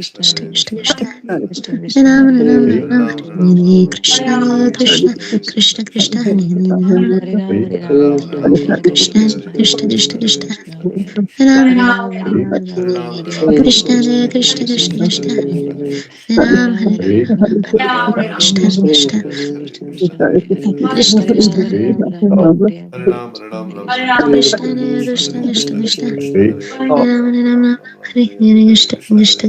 Krishna Ram Ram Ram Ram Hare Krishna Krishna Krishna Krishna Hare Krishna Krishna Krishna Krishna Ram Ram Krishna Krishna Krishna Krishna Ram Hare Krishna Krishna Krishna Krishna Krishna Krishna Krishna Krishna Ram Ram Ram Hare Krishna Krishna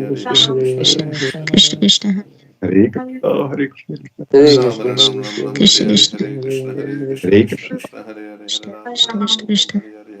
Krishna Krishna Krishna Krishna Hare Krishna, Hare Krishna, Hare Ram Krishna Ram Hare Ram Krishna Ram Krishna Hare Krishna Hare Krishna Krishna Hare Krishna Hare Hare Hare Krishna Hare Krishna Krishna, Krishna Hare Hare Ram Krishna Ram Krishna Ram Krishna Hare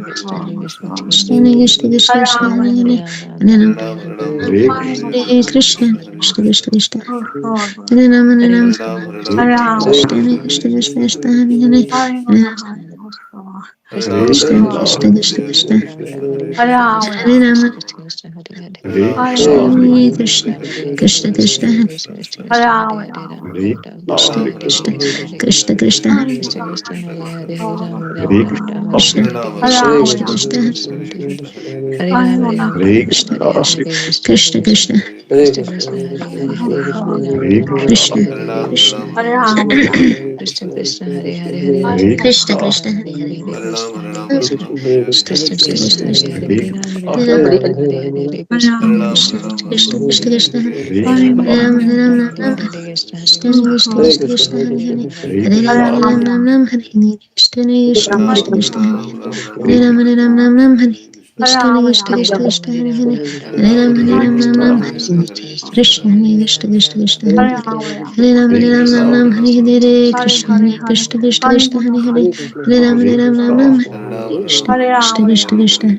Krishna Krishna Krishna Krishna Hare Hare Hare Ram Hare Krishna Krishna Krishna Krishna Hare Ram Hare Ram Krishna Krishna Krishna Krishna Hare Hare Hare Ram Krishna Krishna Krishna Krishna Hare Ram Krishna Krishna Krishna Hare Krishna Krishna Krishna Krishna Hare Krishna Krishna Krishna Krishna Hare Krishna Krishna Krishna Krishna Krishna Krishna Krishna Hare Hare Krishna Krishna Krishna Krishna Hare Ram Krishna Krishna Krishna Krishna Hare Ram Hare Ram Ram Ram Hare Krishna Krishna Krishna Krishna Hare Hare Hare Ram Ram Ram Hare Hare Krishna Krishna Krishna Krishna Hare Hare Ram Ram Ram Hare Krishna Krishna Krishna Krishna Hare Hare Hare Ram Ram Ram Hare Krishna Krishna Krishna Krishna Hare Hare Ram Ram Hare Hare Krishna Krishna Krishna Krishna Hare Hare Hare Ram Ram Hare Krishna Krishna Krishna Krishna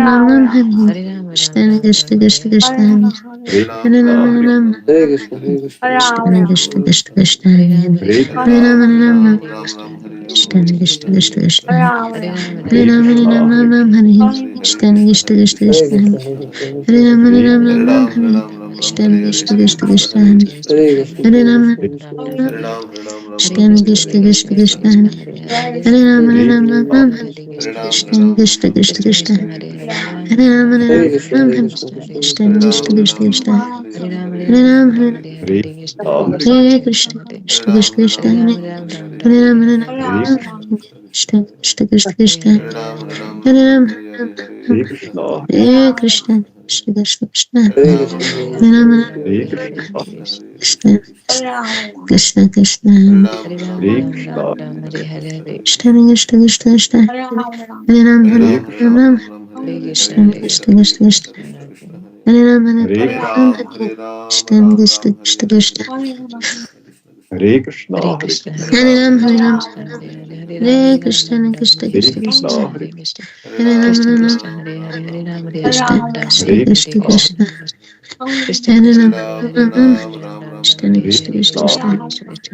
Ram Ram Hare Hare Rama, Krishna Rama Krishna Rama, Krishna Hare Krishna Hare, Hare Hare Hare Ram, Ram Ram Hare Ram Ram Ram Hare Hare Krishna Krishna Krishna Krishna Krishna Krishna Krishna Hare Krishna Hare Hare Hare Ram Ram, Hare Hare Ram Ram, Ram Ram Ram Hare Hare Krishna Krishna Krishna Krishna Hare Krishna Krishna Hare Hare Hare Ram Hare Ram Ram Ram Hare Hare Krishna Krishna Krishna Hare Krishna Krishna Krishna Krishna Hare Hare Hare Ram Hare Ram Hare Ram Ram Ram, Hare Hare Ram, Ram Ram Krishna Hare Hare Krishna Hare Krishna Krishna Krishna Hare Hare Krishna Krishna Hare Hare Ram Hare Ram Hare Ram, Ram Krishna Ram Hare Krishna Hare Hare Krishna Krishna Krishna Hare Hare Hare Ram Hare Ram Ram Ram Hare Hare Ram, Hare Krishna Ram, Ram Krishna Ram Krishna Hare Krishna Hare Hare Hare Krishna Hare Hare Krishna Ram Hare Hare Ram Ram Hare Hare Krishna Ram, Krishna Hare Krishna Ram, Ram Krishna Ram Hare Hare Hare Hare Hare Krishna Ram Hare Hare Krishna Hare Krishna Hare Krishna Ram, Krishna Hare Ram, Krishna Ram Hare Ram Hare Hare Hare Hare Ram Hare Krishna Hare Ram Krishna Hare Krishna Krishna Krishna Krishna Krishna Hare Ram, Hare Ram, Hare Ram Ram Ram Hare Hare Hare Krishna Hare Hare Krishna Hare Krishna Krishna Hare Krishna Krishna Krishna Hare Ram, Hare Ram, Hare Ram Ram Ram Hare Hare Hare Hare Krishna Hare Krishna Krishna Krishna Hare Krishna Krishna Hare Hare Ram, Hare Ram, Ram Ram Hare Hare Hare Krishna Hare Krishna Krishna Krishna Krishna Krishna Hare Ram Hare Hare Ram, Hare Ram Ram, Ram Ram Ram Hare Hare Hare Krishna Krishna Krishna Hare Krishna Krishna Krishna Krishna Krishna Hare Hare Ram Hare Hare Ram Ram, Hare Ram, Krishna Ram Krishna Ram Hare Krishna Hare Krishna Krishna Krishna Krishna Krishna Krishna Hare Hare Krishna, Hare Hare Krishna, Hare Hare Hare Ram, Krishna, Ram Hare Hare Hare Ram, Ram Ram Krishna, Ram Hare Hare Hare Hare Krishna Krishna Hare Hare Krishna Krishna Hare Krishna Krishna Krishna Krishna, Krishna Hare Hare Hare Ram Ram, Hare Hare Ram Ram, Ram Ram Hare Hare Krishna Hare Krishna Krishna Krishna Krishna Krishna, Krishna Krishna Hare Hare Ram Ram, Ram Hare Ram Ram, Ram Ram Hare Krishna Hare Krishna Hare Krishna Krishna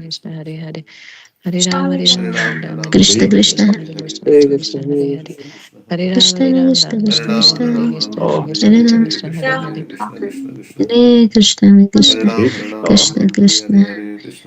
Krishna Hare Hare Hare Ram, Hare Ram, Ram Krishna Ram Krishna Hare Hare Krishna Krishna Krishna Krishna Hare Krishna Krishna Hare Krishna Ram, Hare Krishna Ram, Ram Ram Hare Hare Hare Ram Hare Krishna Hare Krishna Krishna Krishna Hare Hare Krishna Hare Krishna Ram, Hare Hare Ram, Ram Krishna Ram Hare Hare Krishna Hare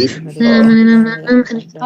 Ram Ram Ram Hare Krishna Hare Krishna Ram, Hare Krishna Ram, Krishna Ram Ram, Hare Hare, Hare Ram Krishna, Ram Hare Ram Krishna, Hare Hare Hare, Krishna Hare Krishna Krishna, Krishna Krishna Hare Ram, Hare Ram, Ram Ram Ram, Ram Hare Ram Hare, Hare Hare Krishna, Krishna Hare Krishna Krishna, Krishna Krishna Krishna Krishna, Hare Hare, Hare Ram, Hare Hare Ram Ram, Hare Ram Ram, Hare Hare, Hare Krishna, Hare Krishna Krishna, Hare Krishna Krishna Krishna Hare Krishna, Hare Krishna, Ram Krishna Hare Krishna, Ram, Hare Hare Krishna Ram, Ram Krishna Krishna, Hare Krishna Hare, Krishna Hare Krishna, Hare Ram Krishna, Krishna Ram Krishna, Hare Hare, Krishna Hare Krishna Ram, Hare Krishna Ram, Krishna Ram Hare Ram, Hare Hare, Hare Ram Krishna, Ram Hare Ram Krishna, Krishna Krishna, Hare Krishna Hare, Krishna Krishna Krishna Hare Hare Ram, Hare Ram, Ram Ram Ram, Hare Ram Hare, Ram Hare Krishna, Hare Krishna, Krishna Krishna Krishna Krishna Krishna, Krishna Hare Hare Hare, Hare Ram Ram Hare Hare Ram, Hare Ram, Ram Krishna Ram, Hare Krishna Hare, Hare Krishna Krishna, Hare Krishna Krishna, Hare Krishna Krishna, Hare Hare, Krishna, Krishna Hare Ram, Hare Hare Ram, Ram Krishna Ram, Hare Krishna Hare, Krishna Hare Krishna, Hare Hare Krishna, Krishna Krishna, Hare Krishna, Hare Krishna, Hare, Krishna Krishna Krishna Krishna Hare Ram, Hare Ram, Ram Ram, Hare Hare, Hare Krishna, Hare Krishna Krishna, Krishna Krishna Krishna Krishna, Krishna Hare Hare Hare, Hare Hare Ram, Hare Ram, Ram Ram, Hare Hare, Krishna Hare Krishna Krishna, Krishna Hare Krishna, Krishna Hare Krishna, Hare Hare Ram Krishna Hare Hare Krishna Krishna, Krishna Hare Krishna Krishna, Krishna, Krishna Ram Hare Krishna, Ram Krishna, Krishna, Hare Krishna Hare, Krishna Krishna Krishna Hare Hare Ram, Ram Krishna Ram Krishna Ram, Hare Hare, Hare Ram Hare Krishna, Hare Krishna, Krishna Krishna Krishna Krishna, Krishna Hare Hare, Hare Ram, Hare Hare Ram, Ram Ram Ram, Hare Hare Ram, Hare, Ram Hare Ram Krishna, Ram, Hare Hare Krishna Krishna, Krishna, Krishna Krishna Krishna Krishna Krishna, Krishna Krishna, Hare Ram Ram Ram Ram Ram Ram Ram, Krishna Hare Krishna Hare, Krishna Hare Krishna Hare, Hare Hare Hare Krishna, Krishna Krishna, Hare Hare, Hare Hare Ram Ram, Ram Ram Ram Ram Ram Ram, Hare Hare Hare, Hare Krishna Hare Krishna, Hare Krishna Krishna, Krishna Krishna, Krishna Krishna Hare Hare Krishna, Hare Hare Krishna, Hare, Hare Krishna Ram, Krishna Hare Ram, Krishna Ram Krishna Ram, Hare Hare, Hare Krishna, Hare Hare, Hare Krishna, Krishna Krishna, Krishna Krishna Krishna Hare Ram, Hare Hare Ram, Krishna, Ram Hare Ram, Hare Krishna, Hare, Krishna Hare Krishna, Krishna, Hare Krishna Hare Krishna, Ram, Krishna Krishna Krishna, Krishna Hare Hare Hare Ram, Hare Ram Ram, Hare Ram, Ram, Ram Hare Ram, Hare, Hare Krishna Hare, Hare Krishna Krishna, Hare Krishna Krishna, Krishna Krishna Krishna,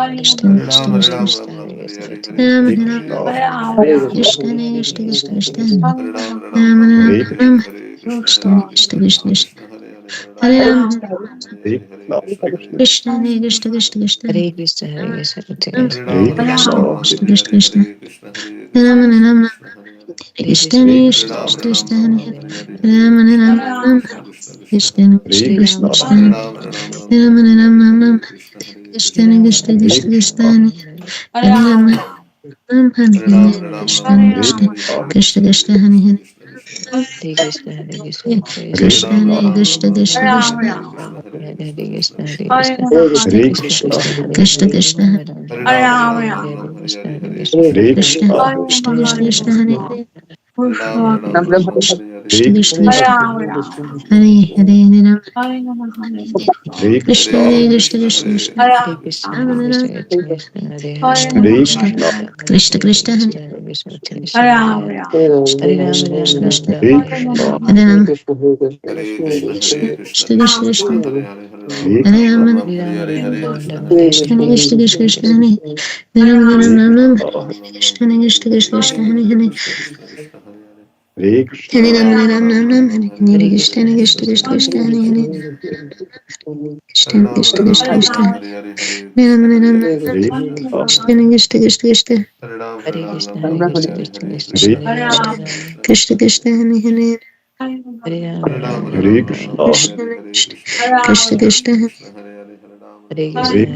Hare Hare, Hare Ram, Hare Hare Ram, Ram Krishna, Ram, Hare Hare Krishna, Hare, Hare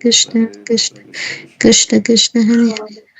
Krishna, Krishna Hare Krishna Krishna, Krishna Krishna, Krishna Krishna Hare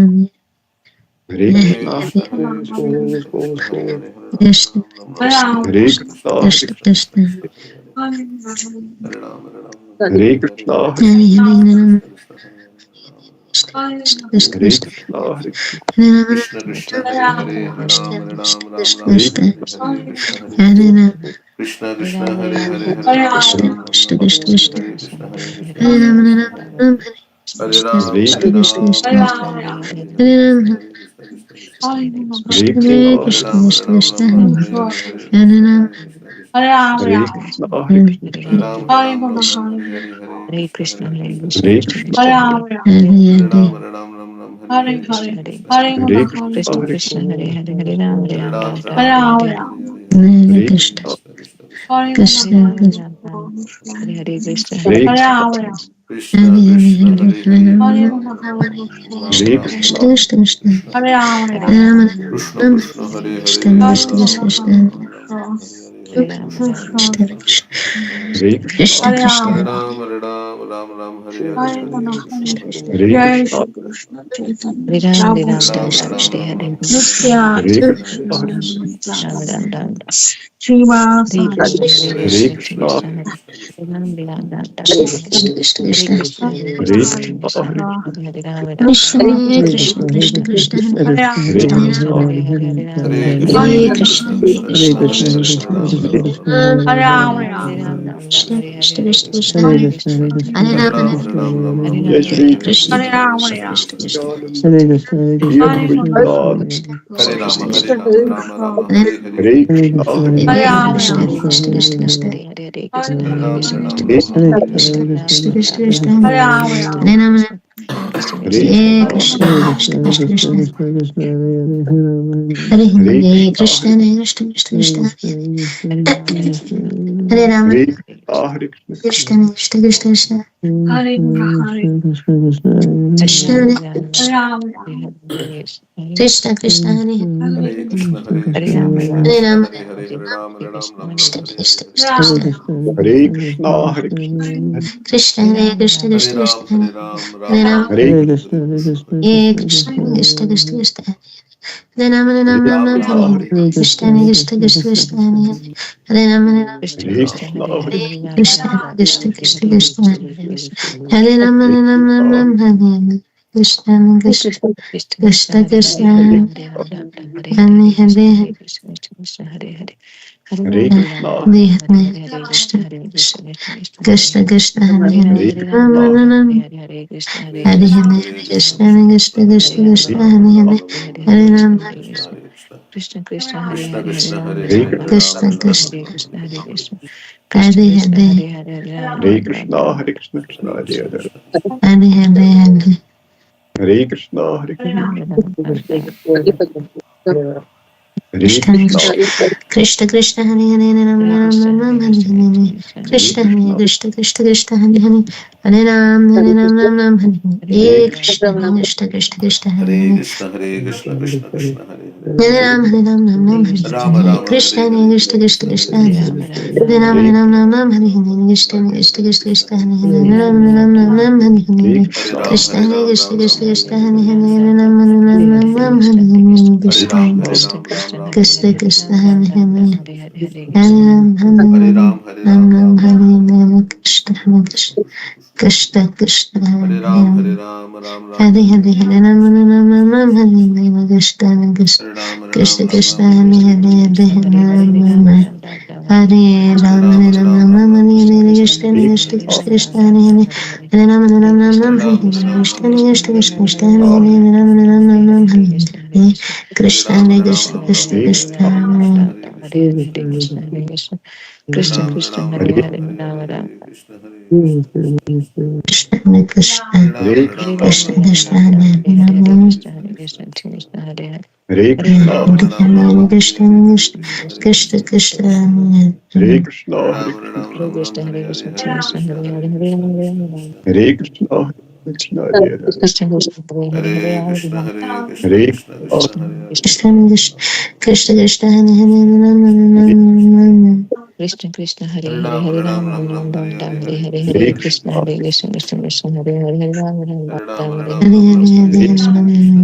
Hare Hare Krishna, Krishna, Hare Hare Krishna, Krishna, Hare Krishna Krishna, Hare Krishna, Hare, Hare Ram, Krishna, Ram Ram, Hare Hare Hare, Krishna, Hare Krishna, Krishna, Hare Krishna Krishna, Krishna, Hare Hare, Hare Ram, Hare Hare Hare, Krishna, Hare Hare Krishna, Hare Hare Krishna Krishna, Hare Hare, Krishna, Hare Krishna, Krishna, Hare Krishna Krishna, Hare Hare, Hare Ram, Ram Ram, Hare Hare Krishna, Hare, Krishna, Hare Krishna, Hare Hare Krishna, Ram, Krishna Krishna, Hare Hare, Hare Hare Ram, Krishna, Ram Krishna, Ram, Krishna, Hare Krishna, Krishna, Hare Krishna, Hare Hare Ram, Krishna, Hare Hare Hare, Ram, Hare Hare Krishna, Ram, Krishna, Hare Krishna, Ram, Krishna, Ram Ram, Hare Hare Hare Ram, Krishna, Hare Hare Krishna, Krishna Krishna, Hare Hare Krishna, Hare Krishna, Ram, Hare Krishna, Ram, Krishna, Ram Ram, Hare Hare, Hare Hare Krishna, Ram, Hare Krishna, Krishna Krishna, Hare Hare Hare, Krishna, Hare Krishna, Hare Ram, Ram Ram, Hare Hare, Hare Krishna, Hare Krishna, Hare Krishna Krishna, Krishna, Hare Hare Hare, Ram, Ram, Hare Hare, Hare Krishna, Hare Hare Krishna, Krishna, Krishna Hare Krishna, Krishna, Hare Ram, Ram, Hare Hare, Hare Hare Hare Krishna, Krishna, Krishna Krishna, Hare Hare, Krishna, Krishna, Hare Krishna, Krishna Hare Krishna, Hare, Hare Hare Hare, Hare Ram, Ram, Hare Krishna, Krishna, Krishna, Krishna, Krishna Krishna, Hare Ram, Krishna Ram, Krishna, Hare Hare, Krishna, Hare Krishna, Ram, Krishna, Krishna, Hare Hare, Hare Krishna, Hare Krishna, Krishna, Krishna, Hare Krishna, Krishna, Krishna, Hare Ram, Hare Hare, Hare Krishna, Hare Hare Krishna, Krishna, Hare Ram, Hare Hare, Hare Krishna, Krishna, Hare Hare Krishna, Krishna, Hare Krishna, Hare Hare Krishna, Krishna, Hare Krishna, Krishna Krishna, Krishna, Hare Krishna, Hare Krishna, Krishna, Krishna, Krishna, Hare Hare Ram, Krishna, Hare Hare Krishna, Hare Hare Krishna, Krishna, Hare Krishna Hare Krishna, Krishna, Hare Krishna, Hare, Krishna, Hare Hare Ram, Krishna, Ram Krishna, Ram, Hare Hare Hare, Ram, Hare Krishna, Hare Krishna, Krishna Krishna Krishna Krishna Krishna Krishna Krishna Hare Hare Hare Hare Hare Rama Ram Hare Hare Ram Ram Ram Rama Hare Hare Krishna Krishna Hare Krishna Krishna Krishna Krishna Krishna Krishna Krishna Krishna Hare Krishna Rama Krishna Hare Rama Rama Rama Hare Hare Hare Hare Krishna, Hare Hare Krishna Krishna, Krishna Krishna Krishna Hare Ram Hare Ram Hare Ram Ram Hare Krishna Hare Krishna Krishna Krishna Hare Krishna Krishna Hare Rama Hare Hare Krishna, Krishna Krishna Krishna Krishna Hare Hare Hare Krishna, Krishna Krishna Krishna Krishna Hare Rama Hare Krishna, Hare Krishna, Krishna Krishna Krishna Krishna Krishna Krishna Krishna Hare Hare Krishna Hare Krishna Krishna Hare Krishna Rama Hare Hare Hare Ram Ram Ram Krishna Hare Krishna Hare Krishna Krishna Hare Krishna, Hare Krishna, Krishna Hare Krishna Hare Krishna Ram Krishna Hare Ram Hare Ram Rama Ram Hare Hare Krishna, Hare Hare Krishna Hare Hare Krishna Krishna Krishna Krishna Hare Rama Hare Hare Rama Ram Rama Krishna, Ram Hare Hare Hare Hare Krishna Krishna Krishna Krishna Hare Rama Hare Rama Hare Krishna, Hare Hare Krishna, Krishna Krishna Krishna Krishna Hare Rama Hare Rama Krishna, Rama Hare Krishna Krishna Krishna Hare Krishna Krishna, Hare Hare Hare Krishna, Hare Hare Krishna Krishna Krishna Hare Hare Hare Rama Krishna, Rama Hare Hare Krishna Hare Hare Krishna Krishna Krishna Krishna Krishna Krishna Hare Krishna Hare Hare Ram Hare Ram Ram Hare Hare Hare Rama Hare Krishna Hare Krishna Krishna Krishna Hare Hare Hare Hare Krishna, Ram Krishna Ram Ram Krishna Ram Hare Krishna Hare Hare Hare Hare Krishna, Hare Krishna, Krishna Hare Hare Krishna Hare, Krishna Hare Hare Hare Hare Krishna, Hare Krishna, Hare Krishna Krishna, Krishna Krishna Krishna Hare Hare Ram Ram Ram Ram Hare Hare Hare Krishna Hare Krishna, Krishna Krishna Krishna Hare Hare Hare Ram Ram Ram Hare Hare Hare Krishna, Krishna Hare Krishna Krishna Krishna Hare Hare Krishna Hare Krishna Krishna Krishna Hare Hare Hare Ram Ram Hare Rama Hare Rama Krishna Hare Hare Hare Krishna Hare Krishna Krishna Hare Krishna Hare Krishna Hare Krishna Hare Krishna Ram Hare Hare Ram Hare Ram Ram Ram Hare Ram Ram Hare Ram Krishna Hare Krishna Hare Krishna Krishna Krishna Hare Hare Krishna Hare Hare Ram Hare Ram Ram Ram Hare Hare Hare Hare Krishna, Ram Krishna Hare Hare Ram Krishna Ram Ram Krishna Hare Krishna Hare Hare Hare Hare Krishna Ram Hare Ram Krishna Ram Hare Ram Hare Ram Hare Hare Hare Krishna Ram Hare Hare Krishna Ram Ram Ram Hare Krishna Hare Krishna Krishna Hare Krishna Hare Krishna Hare Hare Hare Krishna Ram Hare Hare Ram Ram Hare Ram Ram Ram Ram Ram Hare Ram Hare Hare Krishna Krishna Hare Krishna Krishna Krishna Krishna Krishna Krishna Hare Hare Ram Hare Hare Ram Ram Ram Hare Hare Hare Hare Hare Ram Krishna Ram Ram Ram Hare Hare Krishna Hare Krishna Hare Ram Hare Ram Krishna Ram Krishna Ram Hare Hare Hare Hare Hare Krishna Hare Hare Ram Hare Ram Ram Hare Hare Ram Ram Hare Hare Ram Ram Ram Ram Ram Ram Hare Hare Hare Hare Krishna Krishna Hare Hare Krishna Hare Krishna,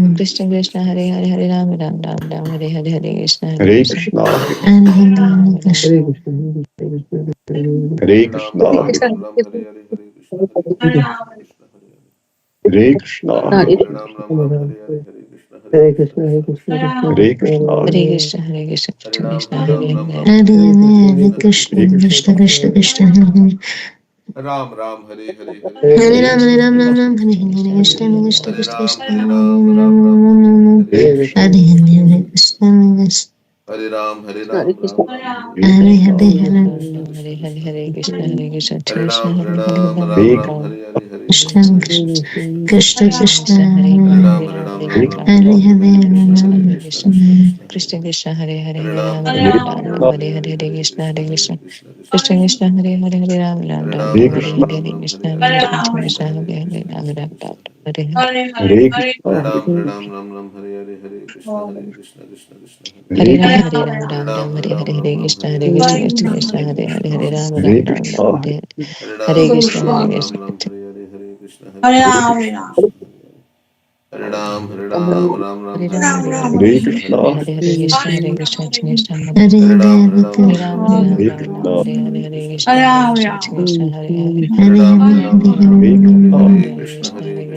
Krishna Krishna Krishna Hare Hare Hare Hare Hare Ram Ram Ram Hare Ram Ram Hare Hare Hare Ram Krishna Ram Ram Krishna Hare Krishna Hare Krishna Krishna Hare Hare Hare Hare Ram Ram Ram Ram Hare Hare Hare Krishna Ram Hare Hare Ram Krishna Ram Ram Krishna Hare Hare Krishna Hare Krishna, Hare Hare Krishna Ram Hare Krishna Hare Hare Hare Ram Hare Ram Hare Ram Krishna, Ram Hare Hare Hare Krishna Hare Krishna Krishna Krishna Krishna Hare Krishna Ram Hare Hare Ram Krishna, Ram Krishna Ram Hare Krishna Hare Hare Hare Krishna Hare Ram Krishna Krishna Krishna Hare Hare Krishna, Ram Hare Hare Ram Ram Hare Ram Hare Krishna Hare Hare Krishna Krishna Hare Krishna Krishna Krishna Krishna Krishna Hare Hare Krishna, Ram Hare Ram Ram Ram Hare Hare Hare Krishna Hare Krishna Krishna Krishna Hare Krishna, Krishna Hare Hare, Hare Krishna Hare Krishna Hare Krishna Krishna, Krishna Hare Hare Hare Krishna Ram Krishna Ram Ram Ram Krishna Hare Krishna Hare Hare Hare Ram Hare Ram Hare Ram Ram Ram Hare Hare Hare Krishna Hare Hare Krishna, Krishna Krishna Krishna Hare Ram Hare Ram Hare Ram Ram Hare Hare Hare Hare Hare Krishna Hare Hare Krishna Krishna Krishna Hare Krishna, Hare Hare Hare Krishna Hare Hare Ram Hare Krishna, Ram Ram Ram Hare Hare Hare Krishna Hare Krishna Krishna Krishna Hare Hare Hare Krishna, Hare Hare Ram Hare Ram Ram Ram Hare Hare Hare Krishna Hare Krishna Krishna Krishna Hare Krishna, Hare Ram Hare Ram Ram Ram Hare Hare Hare Hare Hare Krishna Hare Krishna Hare Krishna Krishna, Krishna Krishna Krishna Krishna Hare Krishna Hare Hare Ram Ram Hare Hare Hare Hare Krishna Ram Hare Hare Krishna Ram Ram Krishna Ram Hare Krishna Hare Krishna Krishna Krishna Hare Krishna Ram Krishna Hare Ram Ram Ram Hare Hare Hare Krishna Hare Hare Krishna Hare Krishna Krishna Krishna Hare Ram Ram Hare Hare Hare Hare Krishna, Krishna Hare Hare Hare Krishna Krishna Krishna Hare Hare Ram Ram Krishna, Ram Hare Hare Hare Krishna Krishna Hare Krishna Krishna Krishna Krishna Krishna Krishna Hare Hare Ram Hare Ram Ram Hare Hare Hare Hare Hare Krishna Hare Hare Krishna Krishna Krishna Hare Hare Ram Hare Ram Krishna, Ram Hare Hare Hare Krishna Hare Krishna Krishna Krishna Hare Ram Hare Ram Krishna, Ram Ram Hare Hare Hare Krishna Hare Krishna Krishna Krishna Hare Krishna, Hare Ram Ram Ram Hare Hare Hare Krishna Krishna Krishna Hare Krishna, Hare Ram Ram Hare Hare Hare Krishna Hare Krishna Krishna Hare Krishna, Hare Ram Ram Hare Hare Hare Krishna Hare Hare Krishna Krishna, Krishna Krishna Hare Ram Hare Hare Hare Krishna Hare Krishna, Krishna Krishna Krishna Krishna Hare Hare Hare Ram Hare Hare Krishna, Hare Hare Krishna Hare Krishna Krishna Hare Hare Ram Hare Hare Ram Hare Ram Hare Hare Krishna, Hare Krishna Hare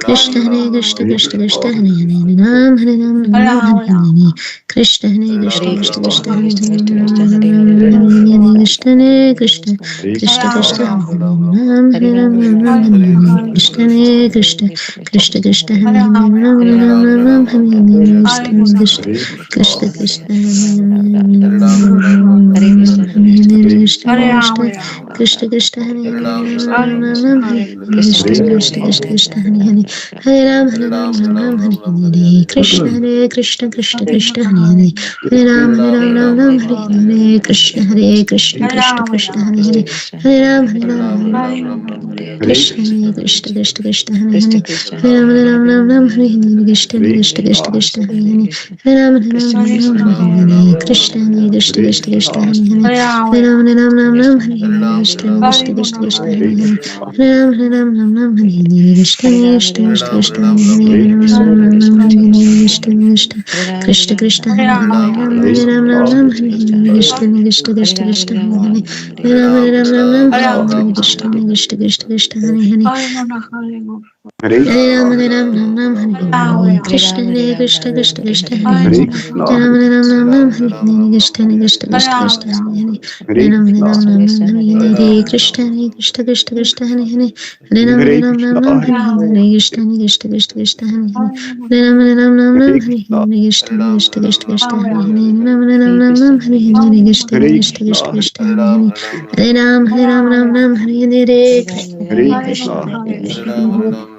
Krishna Hare Krishna Krishna Krishna Hare Hare Ram Hare Ram Ram Ram Hare Hare Krishna Hare Krishna Krishna Krishna Hare Hare Krishna Hare Krishna Krishna Krishna Hare Hare Ram Hare Ram Ram Ram Hare Hare Krishna Hare Krishna Krishna Krishna Hare Hare Ram Ram Ram Ram Hare Hare Krishna Krishna Krishna Krishna Hare Krishna Krishna Hare Hare Ram Hare Krishna Krishna Krishna Krishna Hare Hare Hare Ram Hare Ram Ram Ram Hare Hare Krishna Hare Krishna Krishna Krishna Hare Hare Hare Ram Ram Ram Hare Hare Krishna Hare Krishna Krishna Krishna Hare Hare Hare Ram Krishna Hare Krishna Krishna Krishna Hare Hare Hare Ram Ram Hare Hare Krishna Krishna Krishna Krishna Hare Hare Hare Ram Ram Hare Hare Krishna Hare Krishna Krishna Krishna Hare Hare Hare Ram Hare Krishna Krishna Krishna Krishna Hare Hare Hare Ram Hare Krishna Krishna Krishna Krishna Hare Hare Krishna Krishna Hare Hare Hare Ram Hare Krishna Krishna Krishna Krishna Hare Hare Hare Ram Hare Krishna Krishna Krishna Krishna Hare Hare Hare Ram Hare Ram Ram Hare Hare Krishna Hare Krishna Krishna Krishna Hare Hare Hare Ram Hare Ram Hare Hare Krishna Krishna Krishna Krishna Hare Hare Hare Ram Hare Ram Hare Hare Krishna Krishna Krishna Krishna Hare Hare Hare Ram Hare Ram Hare Hare Krishna Krishna Krishna Krishna Hare Hare Hare Ram Hare Ram Hare Hare Krishna Krishna Krishna Krishna Hare Hare Ram Hare Ram Hare Hare Krishna Krishna Krishna Krishna Hare Hare Hare Ram Hare Ram Hare Hare Krishna Krishna Hare Krishna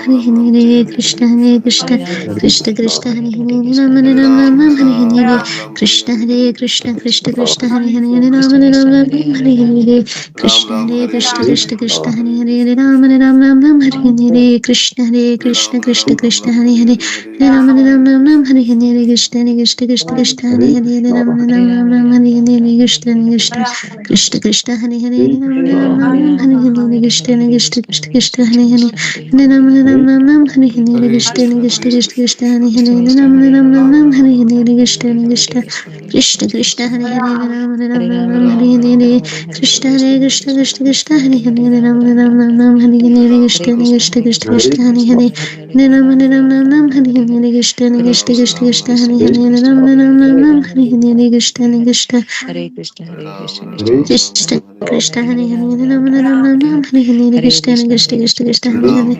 Hare Hare Krishna Hare Krishna Krishna Krishna Hare Hare Ram Ram Ram Hare Hare Krishna Hare Krishna Krishna Krishna Hare Hare Ram Ram Ram Hare Hare Krishna Hare Krishna Krishna Krishna Hare Hare Ram Ram Ram Hare Hare Krishna Hare Krishna Krishna Krishna Hare Hare Ram Ram Hare Hare Krishna Hare Krishna Krishna Krishna Hare Hare Ram Ram Hare Hare Krishna Krishna Krishna Krishna Hare Hare Ram Ram Hare Hare Krishna Krishna Krishna Krishna Hare Hare Ram Ram Hare Hare Krishna Krishna Krishna Krishna Hare Hare Ram Ram Hare Hare Krishna Krishna Krishna Krishna Hare Hare Ram Ram Hare Hare Krishna Hare Krishna Krishna Krishna Hare Hare Ram Ram Hare Hare Krishna Krishna Krishna Krishna Hare Hare Ram Hare Hare Krishna Krishna Krishna Krishna Hare Hare Ram Hare Hare Krishna Krishna Hare Krishna, Hare Krishna, Krishna Krishna Hare Hare Ram Hare Hare Krishna Krishna Krishna Krishna Hare Hare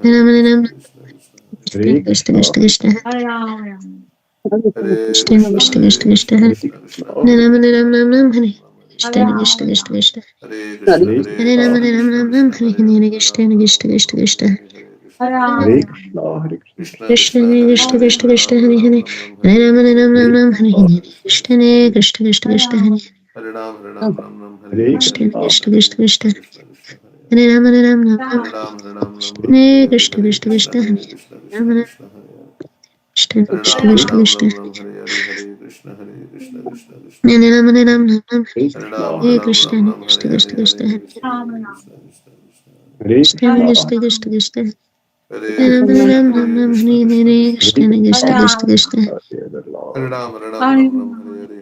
Hare Ram Krishna, Ram Krishna Krishna Hare Krishna Krishna, Krishna Krishna Hare Krishna Krishna, Krishna Hare Krishna Krishna, Krishna Krishna Krishna, Hare Hare Ram Hare, Ram Ram Ram Hare Hare Krishna Krishna Krishna Krishna, Hare Hare Ram Krishna, Ram Krishna Ram Ram Krishna, Hare Hare Hare, Hare Hare Krishna Ram, Ram, Krishna Ram, Krishna Ram, Krishna Hare Hare, Hare Krishna, Krishna Hare Krishna, Krishna, Hare Krishna, Krishna Krishna Krishna, Hare Krishna Hare, Krishna Hare Krishna Ram, Hare Ram, Hare Ram, Ram, Hare Hare Hare, Ram Hare Ram Ram Hare Ram Krishna, Hare Krishna, Hare Krishna Krishna, Krishna Hare Hare, Krishna Krishna Krishna Hare Hare Ram, Ram, Ram, Ram, Hare Hare Hare, Krishna Hare Krishna, Krishna, Krishna Hare Krishna Krishna, Krishna Krishna Krishna, Hare Hare, Hare Ram Ram Ram Hare Ram Ram, Hare Ram, Ram, Ram, Hare Krishna Hare, Krishna Hare Krishna Krishna, Krishna Hare Hare Krishna, Krishna Ram Krishna, Hare Hare, Krishna Hare Krishna Ram, Krishna Ram, Krishna Ram, Ram, Hare Hare, Hare Krishna, Hare Krishna, Krishna Krishna, Hare Hare Ram Hare, Ram Ram Hare Hare Krishna, Ram, Hare Ram, Krishna Ram, Ram, Hare Krishna Hare, Krishna Hare Krishna Hare Krishna, Hare Krishna, Krishna Krishna, Hare Krishna Krishna, Krishna Krishna Krishna Hare Ram Krishna, Ram Ram Hare Ram Krishna, Hare Krishna Hare Krishna, Hare Krishna Krishna Krishna Krishna, Krishna Krishna Hare Hare Ram, Lord, Ram, Ram, Ram, Hare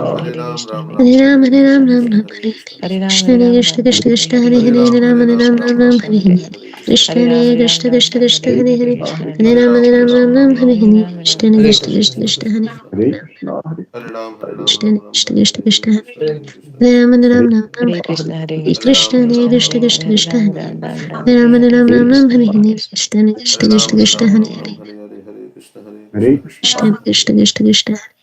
Hare Ram, Ram Ram, Hare Ram, Hare Hare Ram, Krishna, Ram Krishna Ram, Hare Hare Hare, Hare Hare Ram, Krishna, Hare Hare Ram, Krishna, Ram Krishna Ram, Krishna, Hare Hare Hare Hare, Hare Hare Ram, Ram, Hare Hare Ram, Ram, Ram Ram Ram, Ram, Hare Hare Hare, Hare Hare Krishna, Krishna, Hare Hare Ram, Hare Hare Krishna, Ram, Krishna, Ram Krishna Ram, Krishna, Hare Hare Hare Hare Krishna, Hare Hare Ram, Ram, Hare Ram, Hare Ram Ram, Ram, Hare Hare Hare Hare Ram, Ram Krishna, Ram, Krishna Hare Krishna Hare. Krishna, Hare Ram, Hare Ram, Hare Ram, Krishna, Ram Ram, Krishna Hare Krishna Hare, Krishna, Hare Krishna Krishna, Krishna, Hare Krishna, Hare Hare Ram, Hare Krishna, Ram, Ram Ram, Hare Hare Krishna, Hare Hare Hare Krishna, Ram, Krishna, Hare Krishna Hare Ram, Krishna, Ram Krishna, Ram, Krishna Hare Hare Krishna, Ram, Hare Hare, Ram Krishna, Ram Hare Ram, Hare Ram, Hare Krishna, Hare Hare Ram, Ram Krishna, Ram, Hare Hare Krishna, Hare Krishna Ram, Krishna Hare Krishna, Ram, Hare Ram Hare Ram, Hare Hare, Hare Krishna, Hare Krishna, Hare Hare Krishna, Krishna, Krishna Krishna Krishna,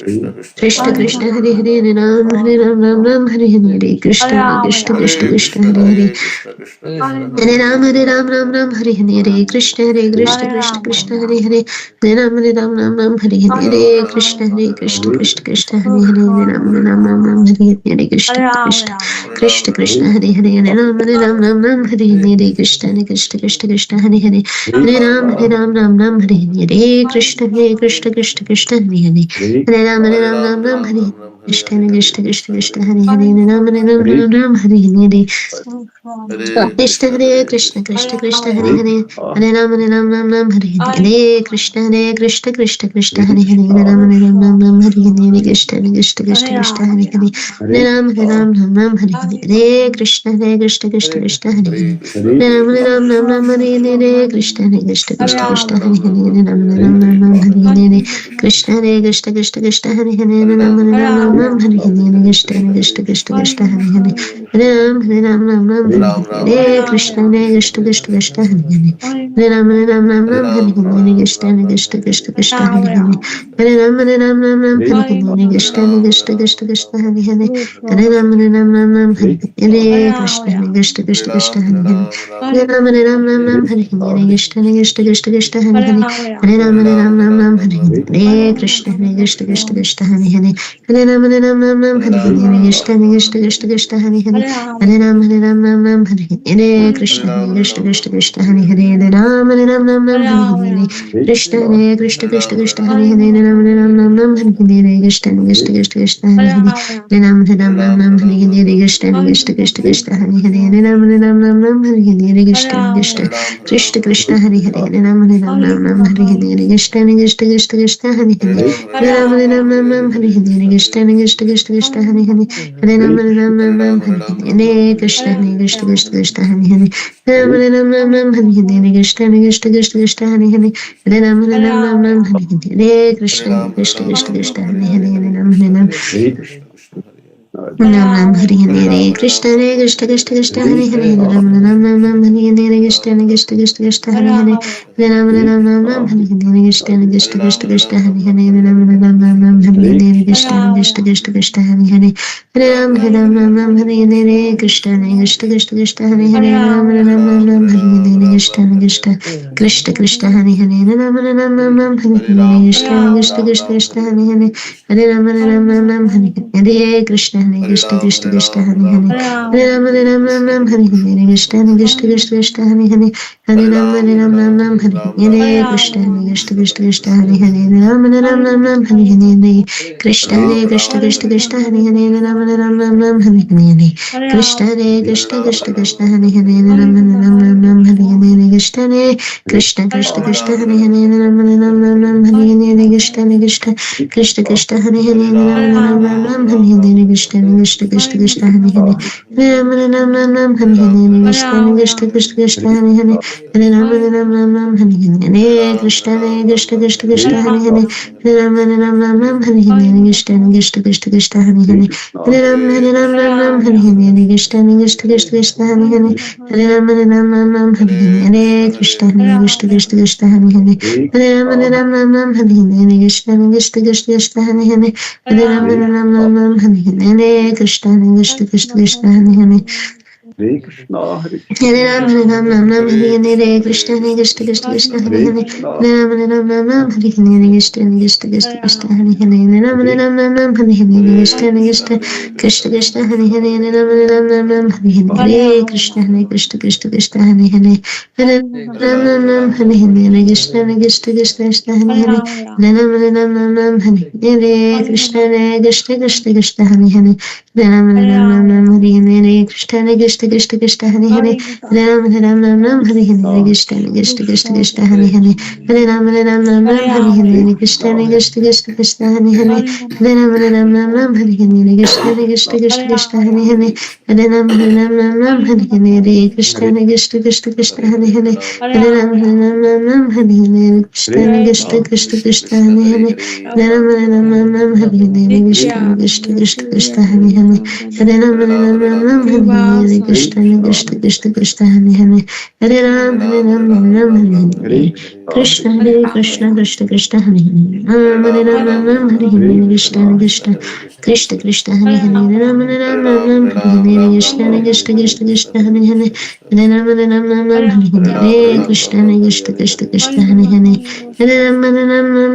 Krishna Krishna Krishna Hare Hare Hare Ram Ram Hare Hare Krishna Krishna Krishna Krishna Hare Hare Hare Ram Ram Hare Hare Krishna Krishna Krishna Krishna Hare Hare Hare Ram Ram Hare Hare Krishna Krishna Krishna Krishna Hare Hare Ram Ram Hare Hare Krishna Krishna Krishna Krishna Hare Hare Hare Ram Ram Hare Hare Krishna Krishna Krishna Krishna Hare Hare Hare Ram Hare Hare Krishna Krishna Krishna Krishna Hare Hare Hare Ram Hare Krishna Krishna Krishna Krishna Hare Hare Ram Hare Hare Krishna Hare Krishna Krishna Krishna Hare Hare Hare Ram Hare Hare Krishna Krishna Krishna Krishna Hare Hare Hare Ram Hare Hare Krishna Krishna Krishna Krishna Hare Hare Hare Ram Hare Hare Krishna Krishna Krishna Krishna Hare Hare Hare Ram Hare Hare Krishna Krishna Krishna Krishna Hare Hare Hare Ram Hare Hare Krishna Krishna Krishna Krishna Hare Hare Hare Ram Hare Hare Krishna Krishna Krishna Krishna Hare Hare Hare Ram Hare Krishna Krishna Krishna Krishna Hare Hare Hare Ram Hare Hare Krishna Krishna Krishna Krishna Hare Hare Hare Ram Hare Hare Krishna Krishna Krishna Krishna Hare Hare Hare Ram Hare Hare Krishna Krishna Krishna Krishna Hare Hare Hare Ram Hare Hare Krishna Krishna Krishna Krishna Hare Hare Hare Ram Hare Hare Krishna Krishna Krishna Krishna Hare Hare Hare Ram Hare Ram, Krishna Krishna Krishna Krishna Hare Hare Hare Ram Hare Hare Krishna Krishna Krishna Krishna Hare Hare Hare Ram Hare Hare Krishna Krishna Krishna Krishna Hare Hare Ram Hare Hare Krishna Krishna Krishna Krishna Hare Hare Hare Ram Hare Hare Krishna Krishna Krishna Krishna Hare Hare Hare Ram Hare Hare Krishna Krishna Krishna Krishna Hare Hare Hare Ram Hare Hare Krishna Krishna Krishna Krishna Hare Hare Hare Ram Hare Hare Krishna Krishna Krishna Krishna Hare Hare Hare Ram Hare Krishna Krishna Krishna Krishna Hare Hare Hare Ram Hare Krishna Krishna Krishna Krishna Hare Hare Hare Ram Hare Krishna Krishna Krishna Krishna Hare Hare Hare Ram Nam Hare Hare Krishna Hare Krishna Krishna Krishna Hare Hare Ram Hare Krishna Krishna Krishna Krishna Hare Hare Hare Ram Hare Krishna Krishna Krishna Krishna Hare Hare Ram Hare Krishna Krishna Krishna Krishna Hare Hare Hare Ram Hare Krishna Krishna Krishna Krishna Hare Hare Ram Hare Krishna Krishna Krishna Krishna Hare Hare Ram Hare Krishna Krishna Krishna Krishna Hare Hare Hare Ram Hare Krishna Krishna Krishna Krishna Hare Hare Hare Ram Hare Krishna Krishna Krishna Krishna Hare Hare Hare Ram Hare Krishna Krishna Krishna Krishna Hare Hare Hare Ram Hare Krishna Krishna Krishna Krishna Hare Hare Ram Hare Krishna Krishna Krishna Krishna Hare Hare Ram Hare Krishna Krishna Krishna Krishna Hare Hare Ram Hare Krishna Krishna Krishna Krishna Hare Hare Ram Hare Krishna Krishna Krishna Krishna Hare Hare Ram Hare Krishna Krishna Krishna Krishna Hare Hare Hare Ram Hare Krishna Krishna Krishna Krishna Hare Hare Hare Ram Hare Krishna Krishna Krishna Krishna Hare Hare Hare Ram Hare Krishna Krishna Krishna Krishna Hare Hare Hare Ram Hare Krishna Krishna Krishna Krishna Hare Hare Hare Ram Hare Krishna Krishna Krishna Krishna Hare Hare Hare Ram Hare Krishna Krishna Krishna Krishna Hare Hare Hare Krishna, Hare Hare Ram Hare Krishna Krishna Krishna Krishna Hare Hare Hare Ram Hare Krishna Krishna Krishna Krishna Hare Hare Hare Ram Hare Krishna Krishna Krishna Krishna Hare Hare Hare Ram Hare Krishna Krishna Krishna Krishna Hare Hare Hare Ram Hare Krishna Krishna Krishna Krishna Hare Hare Hare Ram Hare Krishna Krishna Krishna Krishna Hare Hare Hare Ram Hare Krishna Krishna Krishna Krishna Hare Hare Hare Ram Hare Krishna Krishna Krishna Krishna Hare Hare Hare Ram Hare Krishna Krishna Krishna Krishna Hare Hare Hare Ram Hare Krishna Krishna Krishna Krishna Hare Hare Hare Ram Hare Krishna Krishna Krishna Krishna Hare Hare Hare Ram Hare Krishna Krishna Krishna Krishna Hare Hare Hare Ram Hare Krishna Krishna Krishna Krishna Hare Hare Hare Ram Hare Krishna Krishna Krishna Krishna Hare Hare Hare Ram Hare Krishna Krishna Krishna Krishna Hare Hare Ram Hare Krishna Krishna Krishna Krishna Hare Hare Ram Hare Krishna Krishna Krishna Krishna Hare Hare Hare Ram Hare Krishna Krishna Krishna Krishna Hare Hare Hare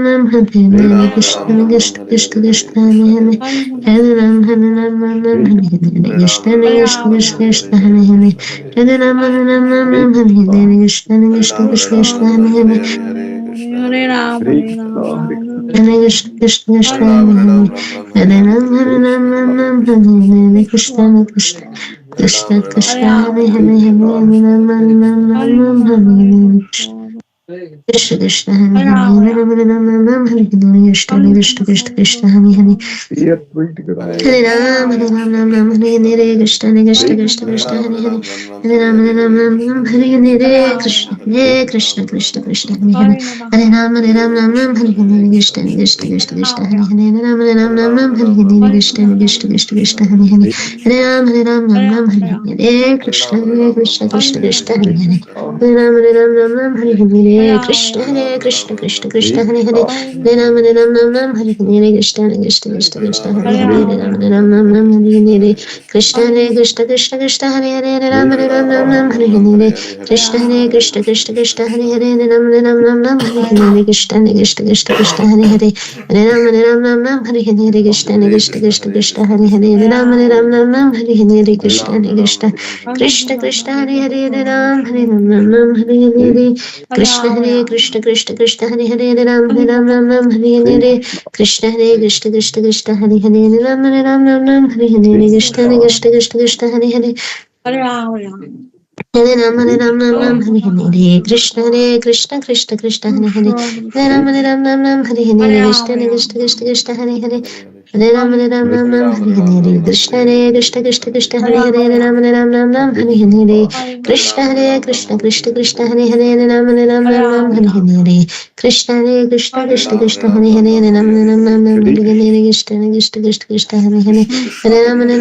Ram Hare Krishna Krishna Krishna Krishna Hare Hare Hare Ram Hare Krishna Krishna Krishna Hare Hare Hare Ram Hare Krishna Krishna Krishna Hare Hare Hare Ram, Hare Hare Krishna, Ram, Hare Hare Krishna Krishna Krishna Hare Hare Krishna Krishna Krishna Krishna Hare Hare Hare Ram Hare Krishna Krishna Hare Hare Ram Krishna Krishna Krishna Krishna Hare Hare See it, bring to God. Hare Ram Hare Krishna Krishna Krishna Krishna Hare Hare Hare Ram Hare Krishna Krishna Krishna Hare Hare Hare Ram Hare Krishna Krishna Krishna Krishna Hare Hare Hare Ram Hare Krishna Krishna Krishna Krishna Hare Hare Hare Ram Hare Krishna Krishna Krishna Krishna Hare Hare Hare Ram Hare Krishna Hare Krishna Krishna Krishna Hare Hare Krishna, Hare Hare Ram Ram Hare Hare Krishna Krishna Krishna Krishna Hare Hare Hare Hare Ram Krishna, Hare Hare Krishna Hare Krishna Krishna Krishna Hare Hare Hare Ram Hare Hare Krishna, Hare Hare Krishna Hare Krishna Krishna Krishna Hare Hare Hare Ram Hare Hare Krishna Krishna Krishna Krishna Hare Hare Hare Ram Hare Hare Krishna Krishna Krishna Krishna Hare Hare Hare Ram Hare Hare Krishna Krishna Krishna Krishna Hare Hare Hare Ram Hare Hare Hare Hare Krishna Hare Krishna Krishna Krishna Hare Hare Hare Ram Hare Hare Hare Krishna, Krishna Hare Krishna Krishna Krishna Hare Hare Hare Ram Hare Hare Hare Krishna Krishna Krishna Krishna Hare Hare Hare Ram Hare Ram Ram Ram Hare Hare Hare Krishna Krishna Krishna Hare Hare Hare Ram Hare Ram Ram Ram Hare Hare Krishna Krishna Krishna Krishna Hare Hare Hare Ram Ram Ram Hare Hare Krishna Krishna Krishna Krishna Hare Hare Hare Ram Ram Ram Hare Hare Krishna Krishna Krishna Krishna Hare Hare Hare Ram Ram Hare Hare Krishna Krishna Krishna Krishna Hare Hare Hare Ram Ram Hare Hare Krishna Krishna Krishna Krishna Hare Hare Hare Ram Ram Hare Hare Krishna Krishna Krishna Krishna Hare Hare Hare Ram Hare Hare Krishna Krishna Krishna Krishna Hare Hare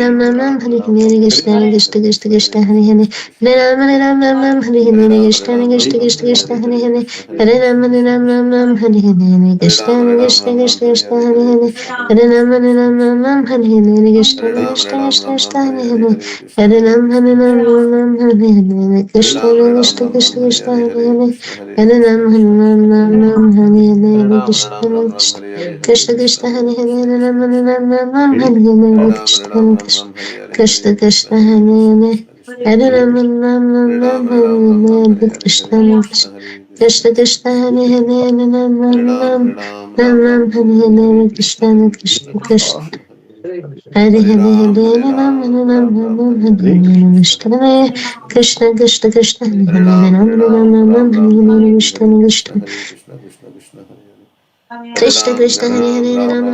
Hare Ram Hare Hare Krishna Krishna Krishna Krishna Hare Hare Hare Ram Hare Hare Krishna Krishna Krishna Krishna Hare Hare Hare Ram Hare Hare Krishna Krishna Krishna Krishna Hare Hare Hare Ram Hare Hare Krishna Krishna Krishna Hare Hare Hare Ram Hare Hare Krishna Krishna Krishna Hare Hare Hare Ram Hare Krishna Krishna Krishna Hare Hare Ram Hare Hare Krishna Krishna Krishna Hare Hare Hare Ram Hare Krishna Krishna Krishna Krishna Hare Hare Ram Hare Krishna Krishna Krishna Hare Hare Ram Hare Hare Krishna Krishna Krishna Krishna Hare Hare Hare Ram Hare Hare Krishna Krishna Krishna Krishna Hare Hare Hare Ram Hare Hare Krishna Krishna Krishna Krishna Hare Hare Hare Ram Hare Hare Krishna Krishna Krishna Krishna Hare Hare Hare Hare Ram Hare Hare Krishna Krishna Krishna Hare Hare Ram Hare Krishna Krishna Krishna Hare Hare Ram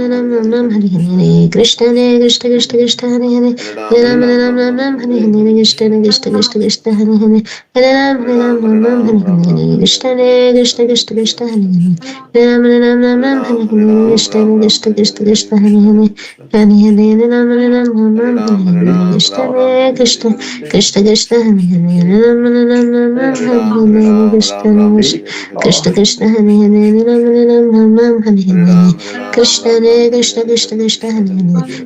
Hare Hare Krishna Hare Krishna Krishna Krishna Hare Hare Ram Hare Hare Krishna Krishna Krishna Krishna Hare Hare Ram Hare Hare Krishna Krishna Krishna Krishna Hare Hare Ram Hare Hare Krishna Hare Krishna Krishna Krishna Hare Hare Ram Hare Hare Krishna Krishna Krishna Krishna Hare Hare Ram Hare Hare Krishna Krishna Krishna Krishna Hare Hare Ram Hare Hare Krishna Krishna Krishna Krishna Hare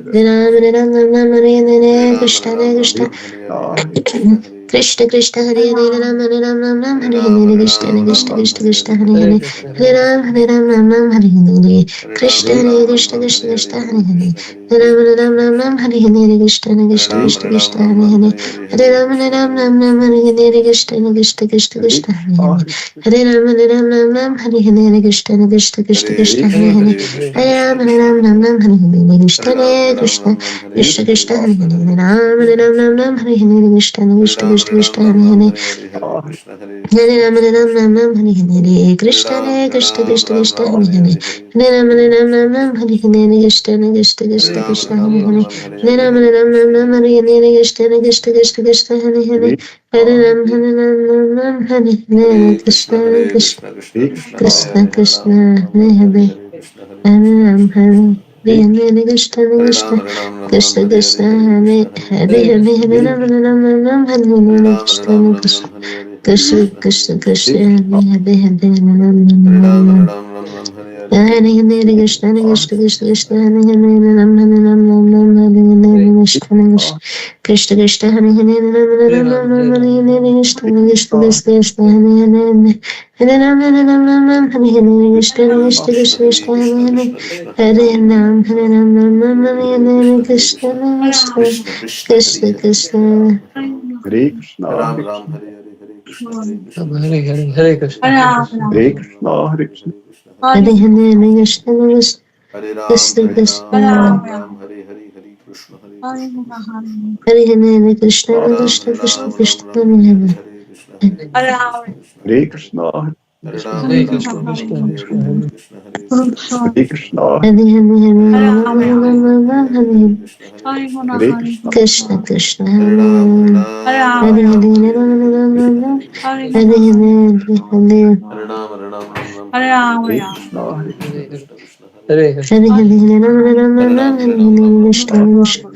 Hare Hare Ram Hare Hare Krishna Krishna Krishna Krishna Hare Hare Ram Hare Hare Krishna Krishna Krishna Krishna Hare Hare Hare Ram Hare Hare Krishna Krishna Krishna Krishna Hare Hare Hare Ram Hare Hare Krishna Krishna Krishna Krishna Hare Hare Hare Ram Hare Hare Krishna Krishna Krishna Krishna Hare Hare Hare Ram Hare Hare Krishna Krishna Krishna Krishna Hare Hare Hare Ram Hare Hare Krishna Krishna Krishna Krishna Hare Hare Hare Ram Hare Hare Krishna Krishna Krishna Krishna Krishna Hare Hare Ram Hare Hare Krishna Krishna Krishna Krishna Hare Hare Ram Hare Krishna Krishna Hare Hare Ram Hare Krishna Krishna Krishna Hare Hare Hare Ram Hare Hare Krishna Krishna Krishna Krishna Hare Hare Hare Ram Hare Hare Krishna Krishna Krishna Hare Krishna, Ram Hare Ram Krishna, Hare Hare Hare Krishna Hare Krishna Hare Krishna Hare Krishna Hare Hare Krishna Hare Hare Ram Krishna Hare Ram Krishna, Ram Hare Hare Krishna, Hare Krishna Hare Hare Krishna Hare Krishna Krishna Hare Ram Krishna Hare Ram Krishna Ram Ram Hare Hare Hare Krishna Hare Krishna Krishna Krishna Hare Hare Krishna Hare Ram Krishna Hare Krishna Ram Ram Krishna Ram Hare Hare Hare Hare Hare Krishna Hare Krishna Krishna Krishna Hare Hare Hare Krishna, Hare Hare Krishna, Ram Hare Hare Ram Krishna Ram Ram Krishna Hare Hare Krishna Hare Hare Krishna Hare Krishna Krishna Hare Krishna Krishna, Hare Hare Hare Hare Ram Hare Ram Ram Ram Hare Hare Hare Hare Krishna Hare Krishna Hare Krishna Krishna, Krishna Hare Krishna Krishna Hare Ram Hare Hare Ram Ram Hare Ram Hare Hare Hare Hare Krishna Hare Krishna Hare Krishna Hare Krishna Hare Hare Ram Hare Ram Ram Ram Hare Hare Hare Hare Krishna Krishna, Hare Hare Krishna Krishna, Krishna Krishna Hare Hare Hare Hare Hare Hare Hare Hare Ram Hare Ram Ram Ram Hare Hare Krishna Krishna Krishna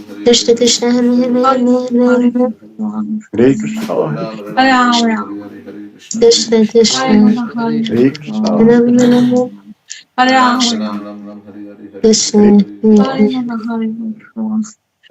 Krishna Krishna Hare Hare Hare Hare Hare Krishna, Hare Krishna Krishna Krishna, Ram Hare Ram Krishna Hare Krishna Krishna.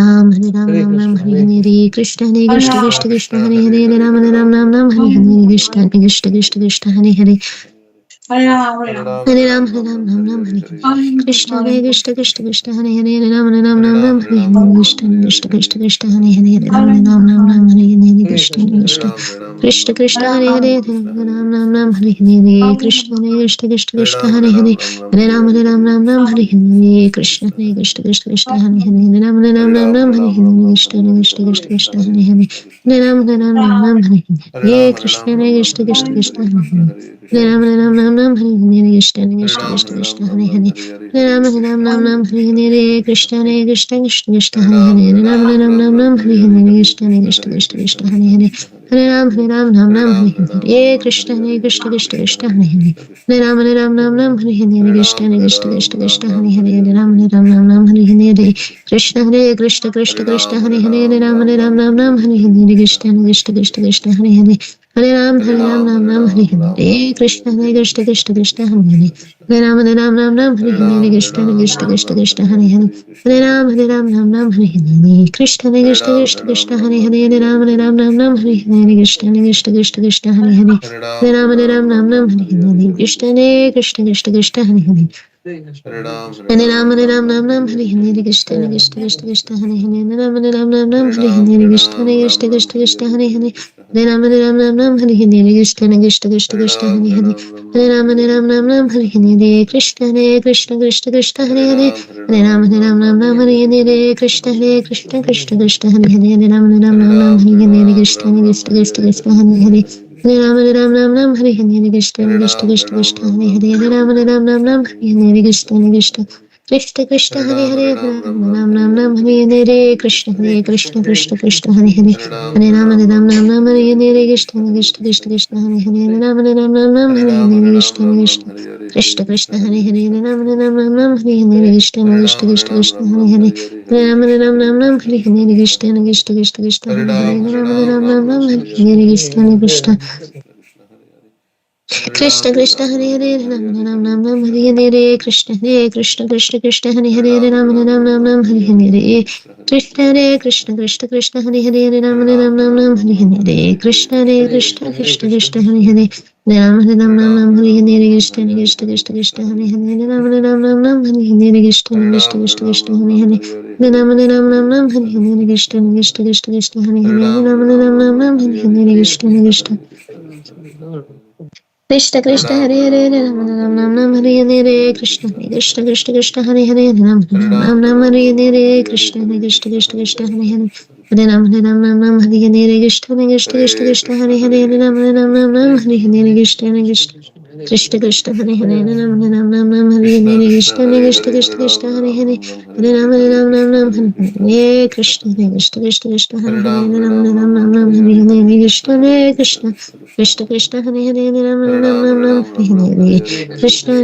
Hare Ram Ram Krishna, Hare Hare Hare Krishna, Krishna Hare Krishna Krishna Krishna Krishna Hare Hare Hare Hare Ram Hare Ram Ram Ram Hare Ram Ram Hare Ram Hare Ram Krishna Hare Krishna Hare Krishna Krishna Hare Hare Hare Ram, Hare Ram, Ram Ram, Hare Hare. Krishna, Hare Krishna, Krishna Krishna, Hare Hare, Hare Ram, Hare Ram, Ram Ram, Hare Hare, Krishna, Krishna Krishna, Krishna Hare Hare, Hare Ram, Hare Ram, Ram Ram, Hare Hare, Krishna, Krishna Krishna Krishna, Hare Hare, Hare Ram, Ram Ram, Hare Hare, Krishna, Krishna Krishna, Krishna Hare Hare, Hare Ram, Hare Ram, Ram Ram, Hare Hare, Krishna, Krishna Krishna, Krishna Hare Hare, Hare Ram, Hare Ram, Ram Ram, Hare Hare, Krishna, Krishna Krishna, Krishna Hare Hare, Hare Ram, Hare Ram, Ram Ram, Hare Hare, Krishna, Krishna Krishna, Krishna Hare Hare, Hare Ram, Hare Ram, Ram Ram, Hare Hare, Krishna, Krishna Krishna, Krishna Hare Hare, Hare Ram, Hare Ram, Ram Ram, Hare Hare, Krishna, Krishna Krishna, Krishna Hare Hare, Hare Ram, Hare Ram, Ram Ram, Hare Hare, Krishna, Krishna Krishna, Krishna Hare Hare, Hare Ram, Hare Ram, Ram Ram, Hare Hare, Krishna, Krishna Krishna, Krishna Hare Hare, Hare Ram, Hare Ram, Ram Ram, Hare Hare, Krishna, Krishna Krishna, Krishna Hare Hare, Hare Ram, Hare Ram, Ram Ram, Hare Hare, Krishna, Krishna Krishna, Krishna Hare Hare, Hare Ram, Hare Ram, Ram Ram, Hare Hare, Krishna, Krishna Krishna, Krishna Hare Hare, Hare Ram, Hare Ram, Ram Ram, Hare Hare, Krishna, Krishna Krishna, Krishna Hare Hare, Hare Ram, Hare Ram, Ram Ram, Hare Hare, Krishna, Krishna Krishna, Krishna Hare Hare, Hare Ram, Hare Ram, Ram Ram, Hare Hare, Krishna, Krishna Krishna, Krishna Hare Hare, Hare Ram, Hare Ram, Ram Ram, Hare Hare, Krishna, Krishna Krishna, Krishna Hare Hare, Hare Ram, Hare Ram, Ram Ram, Hare Hare, Krishna, Krishna Krishna, Krishna Hare Hare, Hare Ram, Hare Ram, Ram Ram, Hare Hare, Krishna, Krishna Krishna, Krishna Hare Hare, Hare Ram, Hare Ram, Ram Ram, Hare Hare, Krishna, Krishna Krishna, Krishna Hare Hare, Hare Ram, Hare Ram, Ram Ram, Hare Hare, Krishna, Krishna Krishna, Krishna Hare Hare, Hare Ram, Hare Ram, Ram Ram, Hare Hare, Krishna, Krishna Krishna, Krishna Hare Hare, Hare Ram, Hare Ram, Ram Ram, Hare Hare, Krishna, Krishna Krishna, Krishna Hare Hare, Hare Ram, Hare Ram, Ram Ram, Hare Hare, Krishna, Krishna Krishna, Krishna Hare Hare, Hare Ram, Hare Ram, Ram Ram, Hare Hare, Krishna, Krishna Krishna, Krishna Hare Hare, Hare Ram, Hare Ram, Ram Ram, Hare Hare, Krishna, Krishna Krishna Krishna Hare Hare, Hare Ram Ram Ram, Hare Hare, Krishna, Krishna Krishna, Krishna Hare Hare, Hare Ram, Hare Ram, Ram Ram, Hare Hare, Krishna, Krishna Krishna, Krishna Hare Hare, Hare Ram, Hare Ram, Ram Ram, Hare Hare, Krishna, Krishna Krishna, Krishna Hare Hare, Hare Ram, Hare Ram, Ram Ram, Hare Hare, Krishna, Krishna Krishna, Krishna Hare Hare, Hare Ram, Hare Ram, Ram Ram, Hare Hare, Krishna, Krishna Krishna, Krishna Hare Hare, Hare Ram, Hare Ram, Ram Ram, Hare Hare, Krishna, Krishna Krishna Krishna Hare Hare, Ram Ram Ram Ram, Hare Hare, Krishna, Krishna Krishna, Krishna Hare Hare, Ram Ram Ram Ram, Hare Hare, Krishna, Krishna Krishna, Krishna Hare Hare, Ram Ram Ram Ram, Hare Hare, Krishna, Krishna Krishna, Krishna Hare Hare, Ram Ram Ram Ram, Hare Hare, Krishna, Krishna Krishna, Krishna Hare Hare, Ram Ram Ram Ram, Hare Hare, Krishna, Krishna Krishna, Krishna Hare Hare, Ram Ram Ram Ram, Hare Hare, Krishna, Krishna Krishna, Krishna Hare Hare, Ram Ram Ram Ram, Hare Hare, Krishna, Krishna Krishna Krishna Hare Hare, Ram Ram Ram Ram, Hare Hare, Krishna, Krishna Krishna, Krishna Hare Hare, Ram Ram Ram, Hare Hare, Krishna, Krishna Krishna, Krishna Hare Hare, Hare Ram, Hare Ram Ram Ram, Hare Hare, Krishna, Krishna Krishna, Krishna Hare Hare, Hare Ram, Hare Ram Ram Ram, Hare Hare, Krishna, Krishna Krishna Krishna Hare Hare, Ram Hare Ram Ram Ram, Hare Hare, Krishna, Krishna Krishna, Krishna Hare Hare, Hare Ram, Hare Ram Ram Ram, Hare Hare, Krishna, Krishna Krishna, Krishna Hare Hare, Hare Ram, Hare Ram Ram Ram, Hare Hare, Krishna, Krishna Krishna Krishna Hare Hare, Hare Ram, Hare Ram Ram Ram, Hare Hare, Krishna, Krishna Krishna, Krishna Hare Hare, Hare Ram, Hare Ram Ram Ram, Hare Hare, Krishna, Krishna Krishna, Krishna Hare Hare, Hare Ram, Hare Ram Ram Ram, Hare Hare, Krishna,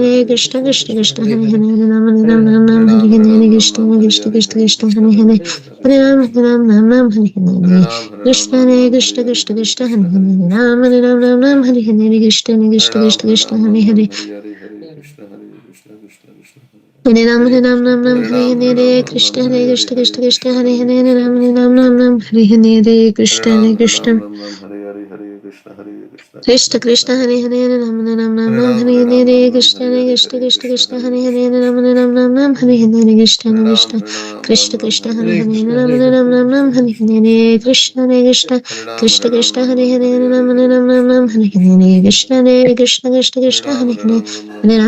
Krishna Krishna, Krishna Hare Hare, Hare Ram, Hare Ram Ram Ram, Hare Hare, Krishna, Krishna Krishna, Krishna Hare Hare, Hare Ram, Hare Ram Ram Ram, Hare Hare, Krishna, Krishna Krishna, Krishna Hare Hare, Hare Ram, Hare Ram Ram Ram, Hare Hare, Krishna, Krishna Krishna Krishna Hare Hare, Hare Ram, Hare Ram Ram Ram, Hare Hare, Krishna, Krishna Krishna, Krishna Hare Hare, Hare Ram, Hare Ram Ram Ram, Hare Hare, Krishna, Krishna Krishna Krishna Hare Hare, Hare Ram, Hare Ram Ram Ram, Hare Hare, Krishna, Krishna Krishna Krishna Hare Hare, Hare Ram, Hare Ram Ram Ram, Hare Hare, Krishna, Krishna Krishna Krishna Hare Hare, Hare Ram, Hare Ram Ram Ram, Hare Hare, Krishna, Krishna Krishna, Krishna Hare Hare, Hare Ram,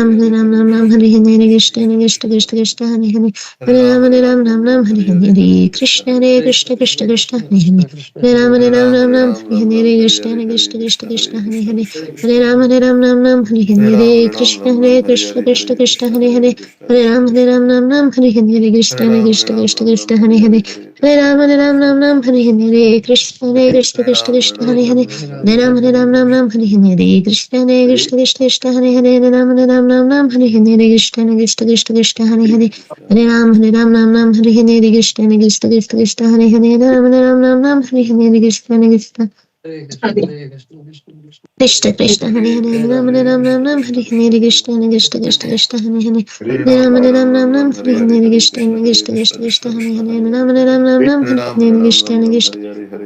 Hare Ram Ram Ram, Hare Hare, Krishna, Krishna Krishna Krishna Hare Hare, Hare Ram, Hare Ram Ram Ram, Hare Hare, Krishna, Krishna Krishna, Krishna Hare Hare, Hare Ram, Hare Ram Ram Ram, Hare Hare, Krishna, Krishna Krishna, Krishna Hare Hare, Hare Ram, Hare Ram Ram Ram, Hare Hare, Krishna, Krishna Krishna, Krishna Hare Hare, Hare Ram, Hare Ram Ram Ram, Hare Hare, Krishna, Krishna Krishna, Krishna Hare Hare, Hare Ram, Hare Ram Ram Ram, Hare Hare, Krishna, Krishna Krishna, Krishna Hare Hare, Hare Ram, Hare Ram Ram Ram, Hare Hare, Krishna, Krishna Krishna, Krishna Hare Hare, Hare Ram, Hare Ram Ram Ram, Hare Hare, Krishna, Krishna Krishna, Krishna Hare Hare, Hare Ram, Hare Ram Ram Ram, Hare Hare, Krishna, Krishna Krishna Krishna Hare Hare Ram Ram Ram Ram Hare Hare Krishna Krishna Krishna Krishna Hare Hare Ram Ram Ram Ram Hare Hare Krishna Krishna Krishna Krishna Hare Hare Ram Ram Ram Ram Hare Hare Krishna Krishna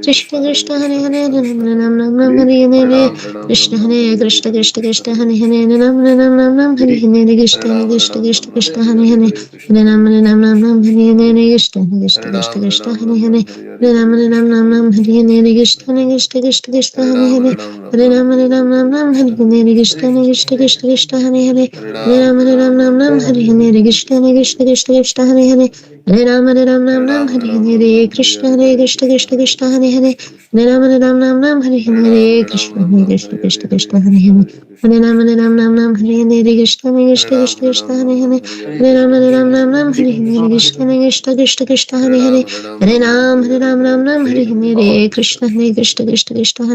Krishna Krishna Hare Hare Ram Ram Ram Ram Hare Hare Krishna Hare Krishna Krishna Krishna Hare Hare Ram Ram Ram Ram Hare Hare Krishna Krishna Krishna Krishna Hare Hare Ram Ram Ram Ram Hare Hare Krishna Krishna Krishna Krishna Hare Hare Ram Ram Ram Ram Hare Hare Krishna Krishna Krishna Krishna Hare Hare Hare Ram Hare Ram Ram Ram Hare Hare Krishna Krishna Krishna Krishna Hare Hare Hare Ram Hare Ram Ram Ram Hare Hare Krishna Krishna Krishna Krishna Hare Hare Hare Ram Hare Ram Ram Ram Hare Hare Krishna Hare Krishna Krishna Krishna Hare Hare Hare Ram Hare Ram Ram Ram Hare Hare Krishna Hare Krishna Krishna Krishna Hare Hare Hare Ram Hare Ram Ram Ram Hare Hare Krishna Krishna Krishna Krishna Hare Hare Hare Ram Hare Ram Ram Ram Hare Hare Krishna Krishna Krishna Krishna Hare Hare Hare Ram Hare Ram Ram Ram Hare Hare Krishna Hare Krishna Krishna Krishna Hare Hare Hare Ram Hare Ram Ram Ram Hare Hare Krishna Krishna Krishna Krishna Hare Hare Hare Ram Hare Ram Ram Ram Hare Hare Krishna Krishna Krishna Krishna Hare Hare Hare Ram Hare Ram Ram Ram Hare Hare Krishna Krishna Krishna Krishna Hare Hare Hare Ram Hare Ram Ram Ram Hare Hare Krishna Krishna Krishna Krishna Hare Hare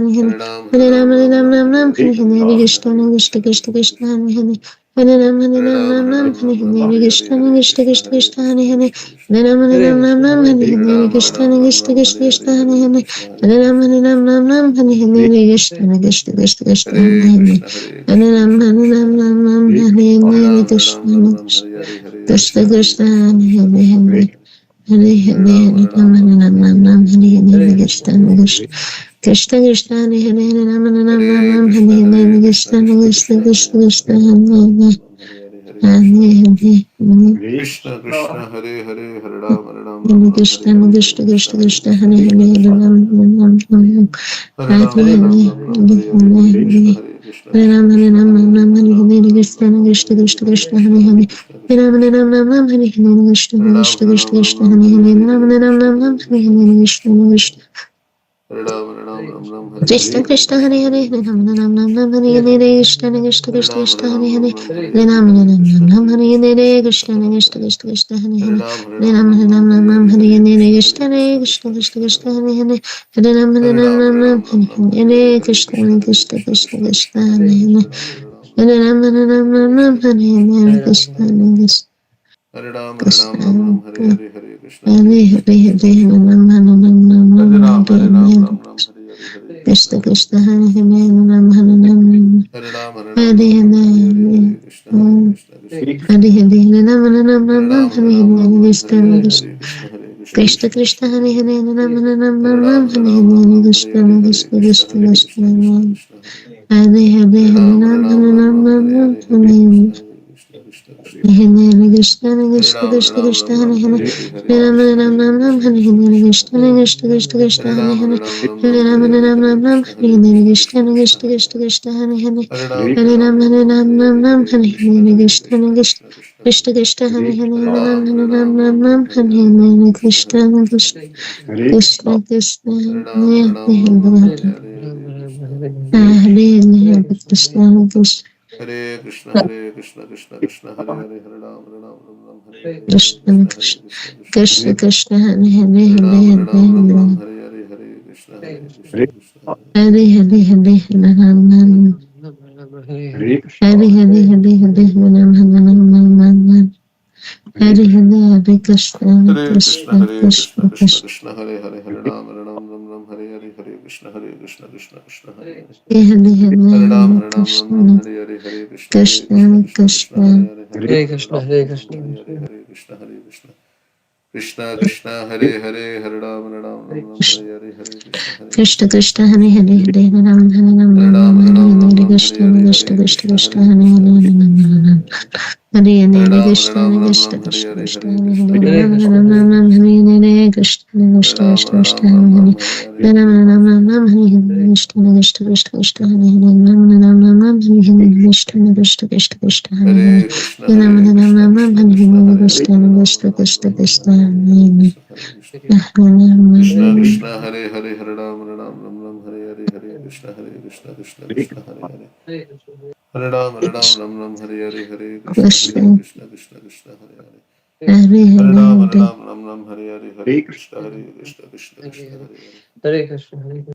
Hare Ram Hare Ram Ram Ram Hare Hare Krishna Krishna Krishna Hare Hare Hare Hare Hare Ram Hare Ram Ram Ram Hare Hare Krishna Krishna Krishna Krishna Hare Hare Hare Ram Hare Ram Ram Ram Hare Hare Krishna Krishna Krishna Krishna Hare Hare Krishna Krishna Hare Hare Hare Ram Hare Ram Hare Krishna Krishna Krishna Krishna Hare Hare Hare Ram Ram Ram Hare Hare Hare Ram Hare Ram Ram Ram Hare Hare Krishna Krishna Krishna Krishna Hare Hare Hare Ram Hare Ram Ram Ram Hare Hare Krishna Krishna Krishna Krishna Hare Hare Ram Hare Ram Ram Ram Hare Hare Krishna Krishna Krishna Krishna Hare Hare Hare Ram Ram Ram Ram Hare Hare Krishna Krishna Krishna Krishna Hare Hare Hare Ram Ram Ram Ram Hare Hare Krishna Krishna Krishna Krishna Hare Hare Hare Ram Ram Ram Hare Hare Krishna Krishna Krishna Krishna Hare Hare Hare Ram Ram Ram Hare Hare Krishna Krishna Krishna Krishna Hare Hare Hare Ram Ram Hare Hare Krishna Krishna Hare Ram Krishna Ram Ram Hare Hare Hare Krishna Hare Hare Hare Ram Ram Ram Hare Ram Hare Ram Ram Ram Hare Hare Hare Krishna Krishna Hare Hare Ram Ram Hare Ram Hare Ram Hare Hare Ram Hare Ram Hare Hare Krishna Hare Krishna Krishna Hare Hare Ram Ram Ram Hare Ram Ram Hare Ram Ram Hare Ram Krishna Hare Krishna Hare Krishna Hare Krishna Krishna Krishna Hare Hare Ram Ram Ram Hare Ram Ram Hare Ram Hare Ram Ram Krishna Hare Hare Krishna Krishna Krishna Hare Krishna Krishna Krishna Krishna Hare Hare Hare Hare Ram Ram Hare Ram Ram Ram Ram Ram Ram Hare Ram Hare Hare Hare Krishna Hare Krishna Krishna Krishna Hare Hare Krishna Hare Krishna Ram Hare Krishna Ram Krishna Ram Hare Ram Hare Hare Hare Hare Ram Krishna Ram Hare Ram Ram Krishna Hare Krishna Hare Krishna Krishna Krishna Krishna Krishna Hare Hare Ram Hare Hare Ram Ram Hare Ram Ram Hare Ram Hare Ram Ram Krishna Hare Hare Hare Krishna Krishna Krishna Krishna Krishna Krishna Krishna Hare Hare Hare Ram Hare Hare Ram Ram Ram Hare Ram Ram Hare Ram Hare Ram Hare Hare Krishna Hare Hare Krishna Krishna Krishna Krishna Krishna Krishna Krishna Hare Hare Hare Ram Ram Hare Hare Ram Ram Ram Ram Ram Ram Hare Hare Hare Hare Krishna Krishna Hare Krishna Krishna Krishna Krishna Krishna Krishna Hare Ram Hare Hare Ram Ram Ram Hare Hare Hare Hare Krishna Hare Krishna Hare Hare Krishna Krishna Hare Krishna Hare Krishna Krishna Krishna Hare Hare Hare Ram Ram Ram Hare Hare Hare Krishna Krishna Hare Krishna Krishna Krishna Krishna Krishna Hare Hare Hare Hare Ram Hare Ram Hare Ram Hare Hare Hare Krishna Hare Krishna Krishna Hare Hare Hare Hare Hare Ram Ram Hare Hare Hare Hare Ram Ram Hare Hare Hare Krishna Hare Krishna Krishna Hare Krishna Krishna Krishna Krishna Krishna Hare Hare Hare Ram Ram Hare Hare Hare Krishna Krishna Krishna Hare Hare Hare Hare Hare Hare Ram Krishna Hare Hare Hare Krishna Krishna Krishna Krishna Hare Hare Ram Hare Hare Hare Krishna Krishna Krishna Hare Hare Hare Ram Hare Hare Hare Krishna Krishna Krishna Hare Hare Hare Ram Hare Ram Hare Ram Ram Hare Hare Hare Krishna Hare Krishna Hare Krishna Krishna Krishna Hare Hare Krishna Hare Krishna Krishna Ram Hare Hare Hare Hare Ram Krishna Krishna Krishna Hare Krishna Hare Hare Krishna Hare Ram Krishna Ram Hare Ram Ram Hare Hare Krishna Hare Krishna Krishna Krishna Ram Hare Hare Hare Hare Hare Ram Ram Ram Ram Hare Hare Krishna Krishna Krishna Krishna Hare Hare Ram Ram Ram Ram Hare Hare Krishna Krishna Krishna Krishna Hare Hare Hare Krishna Ram Hare Ram Krishna Ram Ram Krishna Hare Krishna Hare Hare Hare Krishna Hare Krishna Krishna Krishna Hare Hare Hare Hare Krishna Hare Krishna Hare Krishna Hare Hare Hare Ram Hare Hare Hare Krishna Krishna Krishna Hare Hare Hare Ram Hare Hare Hare Krishna Krishna Krishna Hare Hare Hare Hare Hare Ram Hare Hare Hare Krishna Hare Hare Hare Krishna Krishna Krishna Krishna Hare Krishna Hare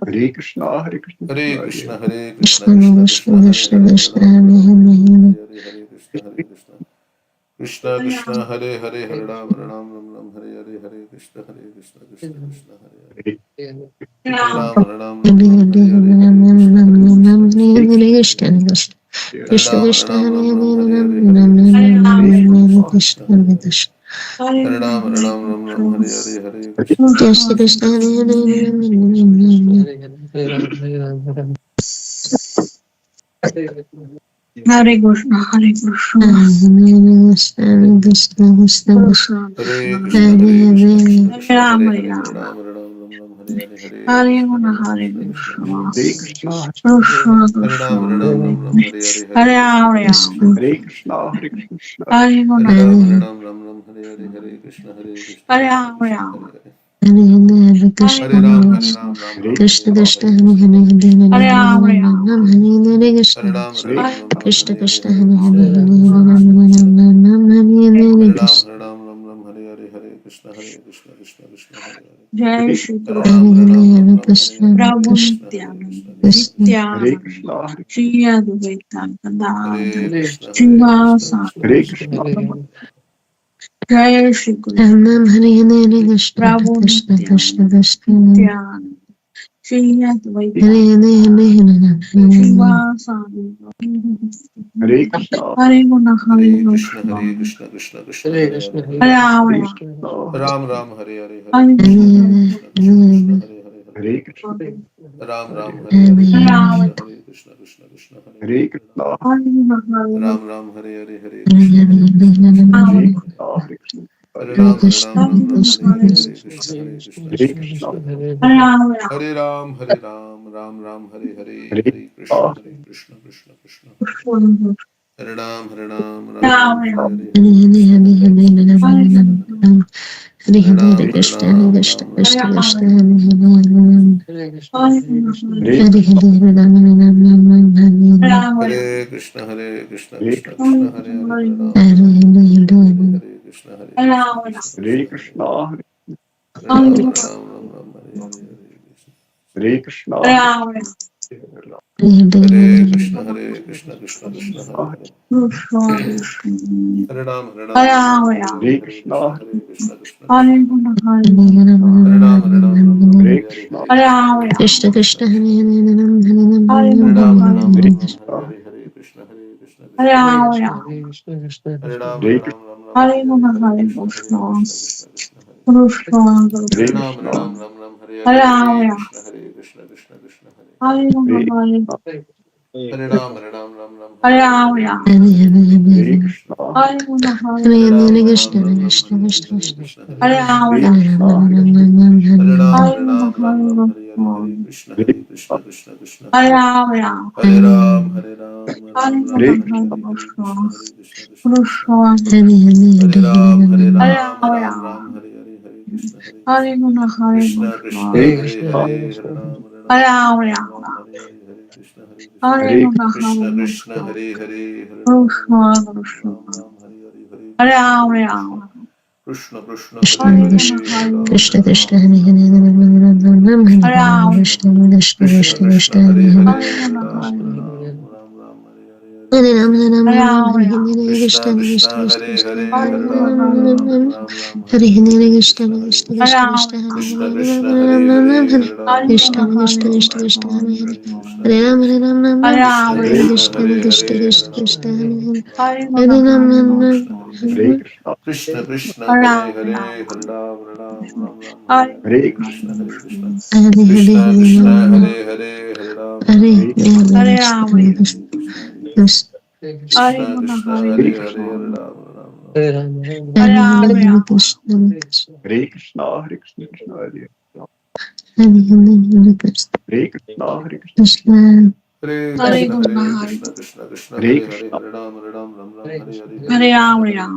Hare Krishna Hare Hare Hare Hare Krishna Hare Krishna Krishna Krishna Hare Hare Hare Ram Hare Hare Hare Krishna Hare Krishna Krishna Krishna Hare Hare Hare Hare Ram, Ram Hare Ram Ram Ram Hare Hare Hare Krishna Hare Krishna Krishna Krishna Hare Hare Hare Krishna Ram Hare Krishna Ram Hare Ram Ram Hare Hare Ram Hare Ram Hare Ram Krishna Hare Ram Krishna Ram Krishna Krishna Krishna Hare Hare Krishna Hare Ram Ram Ram Hare Hare Hare Krishna Hare Krishna Krishna Krishna Hare Krishna Hare Krishna Ram Hare Ram Krishna Krishna Ram Hare Hare Krishna, Hare Krishna, Ram Krishna Krishna Krishna Hare Hare Krishna Hare Krishna Hare Krishna Hare Krishna Ram, Hare Hare Hare Hare Ram, Ram Ram Hare Hare Hare Hare Krishna Guna, Hare Hare Krishna Krishna Hare Krishna, Hare Krishna Hare Krishna, Ram Hare Hare Hare Hare Krishna Ram, Hare Krishna Krishna Hare Krishna Krishna, Krishna Hare Hare Krishna, Hare Guna, Hare Hare Ram Hare Hare Hare Krishna Krishna Hare Krishna Ram, Krishna Hare Hare Hare Hare Krishna Hare Guna, Ram Hare Hare Hare Ram Ram Hare Ram Hare Krishna Hare Krishna Hare Hare Krishna Hare Krishna Hare Krishna Ram, Hare Hare Hare Ram, Hare Hare Krishna Ram Hare Ram Ram Krishna Hare Hare Krishna Hare Hare Krishna Hare Hare Hare Krishna Ram Krishna Ram Hare Ram Ram Hare Krishna Ram Hare Hare Hare Krishna Krishna Krishna Hare Hare Jai Shri Hare Krishna, Ram Hare Ram Hare Krishna Hare Prabhu Hare Krishna Krishna Hare Nityananda, Krishna Krishna Krishna Krishna Hare Nityananda, Hare Krishna, Shri Advaita Hare Gadadha, Krishna Hare Krishna Srivasa, Krishna Hare Krishna Krishna, Hare Hare Jai Shri Krishna, Ram Ram Hare Hare Krishna Prabhu Krishna Krishna Nityananda, Krishna Nityananda, Shri Hare Advaita Hare Gadadha, Hare Hare Srivasa, Hare Krishna, Hare Guna, Hare Hare Krishna Krishna, Krishna Krishna Hare Hare Krishna, Hare Hare Hare Ram, Hare Hare Krishna, Ram Ram Hare Hare Hare Hare Krishna Hare Hare Krishna Krishna Krishna Hare Hare Hare Hare Krishna, Ram Ram Hare Hare Hare Hare Hare Ram, Krishna Krishna Krishna Hare Hare Hare Krishna, Hare Guna, Hare Ram Ram Hare Hare Hare Krishna Krishna Ram, Hare Krishna Krishna, Hare Hare Krishna, Hare Hare Ram Hare Guna, Hare Hare Hare Krishna, Hare Krishna Hare Krishna Krishna, Krishna Hare Hare Ram, Hare Ram Hare Hare Hare Hare Krishna Krishna, Krishna Krishna Krishna, Hare Ram Ram, Hare Ram, Hare Hare Krishna Krishna Hare Krishna Guna, Hare Hare Hare Ram Hare Krishna Krishna, Hare Krishna Ram Hare Krishna Hare Krishna Ram, Hare Hare Hare Hare Krishna, Hare Hare Guna, Krishna, Hare Hare Hare Krishna, Hare Ram Ram Ram Hare Ram, Hare Krishna Hare Krishna Krishna, Krishna Hare Hare Hare Hare Hare Ram Hare Hare Hare Hare Krishna Hare Krishna Ram, Krishna Hare Krishna Hare Krishna, Hare Hare Ram Guna, Hare Hare Krishna Hare Krishna, Hare Hare Ram, Hare Krishna Krishna Hare Hare Krishna, Krishna, Hare Ram Hare Hare Ram, Hare Krishna Krishna Hare Krishna Guna, Hare Hare Hare Ram Hare Hare Krishna, Hare Hare Krishna Ram, Krishna Krishna Krishna Krishna Hare Hare Hare Ram Hare Hare Guna, Ram Hare Hare Hare Krishna Hare Krishna Hare Ram, Hare Ram Hare Krishna, Hare Guna, Hare Krishna Krishna, Krishna Hare Krishna, Hare Hare Krishna, Ram Krishna, Hare Hare Hare Ram, Krishna Krishna Krishna Hare Hare Guna, Hare Hare Hare Ram Hare Hare Ram, Krishna Hare Krishna Krishna, Hare Guna, Hare Hare Ram Krishna Hare Krishna Krishna Hare Hare Ram, Krishna, Hare Hare Ram Hare Guna, Hare Hare Krishna Krishna Hare Hare Ram, Hare Ram Hare Ram Guna, Hare Hare Hare Hare Krishna Krishna, Krishna Krishna Hare Hare Ram Hare Hare Hare Krishna Hare Guna, Hare Krishna Krishna Hare Hare Krishna, Hare Ram, Ram Hare Hare Hare Krishna Hare Hare Guna, Krishna Hare Krishna Hare Hare Hare Krishna, Krishna, Ram Hare Hare Hare Hare Krishna Ram, Krishna Krishna Krishna Hare Hare Hare Guna, Hare Hare Ram Krishna Ram Hare Ram, Krishna Krishna Hare Hare Hare Hare Guna, Ram Hare Ram Hare Hare Hare Krishna Hare Ram, Krishna Krishna Hare Hare Hare Hare Guna, Ram Hare Hare Krishna Hare Hare Ram, Krishna Krishna Hare Hare Hare Hare Guna, Hare Ram Hare Hare Krishna Hare Hare Krishna Ram, Krishna Hare Hare Hare Hare Ram Guna, Hare Krishna Hare Hare Krishna, Krishna Krishna Hare Hare Ram, Hare Hare Ram Hare Hare Hare Hare Hare Krishna, Krishna Hare Krishna Hare Krishna Krishna Hare Hare Hare Ram Hare Hare Ram, Hare Krishna Hare Krishna Hare Krishna Guna, Krishna Hare Hare Hare Hare Krishna, Hare Hare Ram, Hare Krishna, Hare Krishna, Krishna Hare Hare Krishna, Hare Hare Krishna Guna, Hare Hare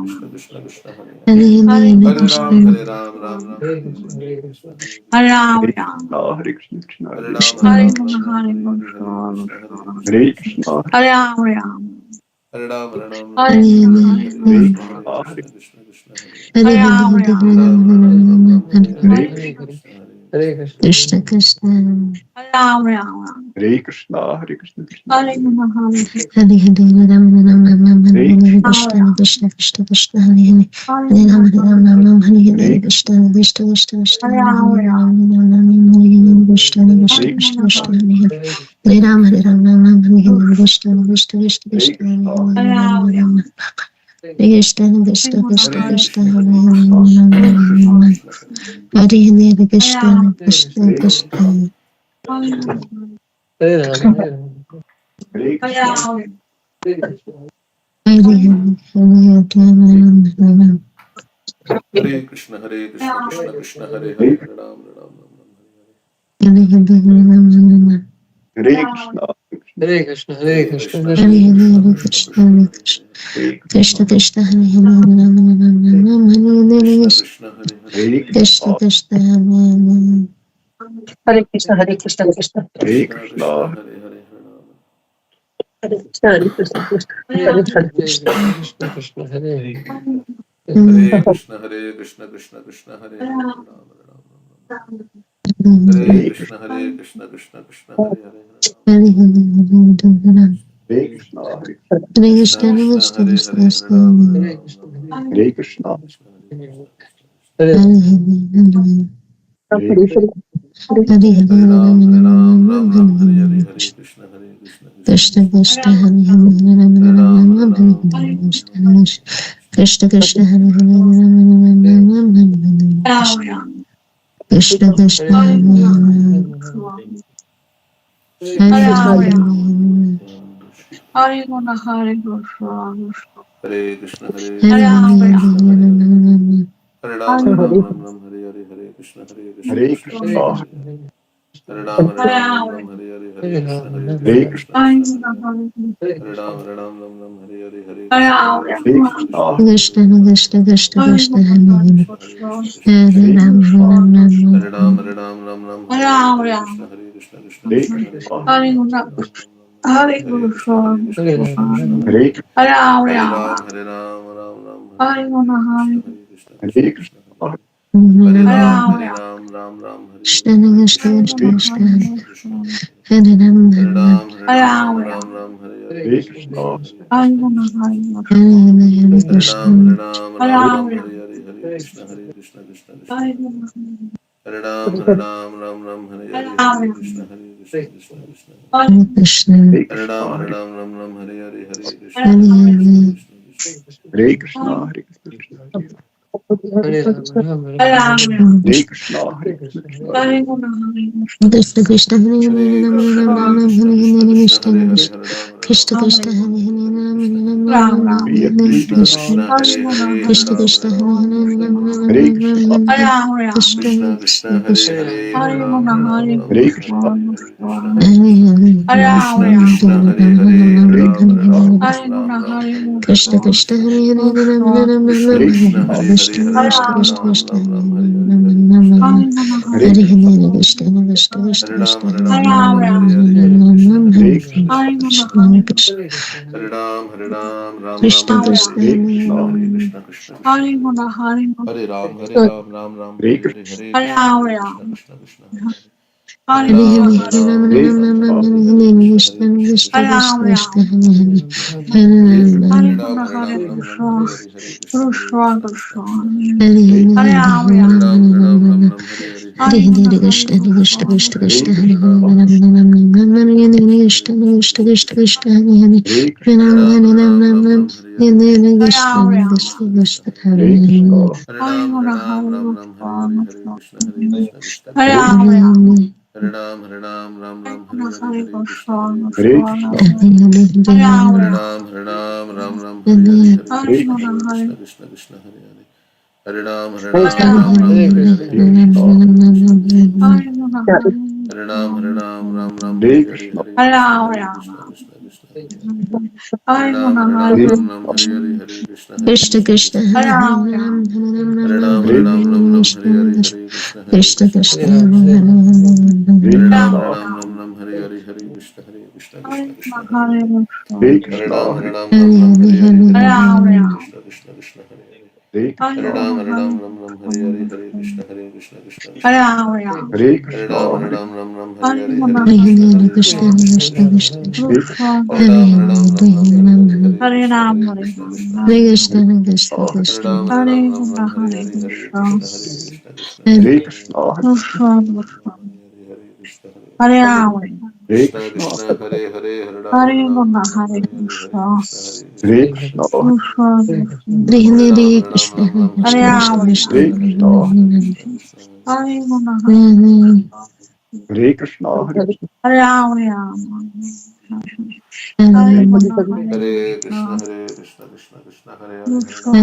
Krishna Krishna Krishna Hare Hare Hare Krishna, Hare Ram Hare Hare Hare Hare Krishna Ram, Hare Krishna Krishna Krishna Hare Hare Hare Guna, Ram Hare Hare Ram Hare Hare Krishna Hare Hare Krishna Ram, Hare Krishna, Hare Krishna, Krishna Hare Hare Hare Ram Guna, Hare Hare Hare Krishna Hare Krishna Hare Krishna Krishna, Krishna Hare Hare Ram, Hare Ram Hare Guna, Hare Hare Hare Hare Krishna Krishna, Hare Hare Krishna Krishna Krishna Hare Hare Ram, Hare Ram Hare Hare Hare Krishna, Krishna Hare Krishna Krishna Ram Ram Ram. Hare Krishna, Hare Krishna, Krishna Hare Krishna. Ram Hare Hare Hare Ram Ram Ram Ram Hare Hare Krishna, Krishna Krishna Krishna Hare Hare Hare Hare Ram Hare Ram Ram Ram Hare Hare Hare Krishna Krishna Krishna Krishna Hare Hare Ram Hare Ram. Ram Ram Ram Ram Hare Hare Krishna Krishna Hare Krishna Krishna, Krishna Hare Hare Hare Ram Hare Ram Ram Ram Hare Hare Krishna Krishna Krishna Hare Krishna Hare Krishna, Hare Hare Ram Ram Ram Ram. Ram Krishna Krishna Krishna Hare Krishna Hare Hare Krishna, Hare Hare Ram Ram Krishna, Ram Krishna Ram Krishna. Hare Hare Hare Krishna Ram. Krishna Hare Krishna Krishna, Hare Hare Krishna, Ram. Hare Hare Ram Ram Ram Hare Krishna, Krishna Krishna, Hare Hare, Hare Hare Ram, Hare Ram, Ram Ram, Hare Hare. Hare Hare Ram Ram Ram Hare Krishna, Hare Krishna, Hare Hare Krishna, Krishna, Hare Krishna Hare Hare Krishna, Hare Krishna Krishna Krishna, Hare Hare Krishna Hare. Hare Krishna Krishna, Krishna Hare Hare Ram Ram Ram Ram Hare Krishna Krishna Krishna, Hare Hare, Hare Hare Krishna Krishna, Krishna. Krishna Hare Hare Krishna, Hare Krishna, Krishna. Hare Krishna Krishna, Krishna, Hare Hare, Hare Ram. Hare Krishna, Hare Krishna, Krishna. Hare Hare Krishna. Krishna, Krishna, Hare. Hare Krishna, Hare Krishna, Krishna Krishna, Hare Hare, Hare Ram, Hare Ram, Ram Ram. Hare Hare Krishna, Krishna, Hare Krishna, Krishna Krishna, Hare Hare, Hare Ram. Hare Krishna, Hare Krishna Krishna, Hare Hare, Hare Ram, Hare Hare Ram, Krishna, Ram Ram. Hare Krishna, Krishna, Hare Krishna, Krishna Krishna. Hare Hare Hare Krishna, Hare Ram, Hare Ram, Ram Ram, Hare Hare, Hare Krishna, Hare Krishna, Krishna Krishna Krishna, Hare Krishna Hare. Hare Hare Hare Ram, Hare Hare Ram, Ram Ram, Hare Krishna, Krishna Krishna Hare Hare Krishna Krishna Hare Hare Hare Shri Hare Krishna Krishna, Balaram Hare Hare Krishna, Hare Krishna. Hare Krishna, Hare Hare Krishna, Krishna Krishna, Hare Hare. Hare Hare Ram, Hare Hare Ram, Hare Ram Ram, Hare Hare, Hare Krishna, Hare Krishna, Hare Krishna Krishna, Krishna, Krishna, Hare Hare. Hare Ram, Hare Ram, Ram Ram, Hare Hare, Hare Krishna, Hare Hare Krishna, Krishna Krishna, Krishna, Hare Hare. Hare Ram, Hare Ram, Ram Ram, Hare Hare, Hare Krishna, Hare Krishna, Hare Krishna Krishna, Krishna, Krishna Hare Hare, Krishna Hare Ram, Hare Krishna Ram, Ram Krishna Ram, Krishna Hare Hare Krishna, Hare Krishna, Krishna Hare Krishna, Hare Hare Ram Hare. Krishna, Ram Ram Hare Ram, Hare Ram, Ram Ram, Hare Hare, Hare Krishna, Hare Krishna, Krishna Hare Krishna, Hare Krishna, Hare, Hare Ram, Hare Ram, Ram Ram, Hare Krishna, Hare Krishna, Krishna Krishna, Hare Hare Hare. Krishna, Hare Ram, Hare Ram, Ram Ram, Hare Hare, Hare Krishna, Hare Krishna, Krishna Hare Krishna, Hare Krishna, Hare. Hare Ram, Ram Hare Ram, Ram Ram, Hare Hare, Krishna Hare Krishna Krishna, Hare Krishna Hare Krishna, Krishna Krishna Krishna, Hare Hare. Hare Ram Hare Ram Ram, Hare Ram, Ram Ram, Hare Hare, Hare Hare Krishna, Krishna, Hare Krishna, Krishna Krishna, Hare Hare. Hare Hare Ram, Krishna Hare Ram, Ram Ram, Hare Hare, Hare Krishna, Krishna Krishna, Hare Hare. Hare Ram, Hare Ram, Ram Ram, Hare Hare, Hare Krishna, Krishna Krishna, Hare Hare. Hare Krishna Hare Hare Ram, Hare Krishna, Ram, Ram Ram, Hare Hare, Hare Krishna, Hare Krishna Hare Krishna, Krishna Krishna, Hare Hare Hare. Krishna, Hare Krishna, Krishna Hare Krishna Hare Krishna, Hare Krishna, Krishna Hare Krishna Krishna Hare Hare Ram Krishna, Ram Hare Ram Ram Krishna, Hare Krishna Hare Krishna, Krishna Hare Hare, Krishna Hare Ram, Hare Ram, Krishna Ram Krishna Ram, Hare Hare Hare, Hare Hare Krishna, Hare Ram Hare. Ram Ram Hare Hare Krishna, Krishna Krishna Krishna, Hare Hare, Hare Krishna Ram, Hare Krishna Hare Ram, Ram Hare Ram, Hare Ram Hare. Hare Ram Ram Krishna, Ram Krishna Krishna Krishna, Krishna Hare Krishna Hare, Hare Ram, Hare Ram, Ram Hare Ram, Krishna, Hare Hare, Hare Krishna, Hare Hare Hare. Hare Krishna Krishna, Hare Hare Hare, Hare Hare Ram, Hare Krishna, Ram, Ram Ram Ram, Hare Hare, Krishna Hare Krishna Krishna, Hare Hare Hare Hare. Ram Ram Krishna Hare Krishna, Krishna, Hare Hare, Krishna Hare Krishna Ram, Krishna Ram Krishna Ram Ram, Hare Hare, Ram Hare Ram Krishna, Hare Ram Krishna, Hare Hare Hare Hare. Krishna, Hare Krishna Krishna Krishna Hare Ram, Krishna Hare Hare Ram, Ram Ram, Ram Hare Hare, Hare Ram Krishna, Ram Hare Hare Krishna, Krishna, Krishna Krishna, Hare Krishna Hare. Krishna Hare Ram, Hare Ram, Ram Ram, Krishna Hare Krishna Hare, Hare Krishna, Krishna, Hare Krishna, Krishna Krishna, Hare Hare. Hare Ram, Ram Ram, Hare Hare Hare, Krishna, Hare Krishna, Hare Krishna, Krishna Krishna, Hare Hare. Hare Hare Ram, Hare Hare Ram Ram, Hare Ram Ram, Krishna, Hare Ram Hare, Hare Hare Krishna, Krishna Hare Krishna, Krishna Krishna Krishna Krishna, Hare Krishna Hare. Hare Hare Hare Krishna, Hare Ram Ram, Hare Ram, Ram Ram, Hare Hare, Hare Krishna, Hare Krishna, Krishna, Krishna Krishna, Hare Hare. Hare Hare Hare Ram, Hare Ram, Ram Ram, Hare Hare, Hare Hare Krishna, Hare Hare Krishna Krishna, Krishna Krishna Krishna Krishna, Hare Krishna Hare Hare, Hare Hare Krishna, Ram, Hare Hare Ram, Ram Ram, Hare Hare, Hare Hare Hare Krishna, Hare Krishna Krishna, Krishna Krishna Krishna Krishna, Krishna Hare Hare. Hare Hare Hare Krishna, Ram, Hare Ram, Ram Ram, Hare Hare, Hare Krishna, Hare Krishna Krishna, Krishna Krishna Krishna, Krishna Hare Hare. Hare Hare Krishna, Hare Ram, Hare Ram, Ram Ram, Hare Hare, Hare Krishna, Hare Krishna, Krishna Krishna, Hare Hare Hare. Krishna, Hare Hare Ram, Hare Ram, Ram Ram, Hare Hare, Hare Krishna, Hare Krishna, Hare Krishna Krishna, Krishna, Hare Hare. Hare Hare Ram, Hare Ram, Ram Ram, Hare Hare, Hare Krishna, Hare Krishna, Krishna Krishna, Hare Hare. Hare Ram, Hare Ram, Ram Ram, Hare Hare, Hare Hare Krishna, Krishna, Hare Krishna, Krishna Krishna, Hare Hare. Hare Hare Ram, Hare Ram, Ram Ram, Hare Hare Hare, Krishna, Hare Krishna, Hare Krishna, Krishna Krishna, Hare Hare. Hare Ram, Hare Ram, Hare Ram Ram, Krishna, Hare Hare, Hare Krishna, Hare Krishna Krishna, Krishna Krishna Hare Krishna, Hare Hare Hare. Ram Hare Ram, Hare Hare Ram, Krishna, Ram Ram, Hare Hare, Krishna Hare Krishna, Hare Krishna Krishna, Krishna Krishna Hare Krishna, Hare Hare. Hare Hare Ram, Hare Krishna, Ram, Ram Ram, Hare Hare, Hare Krishna, Krishna Krishna, Hare Hare. Hare Hare Krishna, Ram, Hare Hare Ram, Ram Ram, Hare Hare, Hare Krishna, Krishna Krishna, Hare Hare. Hare Hare Ram, Rama, Hare Ram, Ram Ram, Hare Hare, Hare Krishna, Krishna Krishna, Hare Hare Rama, Hare Ram, Hare Ram, Ram Ram, Hare Hare Hare, Rama, Hare Hare Krishna, Hare Krishna Krishna Krishna Krishna, Krishna Hare Krishna. Hare Hare Ram, Hare Hare Ram, Ram Hare Ram, Hare Ram Hare, Hare Ram. Hare Krishna, Rama, Krishna Krishna, Hare Hare Krishna Hare Hare Krishna Hare Krishna. Ram, Hare Hare Ram, Ram Ram, Rama, Hare Hare Hare, Hare Krishna, Krishna, Hare Krishna, Krishna Hare Krishna, Hare Hare Krishna Krishna, Hare Krishna, Hare Hare Rama, Krishna Krishna, Hare Hare, Hare Ram, Hare Hare Ram, Rama, Ram Ram, Hare Hare Hare, Hare Krishna, Krishna, Hare Krishna, Krishna Krishna, Hare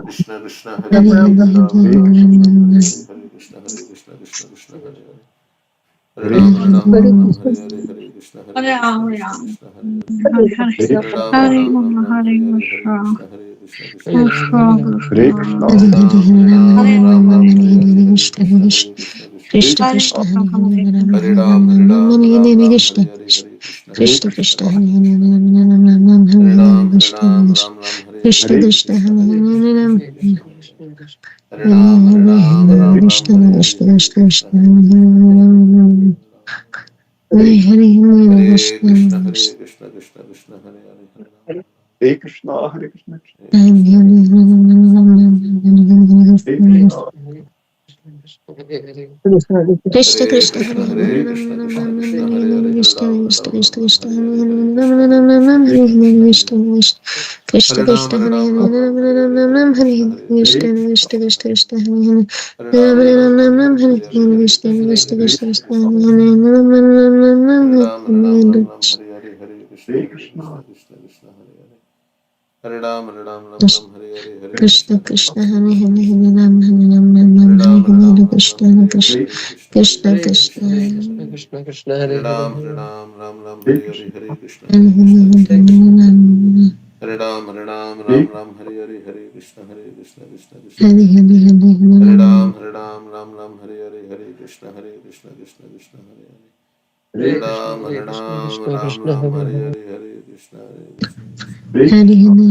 Krishna Hare Krishna, Hare Hare Ram, Hare Hare Ram, Krishna Ram Hare Ram, Hare Hare Krishna Hare, Krishna Hare Rama, Krishna. Krishna, Hare Krishna, Krishna Hare Rama, Hare Hare Hare Rama, Hare Hare Hare Rama, Hare Hare Krishna, Krishna, Hare Krishna, Krishna Krishna, Hare Hare, Hare Krishna Ram, Hare Hare Ram, Ram Ram, Hare Hare Hare, Krishna. Hare Krishna, Hare Hare Hare, Rama, Krishna Krishna, Hare Hare Hare, Hare Hare Ram, Hare Ram, Ram Ram, Hare Hare, Hare Krishna, Krishna Krishna, Hare Hare, Hare Ram, Hare Ram, Ram Ram, Hare Hare, Hare Krishna, Hare Krishna Rama, Krishna, Krishna Hare Hare, Hare Hare Ram, Hare Hare Ram, Ram Rama, Ram, Hare Hare Hare, Hare Krishna, Krishna, Krishna Krishna, Hare Hare, Krishna Krishna, Hare Ram, Hare Ram, Hare Ram Ram, Rama, Hare Hare, Hare Krishna, Krishna Krishna Krishna, Hare Krishna Hare Rama, Hare Hare Hare Hare Krishna, Ram, Hare Ram, Ram Hare Ram, Krishna Hare Hare, Krishna Krishna Krishna, Krishna Krishna Hare Krishna, Hare Hare, Hare Ram, Hare Ram, Ram Ram, Hare Hare, Krishna Hare Krishna Krishna, Hare Krishna, Hare Krishna Krishna, Hare Hare, Hare Ram, Hare Ram, Ram Ram, Hare Hare, Hare Krishna, Hare Krishna, Krishna Krishna, Hare Hare Krishna, Hare Krishna, Krishna Krishna, Hare Hare, Hare Ram, Hare Krishna, Hare Krishna, Hare Krishna Krishna, Hare Hare Krishna, Krishna Krishna, Hare Hare, Hare Ram, Hare Ram, Ram Ram, Hare Hare, Hare Krishna, Krishna Krishna, Hare Hare, Hare Ram, Hare Ram, Ram Ram, Hare Hare, Hare Krishna, Hare Krishna, Krishna Krishna, Hare Hare, Hare Ram, Hare Ram, Ram Ram, Hare Hare, Hare Krishna, Krishna Krishna, Hare Hare, Hare Ram, Hare Ram, Ram Ram, Hare Hare, Hare Krishna, Krishna Krishna, Hare Hare, Hare Ram, Hare Ram, Ram Ram, Hare Hare, Hare Krishna Krishna,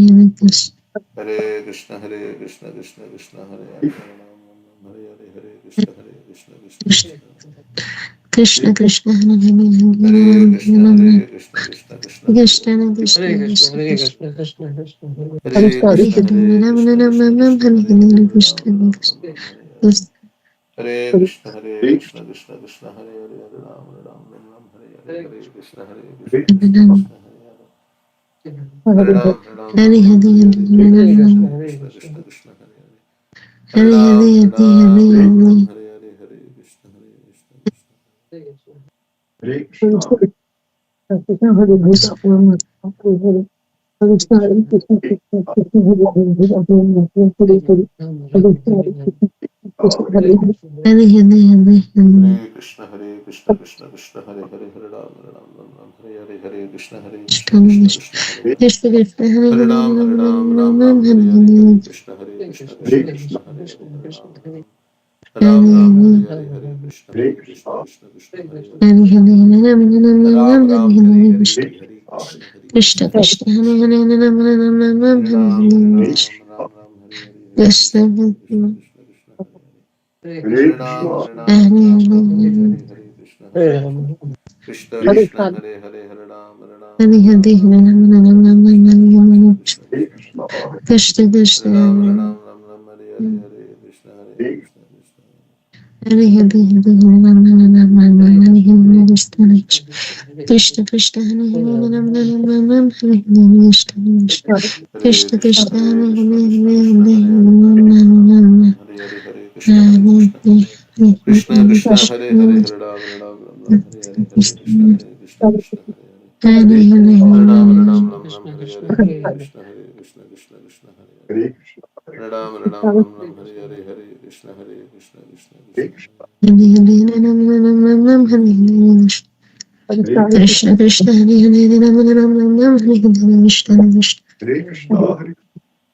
Krishna Krishna Hare Krishna, Hare Hare Hare Hare, Ram Hare Ram Ram Hare Ram Ram, Hare Hare Hare Ram, Ram Ram, Krishna Hare Hare, Krishna Hare Krishna, Hare Krishna Hare, Krishna Krishna Krishna, Hare Hare, Hare Ram, Hare Ram, Ram Ram, Hare Hare, Hare Krishna, Hare Krishna Hare Krishna, Hare Hare, Hare Hare Ram, Hare Ram, Ram Ram, Hare Hare, Hare Krishna, Krishna Krishna, Krishna Hare Krishna, Hare Hare Hare Ram, Hare Ram, Ram Ram, Hare Hare, Hare Krishna, Krishna Krishna, Krishna Hare Hare, Hare Ram, Hare Ram, Ram Ram, Hare Hare, Hare Krishna, Krishna Krishna, Hare Hare Hare Krishna, Krishna Krishna, Hare Hare, Hare Ram, Ram Ram, Hare Hare, Hare Krishna, Krishna Krishna, Krishna Krishna Krishna Hare Hare Krishna, Hare Krishna Krishna, Krishna Hare Krishna Hare, Krishna Krishna Krishna Hare Hare Krishna, Hare Ram Krishna Ram Krishna, Ram Ram Krishna Hare Hare Hare, Hare Hare Ram, Krishna Ram Ram, Ram Hare Hare, Hare Krishna, Krishna Krishna, Krishna Hare Hare, Hare Ram, Ram Ram Hare Hare, Hare Krishna, Krishna Krishna, Krishna Hare Hare, Hare Ram, Hare Ram Ram, Hare Hare Hare, Hare Krishna, Hare Krishna Krishna, Krishna Hare Hare, Hare Hare Ram, Hare Ram Ram, Hare Hare Hare, Hare Krishna, Krishna. Hare Hare Hare Krishna, Krishna Krishna, Hare Hare, Hare Ram, Ram Ram, Hare Hare, Hare Krishna, Krishna Krishna Krishna, Hare Hare, Krishna Krishna Hare Hare Hare Ram, Ram Ram Ram, Hare Hare, Hare Krishna, Krishna Krishna, Hare Hare, Hare Ram, Ram Hare Hare, Hare Krishna, Krishna Krishna, Hare Hare, Hare Ram Hare Ram, Hare Hare Hare, Hare Krishna Krishna, Krishna Hare Krishna Hare Krishna, Ram Ram Ram Ram Hare Ram, Ram Ram, Hare Hare, Hare Krishna, Krishna Krishna, Hare Hare, Hare Ram, Ram Ram, Hare Hare, Hare Krishna, Krishna Krishna, Hare Hare, Hare Ram, Ram Ram, Hare Hare, Hare Krishna, Krishna Krishna, Krishna Hare Krishna Ram, Ram Ram, Hare Hare, Hare Krishna, Krishna Krishna, Hare Hare Ram Ram Hare Krishna Krishna Krishna Hare Hare Ram Ram Hare Krishna Hare Krishna Krishna, Krishna Hare Krishna Hare Krishna, Krishna Hare Hare, Hare Ram, Ram Hare Hare, Hare Krishna, Hare Krishna Hare Krishna Krishna, Hare Hare, Krishna Hare Ram, Hare Hare, Hare Krishna, Krishna Krishna, Hare Hare, Hare Hare Ram, Hare Hare Hare, Hare Krishna, Krishna Krishna, Hare Hare, Hare Ram, Hare Hare, Hare Krishna, Krishna Krishna, Krishna Krishna Hare Hare Ram Ram Hare Krishna Krishna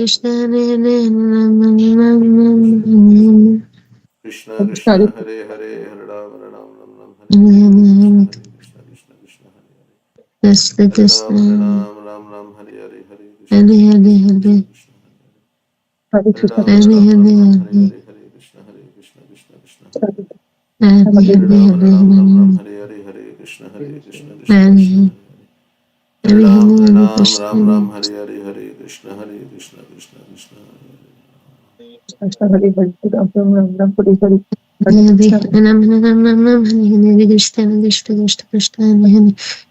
Krishna Hare Hare Ram Ram Ram Krishna Krishna Krishna Hare Hare Hare Hare Ram Ram Ram Ram Hare Hare Hare Hare Krishna Krishna Krishna Hare Hare Krishna Hare Krishna Ram Ram Ram Hare Hare Hare Krishna Hare Krishna Hare Krishna Hare Krishna Hare Hare Hare Hare Krishna Ram Krishna Hare Ram Ram Hare Hare Hare Hare Krishna Krishna Krishna Hare Hare Hare Hare Hare Hare Ram Hare Ram Ram Hare Ram Hare Hare Hare Krishna Krishna Hare Krishna Hare Hare Hare Hare Hare Ram Ram Krishna Ram Hare Hare Hare Krishna Krishna Krishna Hare Hare Krishna Hare Hare Ram Ram Ram Ram Hare Hare Hare Hare Krishna Ram Ram Ram Ram Hare Hare Krishna Krishna Krishna Krishna Hare Hare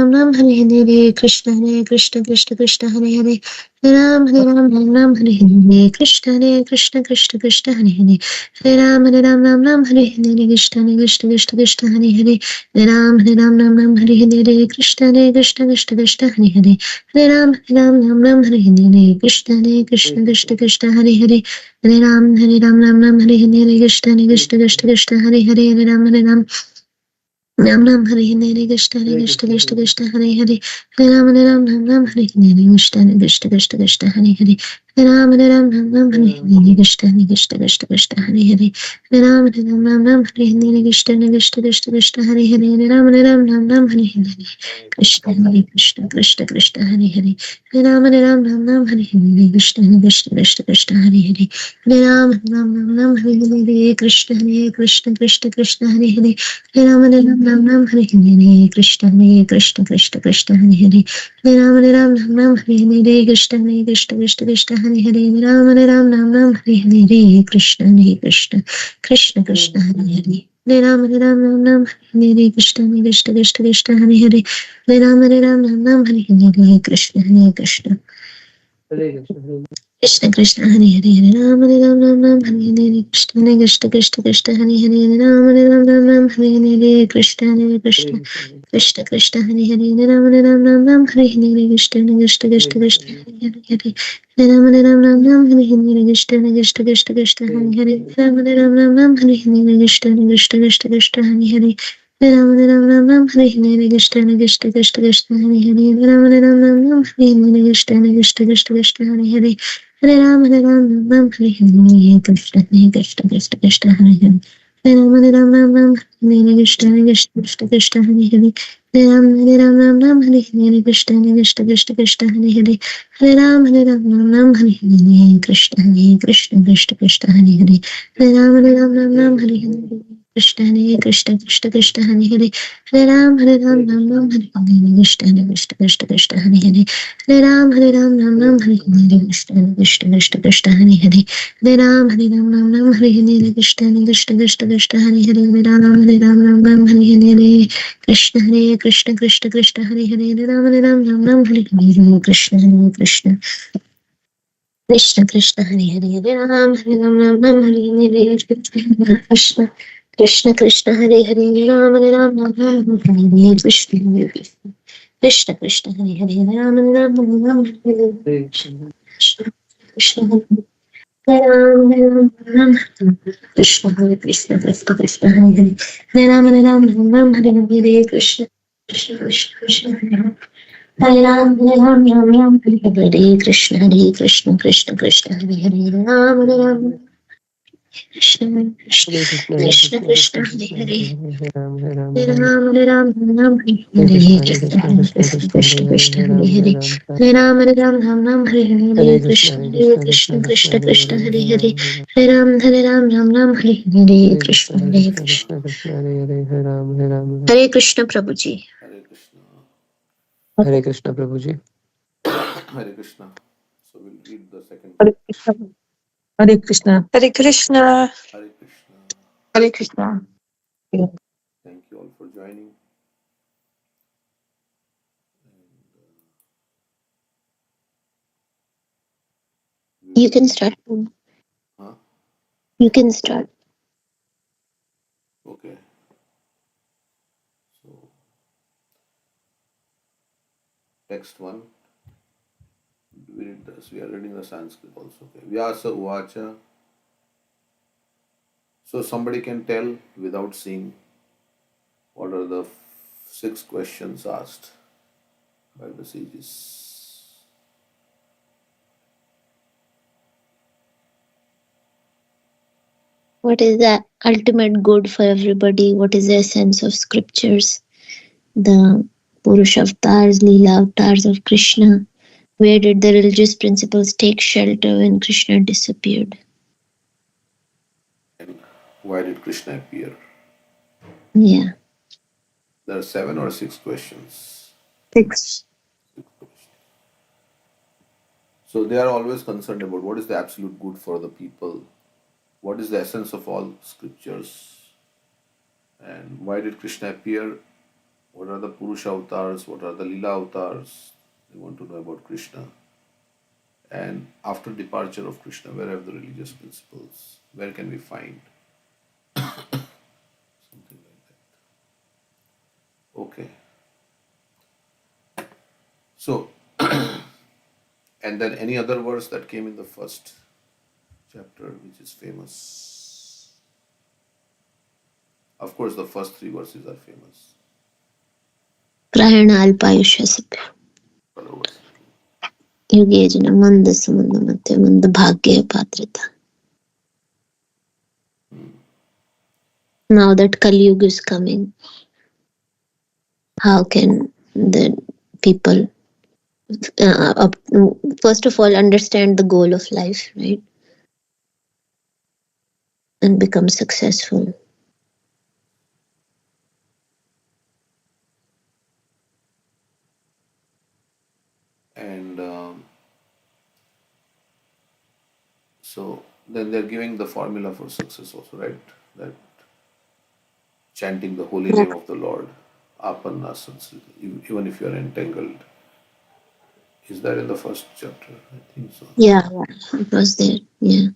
Ram Ram Hare Hare Krishna Krishna Krishna Hare Hare Hare Ram Hare Hare Krishna Krishna Krishna Krishna Hare Hare Hare Ram Hare Hare Krishna Krishna Krishna Krishna Hare Hare Hare Ram Hare Hare Krishna Krishna Krishna Krishna Hare Hare Hare Ram Hare Hare Krishna Krishna Krishna Krishna Hare Hare Hare Ram Hare Hare Krishna Krishna Krishna Krishna Hare Hare Hare Ram Ram Ram Hare Hare Krishna Krishna Krishna Krishna Hare Hare Hare Ram Hare Hare Krishna Krishna Krishna Krishna Hare Hare Hare Ram Ram Hare Hare Krishna Krishna Krishna Krishna Hare Hare Hare Ram Hare Hare Krishna Krishna Krishna Krishna Hare Hare Hare Ram Hare Hare Krishna Krishna Krishna Krishna Hare Hare Hare Ram Hare Hare Krishna Krishna Krishna Krishna Hare Hare Hare Ram Hare Hare Krishna Krishna Krishna Krishna Hare Hare Hare Ram Hare Hare Krishna Krishna Krishna Krishna Hare Hare Hare Ram Hare Hare Krishna Krishna Krishna Krishna Hare Hare Hare Ram Hare Hare Krishna Krishna Krishna Krishna Hare Hare Hare Ram Hare Hare Krishna Krishna Krishna Krishna Hare Hare Hare Ram Hare Hare Krishna Krishna Krishna Krishna Hare Hare Hare Ram Hare Krishna Krishna Krishna Krishna Hare Hare Ram Hare Krishna Krishna Krishna Krishna Hare Hare Ram Hare Krishna Krishna Krishna Krishna Hare Hare Ram Hare Krishna Krishna Krishna Krishna Hare Hare Ram Hare Krishna Krishna Krishna Krishna Hare Hare Ram Hare Krishna Krishna Krishna Krishna Hare Hare Ram Hare Krishna Krishna Krishna Krishna Hare Hare Hare Ram Hare Hare Krishna Krishna Krishna Krishna Hare Hare Hare Ram Hare Krishna Krishna Krishna Hare Hare Hare Ram Hare Hare Krishna Krishna Krishna Krishna Hare Hare Hare Ram Hare Hare Krishna Krishna Krishna Krishna Hare Hare Hare Ram Hare Hare Krishna Krishna Krishna Hare Hare Hare Ram Hare Krishna Krishna Krishna Krishna Hare Hare Hare Ram Hare Krishna Krishna Krishna Krishna Hare Hare Hare Ram Hare Krishna Krishna Krishna Krishna Hare Hare Hare Ram Hare Krishna Krishna Krishna Krishna Hare Hare Hare Ram Hare Krishna Krishna Krishna Krishna Hare Hare Hare Ram Hare Krishna Krishna Krishna Hare Hare Ram Hare Krishna Krishna Krishna Hare Hare Ram Hare Krishna Krishna Ram Krishna Hare Krishna Krishna Krishna Hare Hare Ram Hare Krishna Krishna Krishna Krishna Hare Hare Krishna Krishna Krishna Hare Hare Ram Ram Krishna Krishna Krishna Krishna Hare Hare Hare Ram Hare Krishna Krishna Krishna Hare Hare Hare Ram Hare Krishna Krishna Krishna Hare Hare Hare Ram Hare Krishna Hare Krishna Prabhuji. Hare Krishna. Hare Krishna Prabhuji. Hare Krishna. So we'll read the second. Hare Krishna. Hare Krishna. Hare Krishna. Hare Krishna. Hare Krishna. Thank you all for joining. You can start. Huh? You can start. Okay. So, text one. We read this. We are reading the Sanskrit also. Okay. Vyasa Uvacha. So somebody can tell without seeing what are the 6 questions asked by the sages. What is the ultimate good for everybody? What is the essence of scriptures? The Purusha avatars, Leela avatars of Krishna. Where did the religious principles take shelter when Krishna disappeared? And why did Krishna appear? Yeah. There are 7 or 6 questions. 6. So they are always concerned about what is the absolute good for the people, what is the essence of all scriptures, and why did Krishna appear, what are the Purusha avatars, what are the Leela avatars. They want to know about Krishna. And after departure of Krishna, where have the religious principles? Where can we find something like that? Okay. So, and then any other verse that came in the first chapter which is famous? Of course, the first three verses are famous. Prayana alpayushasya. Followers. Yugejana manda samanda matya manda bhagya patrita. Now that Kali Yuga is coming, how can the people first of all understand the goal of life, right? And become successful. And so then they're giving the formula for success also, right? That chanting the holy name of the Lord, apanna sanskriti, even if you are entangled. Is that in the first chapter? I think so. Yeah, it was there. Yeah.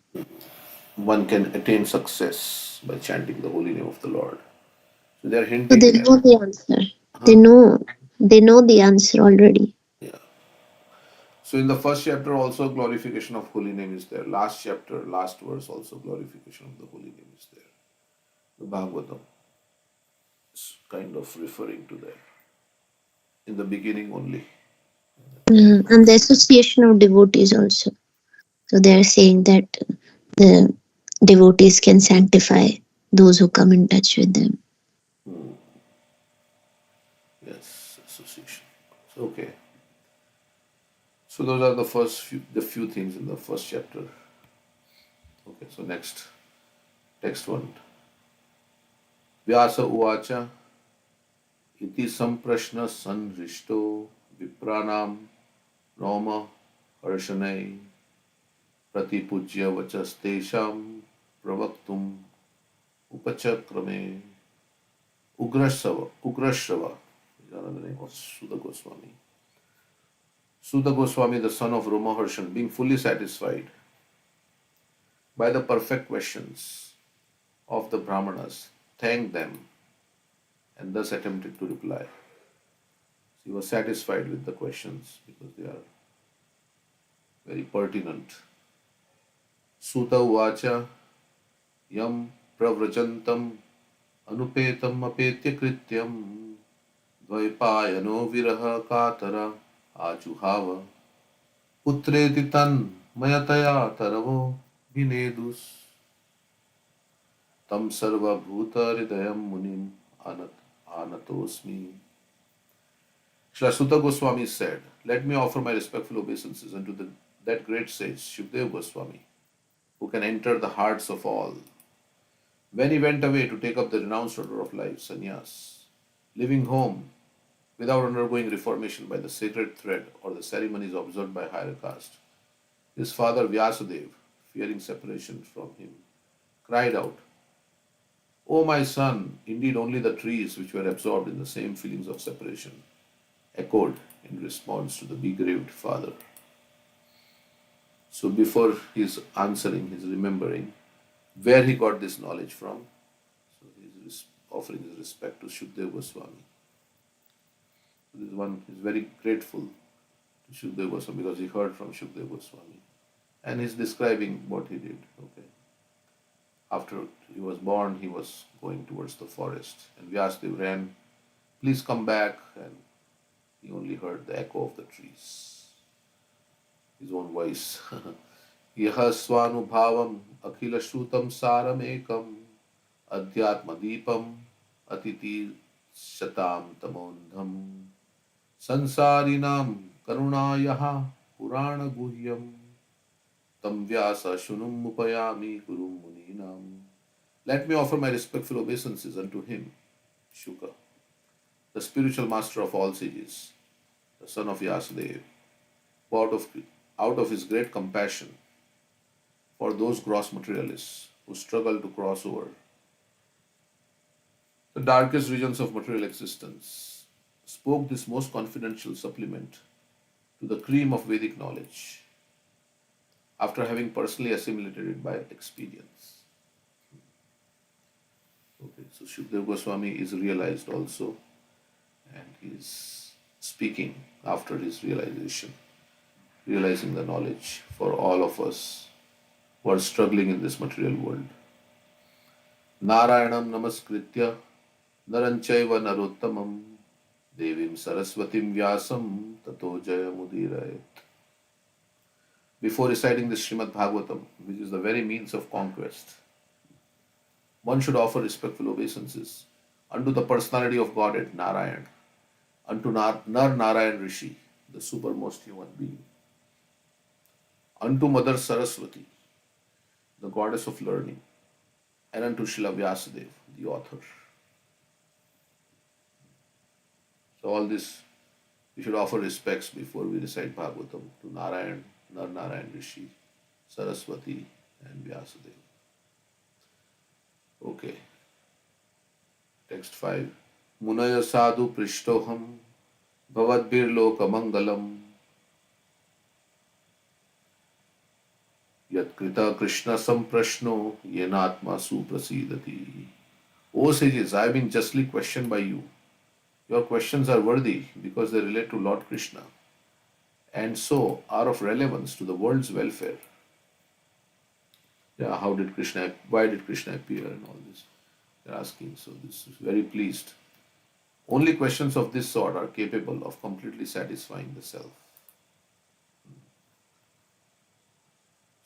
One can attain success by chanting the holy name of the Lord. So they're So hinting they here. know the answer. Huh? They know the answer already. Yeah. So in the first chapter also glorification of holy name is there. Last chapter, last verse also glorification of the holy name is there. The Bhagavatam is kind of referring to that. In the beginning only. And the association of devotees also. So they are saying that the devotees can sanctify those who come in touch with them. Yes, association. So, okay. So those are the few things in the first chapter. Okay, so next one. Vyasa uvacha iti samprashna sanrishto vipranam roma harshanai pratipujya vachastesham pravaktum upachakrame ugrashrava is another name of Sudha Goswami. Sudha Goswami, the son of Roma Harshan, being fully satisfied by the perfect questions of the Brahmanas, thanked them and thus attempted to reply. He was satisfied with the questions because they are very pertinent. Suta uvacha yam pravrajantam anupetam apetya krityam dvaipayano viraha katara ajuhava putreti tan mayataya taravo vinedus tam sarva bhuta hridayam munim anatosmi. Srila Sutta Goswami said, let me offer my respectful obeisances unto that great sage, Shukdev Goswami, who can enter the hearts of all. When he went away to take up the renounced order of life, sannyas, leaving home without undergoing reformation by the sacred thread or the ceremonies observed by higher caste, his father Vyasadeva, fearing separation from him, cried out, O my son, indeed only the trees which were absorbed in the same feelings of separation echoed in response to the bereaved father. So before he's answering, he's remembering where he got this knowledge from. So he's offering his respect to Shukdev Goswami. So this one is very grateful to Shukdev Goswami because he heard from Shukdev Goswami. And he's describing what he did. Okay. After he was born, he was going towards the forest. And Vyasadeva ran, please come back. And he only heard the echo of the trees. His own voice. Yaha swanubhavam akhila shrutam saram ekam adhyatma deepam atiti shatam tamondham sansarinam karunayaha purana guhyam tam vyasa shunum upayami kurum muninam. Let me offer my respectful obeisances unto him, Shuka, the spiritual master of all sages, the son of Vyasadeva, who out of his great compassion for those gross materialists who struggle to cross over the darkest regions of material existence, spoke this most confidential supplement to the cream of Vedic knowledge. after having personally assimilated it by experience. Okay, so Shukdev Goswami is realized also, and he's speaking after his realization, realizing the knowledge for all of us who are struggling in this material world. Narayanam namaskritya naranchaiva narottamam devim saraswatim vyasam tato jayamudirayat. Before reciting the Srimad Bhagavatam, which is the very means of conquest, one should offer respectful obeisances unto the personality of Godhead Narayan, unto Nar Narayan Rishi, the supermost human being, unto Mother Saraswati, the goddess of learning, and unto Srila Vyasadeva, the author. So all this, we should offer respects before we recite Bhagavatam to Narayan, Nar Narayan Rishi, Saraswati, and Vyasadeva. Okay. Text 5. Munaya sadhu prishtoham bhavadbir loka mangalam yat krita krishna samprashno yenatma suprasidati. O sages, I have been justly questioned by you. Your questions are worthy because they relate to Lord Krishna and so are of relevance to the world's welfare. Yeah, why did Krishna appear and all this? They're asking. So this is very pleased. Only questions of this sort are capable of completely satisfying the self.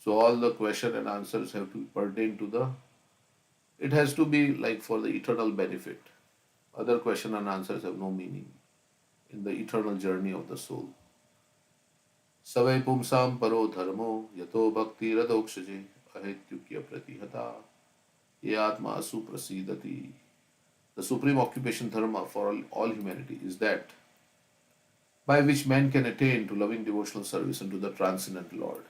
So all the question and answers have to pertain to it has to be like for the eternal benefit. Other question and answers have no meaning in the eternal journey of the soul. Savai pumsam paro dharmo yato bhakti radokshje ahetyukya pratihata ye atma suprasidati. The supreme occupation dharma for all humanity is that by which man can attain to loving devotional service unto the transcendent Lord.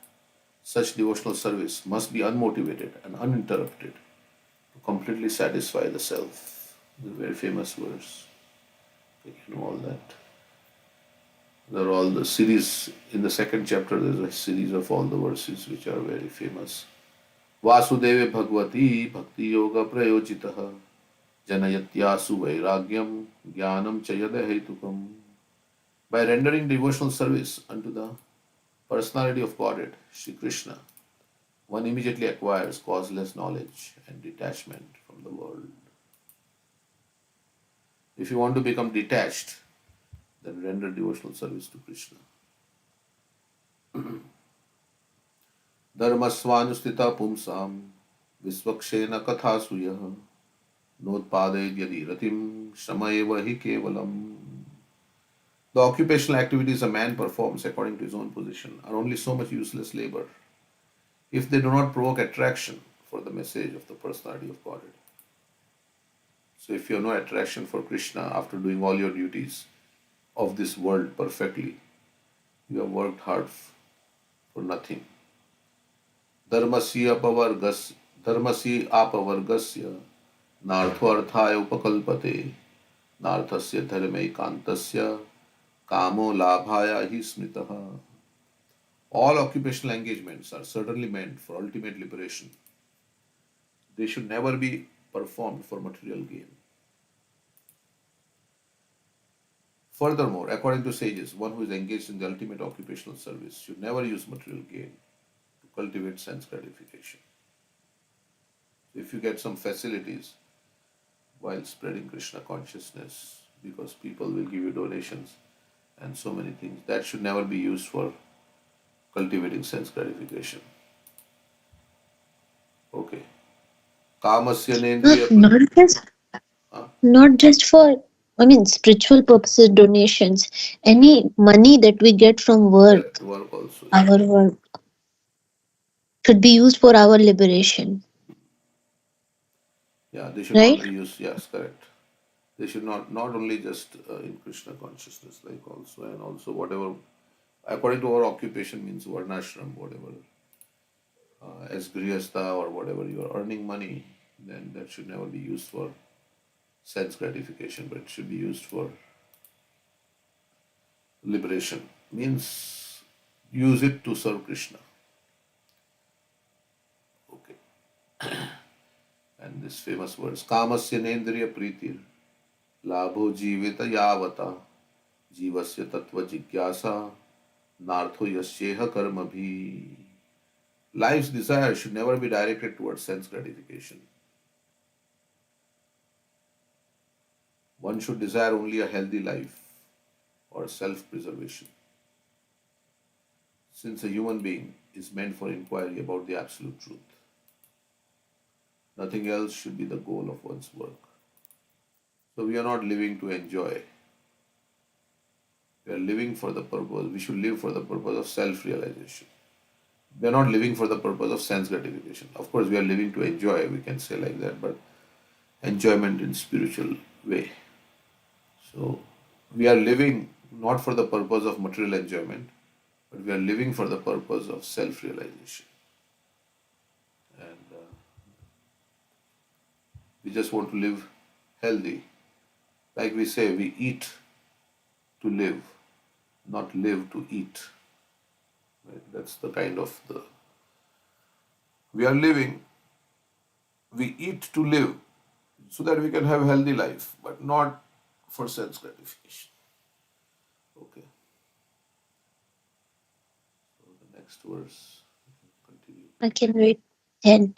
Such devotional service must be unmotivated and uninterrupted to completely satisfy the self. The very famous verse. You know all that. There are all the series in the second chapter. There's a series of all the verses which are very famous. Vasudeve Bhagavati Bhakti Yoga Prayojitaha Janayatyasu Vairagyam Jnanam Chayada Hetukam. By rendering devotional service unto the personality of Godhead, Sri Krishna, one immediately acquires causeless knowledge and detachment from the world. If you want to become detached, then render devotional service to Krishna. Dharmasvanustita pumsam visvakshena kathasuyah notpaded yadi ratim shamaeva hi kevalam. The occupational activities a man performs according to his own position are only so much useless labor if they do not provoke attraction for the message of the personality of Godhead. So if you have no attraction for Krishna after doing all your duties of this world perfectly, you have worked hard for nothing. Dharmasya apavargasya nartho arthaya upakalpate narthasya dharme kantasya kamo labhaya hi smitaha. All occupational engagements are certainly meant for ultimate liberation. They should never be performed for material gain. Furthermore, according to sages, one who is engaged in the ultimate occupational service should never use material gain to cultivate sense gratification. If you get some facilities while spreading Krishna consciousness, because people will give you donations and so many things, that should never be used for cultivating sense gratification. Okay. Kamasya nendriya. Not just for, I mean, spiritual purposes, donations, any money that we get from work, Work also. our work should be used for our liberation. Yeah, they should Right? not be used. Yes, correct. They should not only just in Krishna consciousness, like also, and also whatever, according to our occupation means varnashram, whatever, as grihastha or whatever you are earning money, then that should never be used for sense gratification, but it should be used for liberation. Means use it to serve Krishna. And this famous words, Kamasya nendriya pritir, Labho jivita yavata, Jivasya tattva jigyasa, Nartho yasyeha karma bhi. Life's desire should never be directed towards sense gratification. One should desire only a healthy life or self-preservation. Since a human being is meant for inquiry about the absolute truth, nothing else should be the goal of one's work. So we are not living to enjoy. We are living for the purpose. We should live for the purpose of self-realization. We are not living for the purpose of sense gratification. Of course, we are living to enjoy, we can say like that, but enjoyment in spiritual way. So we are living not for the purpose of material enjoyment, but we are living for the purpose of self-realization. And we just want to live healthy. Like we say, we eat to live, not live to eat. Right? That's the kind of the... We are living, we eat to live so that we can have a healthy life, but not for sense gratification. Okay. So the next verse, continue. I can read 10.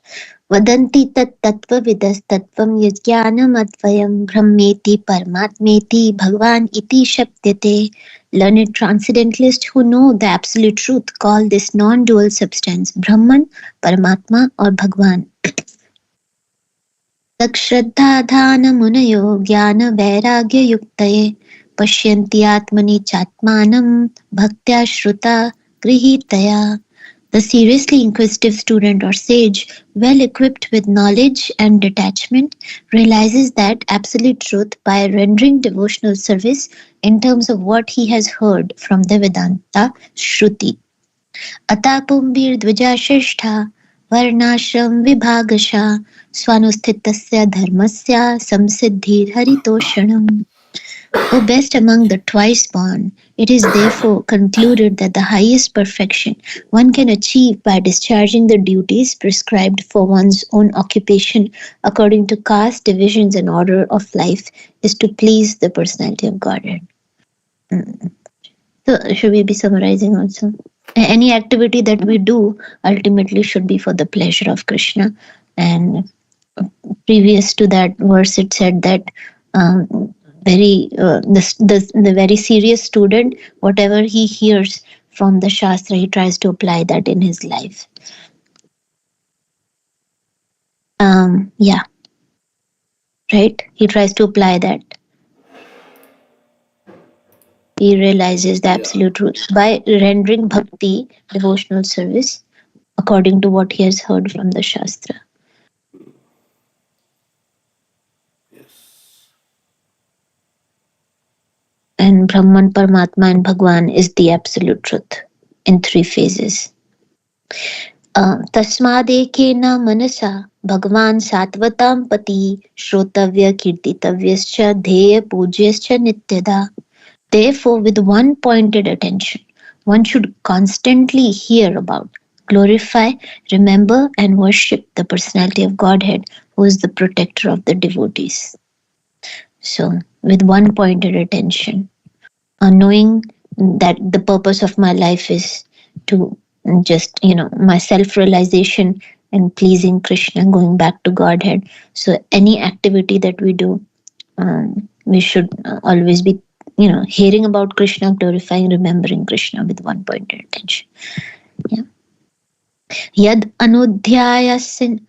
Vadanti tat tattvavidastattvam yajnanamadvayam brahmeti paramatmeti bhagwan iti shabdyate. Learned transcendentalists who know the absolute truth call this non-dual substance Brahman, Paramatma or Bhagwan. तच्छ्रद्धाधानमुनयो ज्ञानवैराग्ययुक्तये पश्यन्ति आत्मनि चात्मानं भक्त्या श्रुता गृहीतया. The seriously inquisitive student or sage, well equipped with knowledge and detachment, realizes that absolute truth by rendering devotional service in terms of what he has heard from the Vedanta Shruti. अतापुंभिर्द्विजाश्रेष्ठा वर्णाश्रम विभागशा स्वानुस्थितस्य धर्मस्य संसिद्धिर्हरितोषणम्. O best among the twice born, it is therefore concluded that the highest perfection one can achieve by discharging the duties prescribed for one's own occupation according to caste, divisions, and order of life is to please the personality of Godhead. So, should we be summarizing also? Any activity that we do ultimately should be for the pleasure of Krishna. And previous to that verse, it said that the very serious student, whatever he hears from the Shastra, he tries to apply that in his life. Right? He tries to apply that. He realizes the absolute truth by rendering bhakti, devotional service, according to what he has heard from the Shastra. Yes. And Brahman, Paramatma and Bhagwan is the absolute truth in 3 phases. Tasmadekena manasa Bhagwan satvatam pati shrotavya kirtitavyascha dheya pujayscha nityada. Therefore, with one pointed attention, one should constantly hear about, glorify, remember and worship the personality of Godhead, who is the protector of the devotees. So, with one pointed attention, knowing that the purpose of my life is to just, my self-realization and pleasing Krishna, going back to Godhead. So, any activity that we do, we should always be hearing about Krishna, glorifying, remembering Krishna with one pointed attention. Yeah. Yad anudhyasina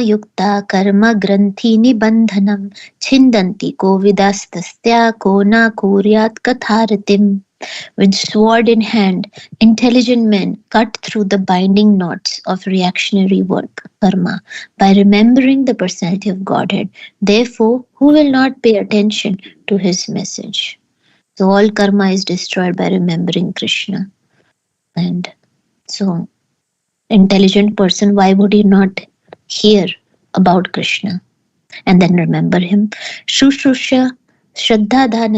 yukta karma granthi nibandhanam chindanti kovidastasya kona kuryat katharatim. With sword in hand, intelligent men cut through the binding knots of reactionary work, karma, by remembering the personality of Godhead. Therefore, who will not pay attention to his message? So all karma is destroyed by remembering Krishna. And so, intelligent person, why would he not hear about Krishna and then remember him? Shushrusha Shraddha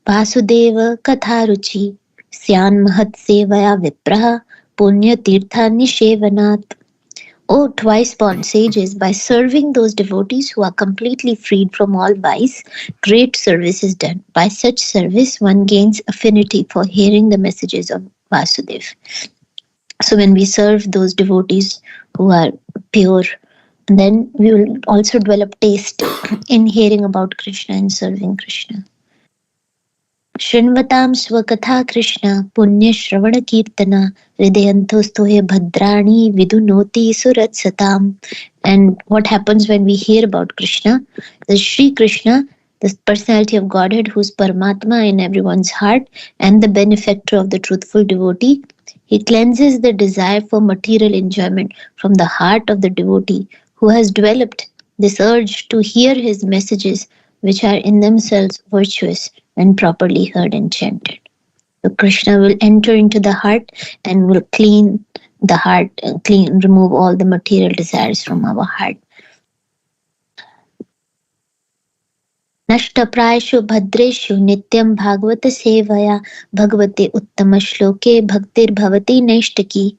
Vasudeva Katharuchi Syan Mahat Sevaya Vipraha Punya Tirtha Nishevanat. O twice born sages, by serving those devotees who are completely freed from all vice, great service is done. By such service, one gains affinity for hearing the messages of Vasudev. So when we serve those devotees who are pure, then we will also develop taste in hearing about Krishna and serving Krishna. शृण्वतां स्वकथा Krishna पुण्यश्रवणकीर्तना हृदयन्तो हे भद्राणि विदुनोति सुरत्सताम्. And what happens when we hear about Krishna? The Sri Krishna, the personality of Godhead who is Paramatma in everyone's heart and the benefactor of the truthful devotee, he cleanses the desire for material enjoyment from the heart of the devotee who has developed this urge to hear his messages, which are in themselves virtuous when properly heard and chanted. So Krishna will enter into the heart and will clean the heart, remove all the material desires from our heart. नष्टप्रायेषु भद्रेषु नित्यं भागवत सेवया भगवते उत्तम श्लोके भक्तिर्भवति नैष्टिकी.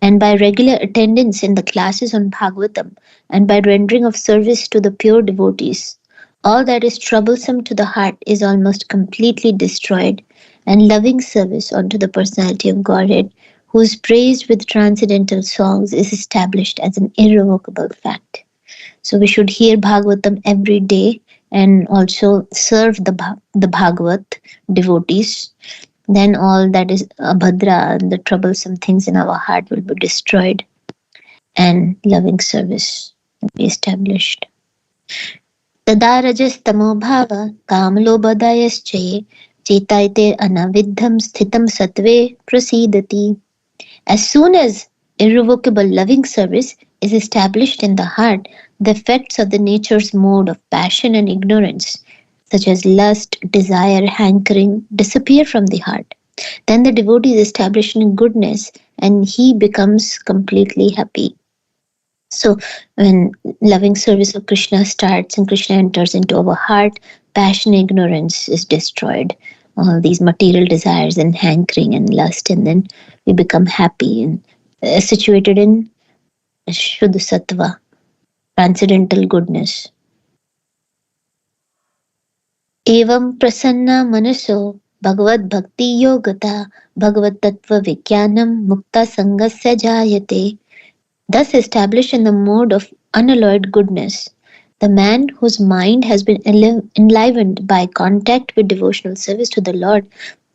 And by regular attendance in the classes on Bhagavatam and by rendering of service to the pure devotees, all that is troublesome to the heart is almost completely destroyed, and loving service unto the personality of Godhead, who is praised with transcendental songs, is established as an irrevocable fact. So we should hear Bhagavatam every day and also serve the Bhagavat devotees. Then all that is abhadra, the troublesome things in our heart will be destroyed and loving service will be established. Tada rajastamo bhava kamlobhadayaschaye chetaite anaviddham sthitam satve prasidati. As soon as irrevocable loving service is established in the heart, the effects of the nature's mode of passion and ignorance, such as lust, desire, hankering, disappear from the heart. Then the devotee is established in goodness and he becomes completely happy. So when loving service of Krishna starts and Krishna enters into our heart, passion, ignorance is destroyed. All these material desires and hankering and lust, and then we become happy and situated in Shuddha Sattva, transcendental goodness. Evam prasanna manaso bhagavad bhakti yogata bhagavad tattva vijnanam mukta sangasya jayate. Thus established in the mode of unalloyed goodness, the man whose mind has been enlivened by contact with devotional service to the Lord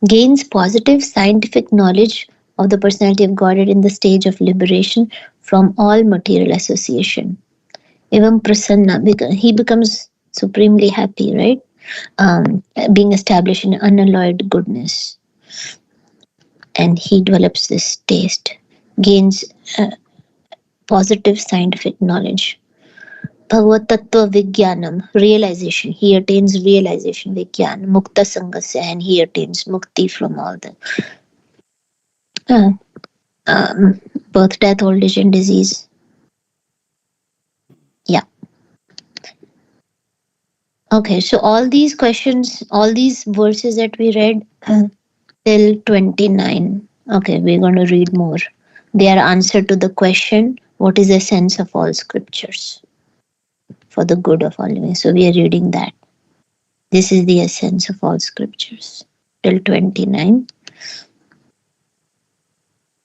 gains positive scientific knowledge of the personality of Godhead in the stage of liberation from all material association. Evam prasanna, he becomes supremely happy, right? Being established in unalloyed goodness. And he develops this taste, gains positive scientific knowledge. Bhagavad Tattva Vijnanam, realization. He attains realization, Vijnana, Mukta Sangasya, and he attains mukti from all the birth, death, old age, and disease. Yeah. Okay, so all these questions, all these verses that we read till 29. Okay, we're going to read more. They are answer to the question, what is the sense of all scriptures for the good of all living? So we are reading that. This is the essence of all scriptures. Till 29.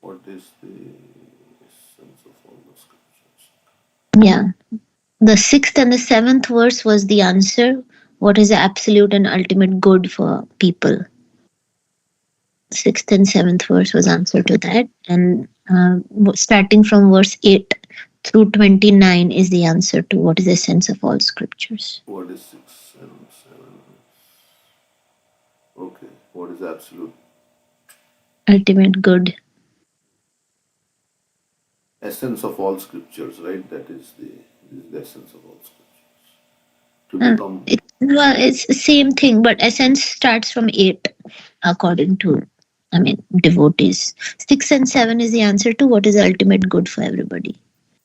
What is the essence of all the scriptures? Yeah. The 6th and the 7th verse was the answer. What is the absolute and ultimate good for people? 6th and 7th verse was answer to that. And starting from verse 8 through 29 is the answer to what is the essence of all scriptures. What is 6 and 7? Okay. What is absolute? Ultimate good. Essence of all scriptures, right? That is the essence of all scriptures. To become. It's the same thing, but essence starts from 8 according to, devotees. 6 and 7 is the answer to what is the ultimate good for everybody.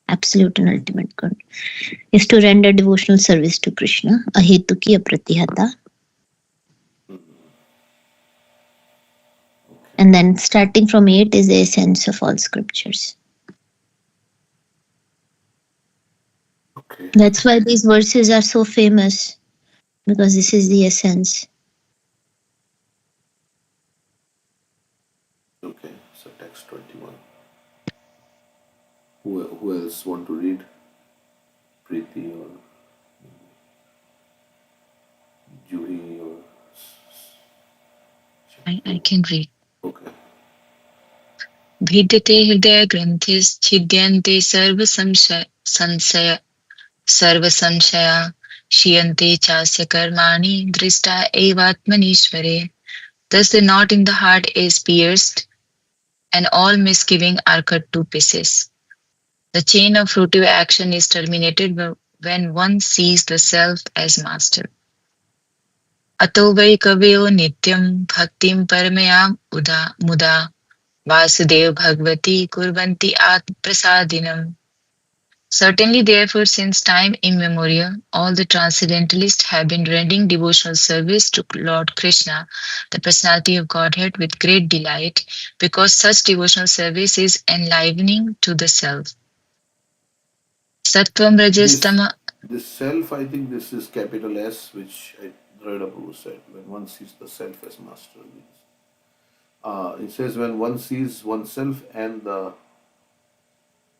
Absolute and ultimate good is to render devotional service to Krishna, ahetuki apratihata. And then starting from 8 is the essence of all scriptures. Okay. That's why these verses are so famous, because this is the essence. Okay. So text 21. Who else want to read? Preeti or Juhi or I can read. Okay. भिद्यते हृदयग्रन्थिश्छिद्यन्ते सर्वसंशया क्षीयन्ते चास्य कर्माणि दृष्टा एवात्मनीश्वरे. Thus the knot in the heart is pierced, and all misgiving are cut to pieces. The chain of fruitive action is terminated when one sees the self as master. अतो वै कवयो नित्यं भक्तिं परमया मुदा Vasudev Bhagavati Kurvanti Prasadinam. Certainly, therefore, since time immemorial, all the transcendentalists have been rendering devotional service to Lord Krishna, the personality of Godhead, with great delight, because such devotional service is enlivening to the self. Sattvam Rajastama. This self, I think this is capital S, which Prabhu said, when one sees the self as master. It says when one sees oneself and the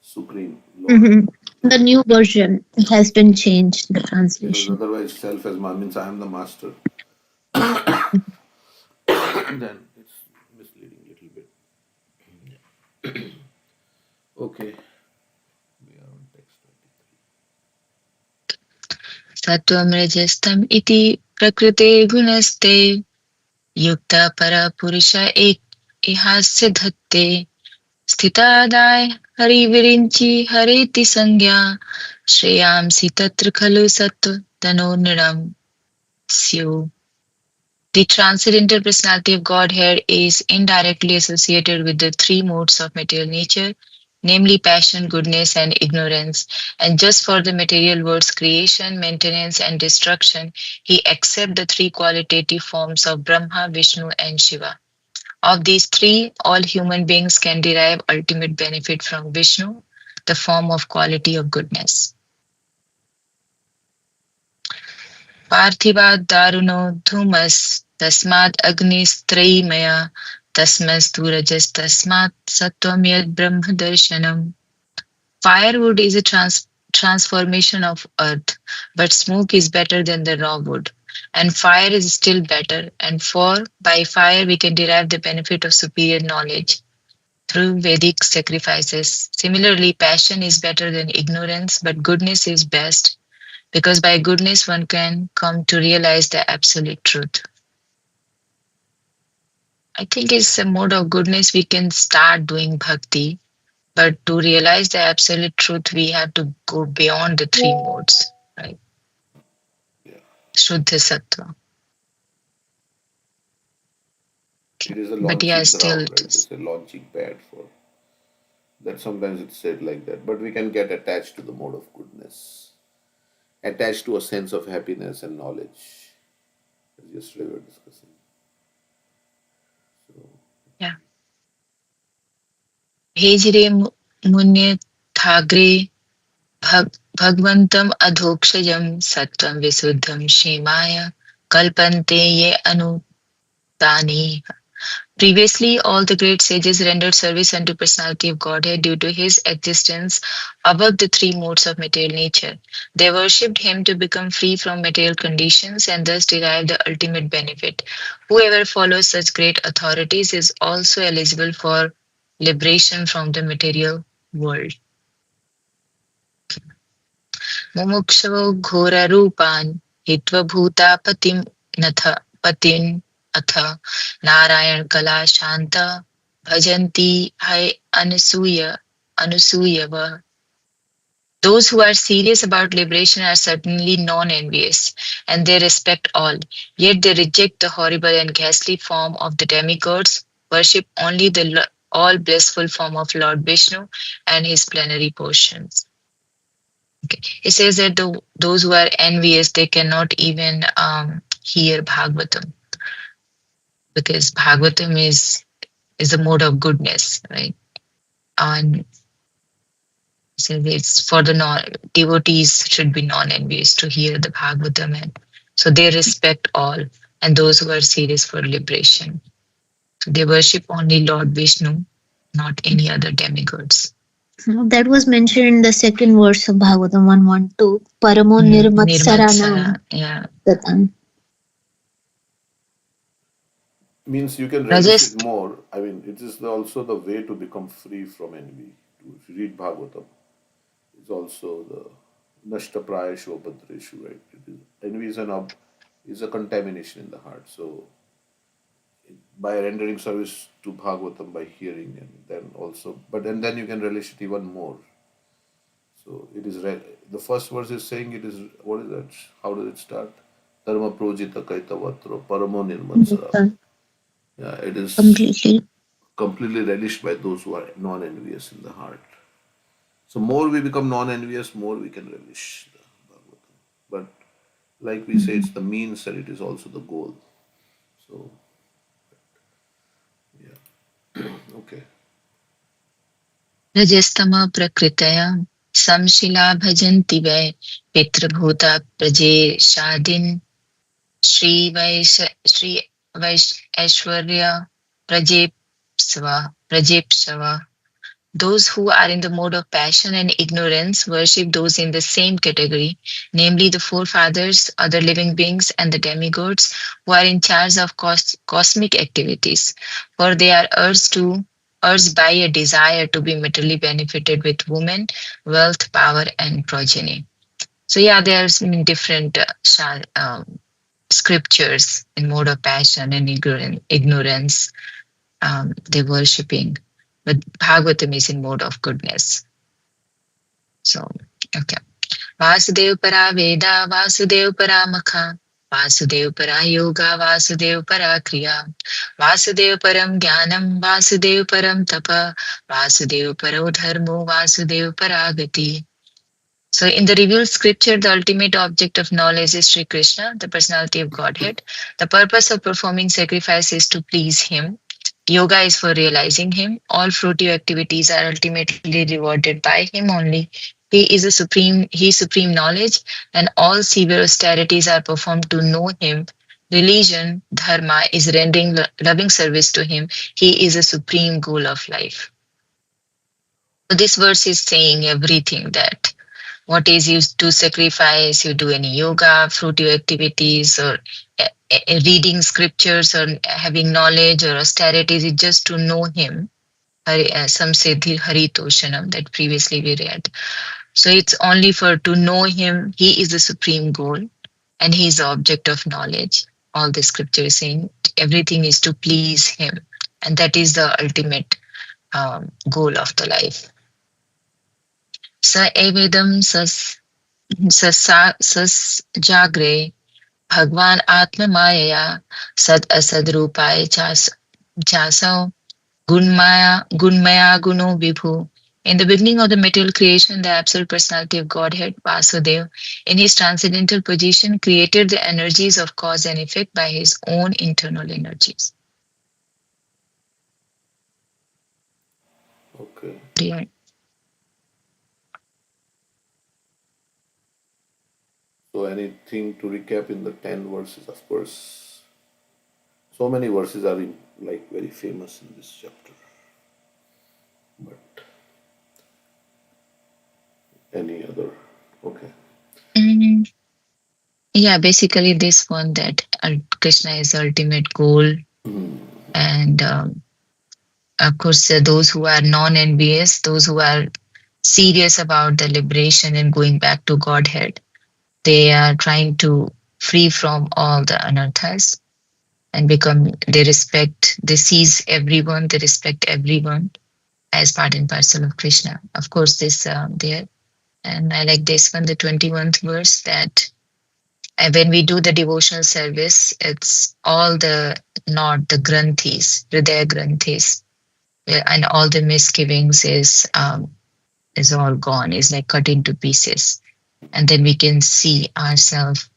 Supreme Lord. Mhm. The new version has been changed, the Because translation. otherwise, self as means I am the master. Then it's misleading a little bit. Okay. We are on text 23. Sattvam Rajastam iti prakrite gunaste yukta para purusha ihasya dhatte. स्थितादाय हरिविरिञ्चि हरेति संज्ञा श्रेयांसि तत्र खलु सत्त्वतनोर्नृणाम् स्युः. The transcendental personality of Godhead is indirectly associated with the three modes of material nature, namely passion, goodness, and ignorance. And just for the material world's creation, maintenance, and destruction, he accepts the three qualitative forms of Brahma, Vishnu, and Shiva. Of these three, all human beings can derive ultimate benefit from Vishnu, the form of quality of goodness. Parthivad daruno dhumas tasmad agnistrayimaya tasmastu rajas tasmat sattvam yad brahma darshanam. Firewood is a transformation of earth, but smoke is better than the raw wood. And fire is still better, and by fire we can derive the benefit of superior knowledge through Vedic sacrifices. Similarly, passion is better than ignorance, but goodness is best, because by goodness one can come to realize the absolute truth. I think it's a mode of goodness we can start doing bhakti, but to realize the absolute truth, we have to go beyond the three modes, right? Yeah. Shuddha Sattva. It is a But yeah, launching still ground, it right? is. It's a launching pad for that. Sometimes it's said like that, but we can get attached to the mode of goodness, attached to a sense of happiness and knowledge, as yesterday we were discussing. So, Yeah. Hejire munye thagre भगवन्तम् अधोक्षजं सत्त्वं विशुद्धं क्षेमाय कल्पन्ते ये अनुतानि. Previously, all the great sages rendered service unto personality of Godhead due to his existence above the three modes of material nature. They worshipped him to become free from material conditions and thus derive the ultimate benefit. Whoever follows such great authorities is also eligible for liberation from the material world. मुमुक्षवो घोररूपान् हित्वा भूतापतिं नथ पतिन् अथ नारायण कला शान्त भजन्ति है अनुसूयव. Those who are serious about liberation are certainly non-envious, and they respect all. Yet they reject the horrible and ghastly form of the demigods, worship only the all-blissful form of Lord Vishnu and his plenary portions. Okay. It says that those who are envious, they cannot even hear Bhagavatam, because Bhagavatam is a mode of goodness, right? And says it's for the devotees should be non-envious to hear the Bhagavatam, and so they respect all and those who are serious for liberation. So they worship only Lord Vishnu, not any other demigods. That was mentioned in the second verse of Bhagavatam 112. Paramo nirmatsaranam. Yeah. Means you can relish it Rajast, more. I mean, it is also the way to become free from envy. If you read Bhagavatam, it's also the Nashta Prayashu Upadreshu, right? It is, envy is a contamination in the heart. So by rendering service to Bhagavatam, by hearing, and then also, but and then you can relish it even more. So it is the first verse is saying it is, what is that? How does it start? Dharma projita kaitavatro paramo nirmatsara. Yeah, it is completely relished by those who are non-envious in the heart. So more we become non-envious, more we can relish the Bhagavatam. But like we say, it's the means and it is also the goal. So yeah, okay. Rajastama Prakritaya Samshila Bhajanti Vai Pitrabhuta Praje Shri Aishwarya Prajepsava. Those who are in the mode of passion and ignorance worship those in the same category, namely the forefathers, other living beings, and the demigods who are in charge of cosmic activities, for they are urged by a desire to be materially benefited with women, wealth, power, and progeny. So yeah, there's different scriptures in mode of passion and ignorance, they're worshipping, but Bhagavatam is in mode of goodness. So, okay. Vasudev para Veda, Vasudev para Makha, Vasudev para Yoga, Vasudev para Kriya, Vasudev param Jnanam, Vasudev param Tapa, Vasudev paro Dharmo, Vasudev para Gati. So, in the revealed scripture, the ultimate object of knowledge is Sri Krishna, the personality of Godhead. The purpose of performing sacrifice is to please Him. Yoga is for realizing Him. All fruitive activities are ultimately rewarded by Him only. He is supreme knowledge, and all severe austerities are performed to know Him. Religion, dharma, is rendering loving service to Him. He is the supreme goal of life. So this verse is saying everything, that what is used to sacrifice, you do any yoga, fruitive activities, or reading scriptures, or having knowledge, or austerities, is just to know Him. Some say Haritoshanam, that previously we read. So it's only for to know Him. He is the supreme goal, and He is the object of knowledge. All the scripture is saying everything is to please Him, and that is the ultimate goal of the life. Sa evedam sas jagre Bhagwan Atma Maya Sad Asad Rupai Chasav Gunmaya Guno Vibhu. In the beginning of the material creation, the absolute personality of Godhead, Vasudev, in his transcendental position, created the energies of cause and effect by his own internal energies. Okay. Yeah. So anything to recap in the 10 verses, of course. So many verses are very famous in this chapter. But any other? Okay. Yeah, basically this one, that Krishna is the ultimate goal. And of course, those who are non-envious, those who are serious about the liberation and going back to Godhead, they are trying to free from all the anarthas and they seize everyone, they respect everyone as part and parcel of Krishna. Of course, this there. And I like this one, the 21st verse, that when we do the devotional service, it's all not the granthis, hridaya granthis, and all the misgivings is all gone, is like cut into pieces. And then we can see ourselves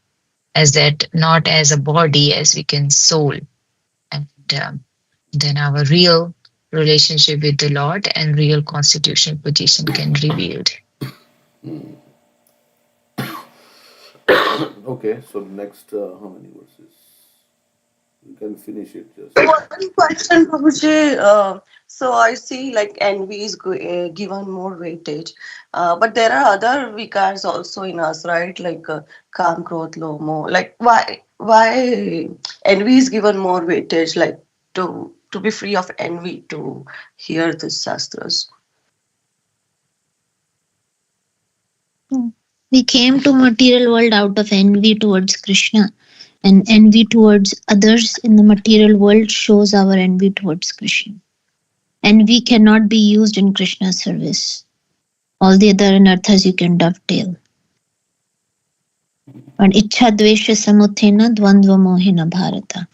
as that, not as a body, as we can soul. And then our real relationship with the Lord and real constitutional position can be revealed. Hmm. Okay, so next, how many verses? You can finish it just. One question, Prabhuji. So I see like envy is given more weightage, but there are other vikars also in us, right? Like Kam, Krodh, Lomo. Like why envy is given more weightage? Like to be free of envy to hear the shastras. We came to material world out of envy towards Krishna, and envy towards others in the material world shows our envy towards Krishna. Envy cannot be used in Krishna's service. All the other anarthas you can dovetail. And ichha dvesha samuthena dvandva mohina bharata.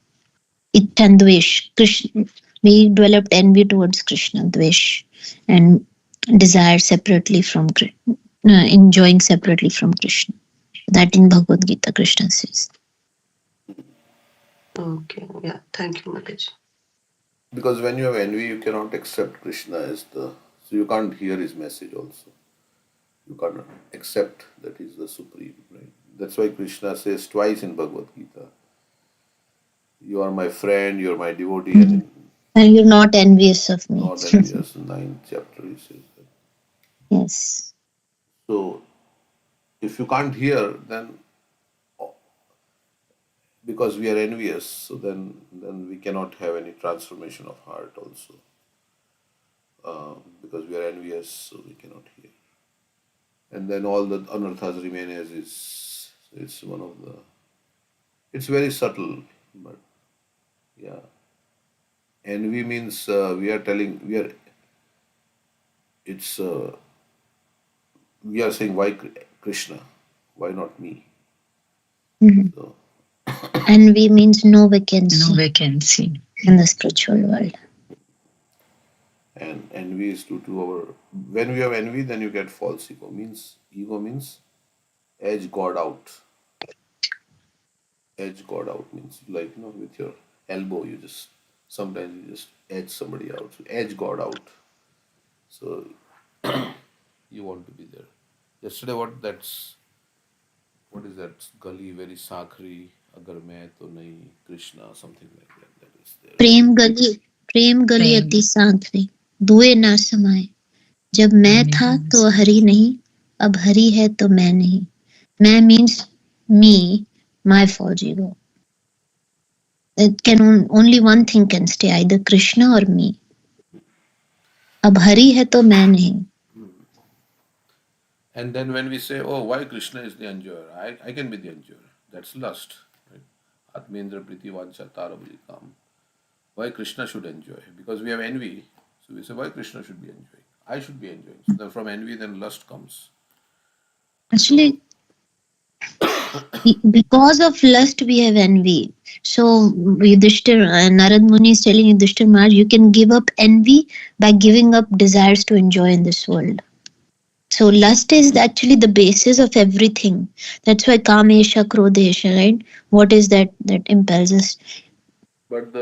Ichha and dvesh. Krishna, we developed envy towards Krishna, dvesh, and desire separately from enjoying separately from Krishna. That in Bhagavad Gita, Krishna says. Okay, yeah. Thank you, Mataji. Because when you have envy, you cannot accept Krishna as the. So you can't hear his message also. You can't accept that he's the supreme, right? That's why Krishna says twice in Bhagavad Gita, you are my friend, you are my devotee, and in And you're not envious of me. not envious, in ninth chapter he says that. Yes. So if you can't hear, then because we are envious, so then we cannot have any transformation of heart also. Because we are envious, so we cannot hear. And then all the anarthas remain as is. It's one of the. It's very subtle, but yeah. Envy means we are telling we are. It's we are saying why Krishna, why not me? Mhm. So Envy means no No vacancy vacancy. in the spiritual world. and envy is to our when we have envy, then you get false ego. Means ego means edge God out. Edge God out means like with your elbow you just sometimes you just edge somebody out. So edge God out. So you want to be there. Yesterday what is that gully very sakri agar main to nahi Krishna something like that. That is there. प्रेम गली प्रेम गली Prem. अति सांकरी दुए ना समाए जब मैं था तो हरि नहीं अब हरि है तो मैं नहीं मैं means me my false ego it can only one thing can stay either Krishna or me अब हरि है तो मैं नहीं And then when we say, oh, why Krishna is the enjoyer? I can be the enjoyer. That's lust. Right? Atmendra Priti Vancha Tarabali Kam. Why Krishna should enjoy? Because we have envy. So we say, why Krishna should be enjoying? I should be enjoying. So then from envy, then lust comes. actually because of lust we have envy so Yudhishthir Narad Muni is telling Yudhishthir Maharaj you can give up envy by giving up desires to enjoy in this world. So lust is actually the basis of everything. That's why kamesha, krodesha, right? What is that impels us? But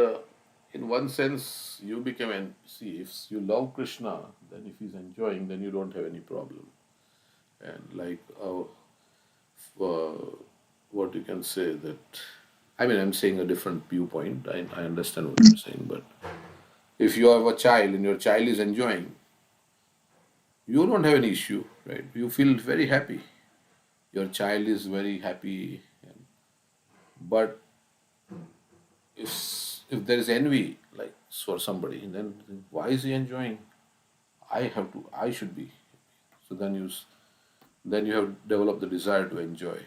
in one sense, you become see, if you love Krishna, then if he's enjoying, then you don't have any problem. And like what you can say that, I mean, I'm saying a different viewpoint. I understand what you're saying, but if you have a child and your child is enjoying, you don't have any issue, right? You feel very happy. Your child is very happy, but if there is envy, like for somebody, then why is he enjoying? I should be. So then you have developed the desire to enjoy.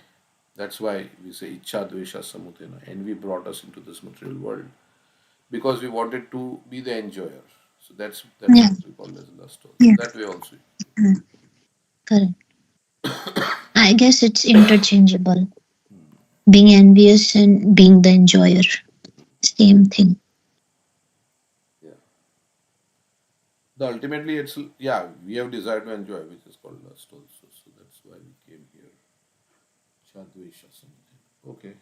That's why we say ichha dvesha samutena. Envy brought us into this material world because we wanted to be the enjoyer. So that's Yeah, what we call as lust. Also. yeah, That way also. correct. I guess it's interchangeable. Being envious and being the enjoyer, same thing. Yeah. The ultimately it's yeah, we have desire to enjoy, which is called lust also. So that's why we came here. Chadvesha something. Okay.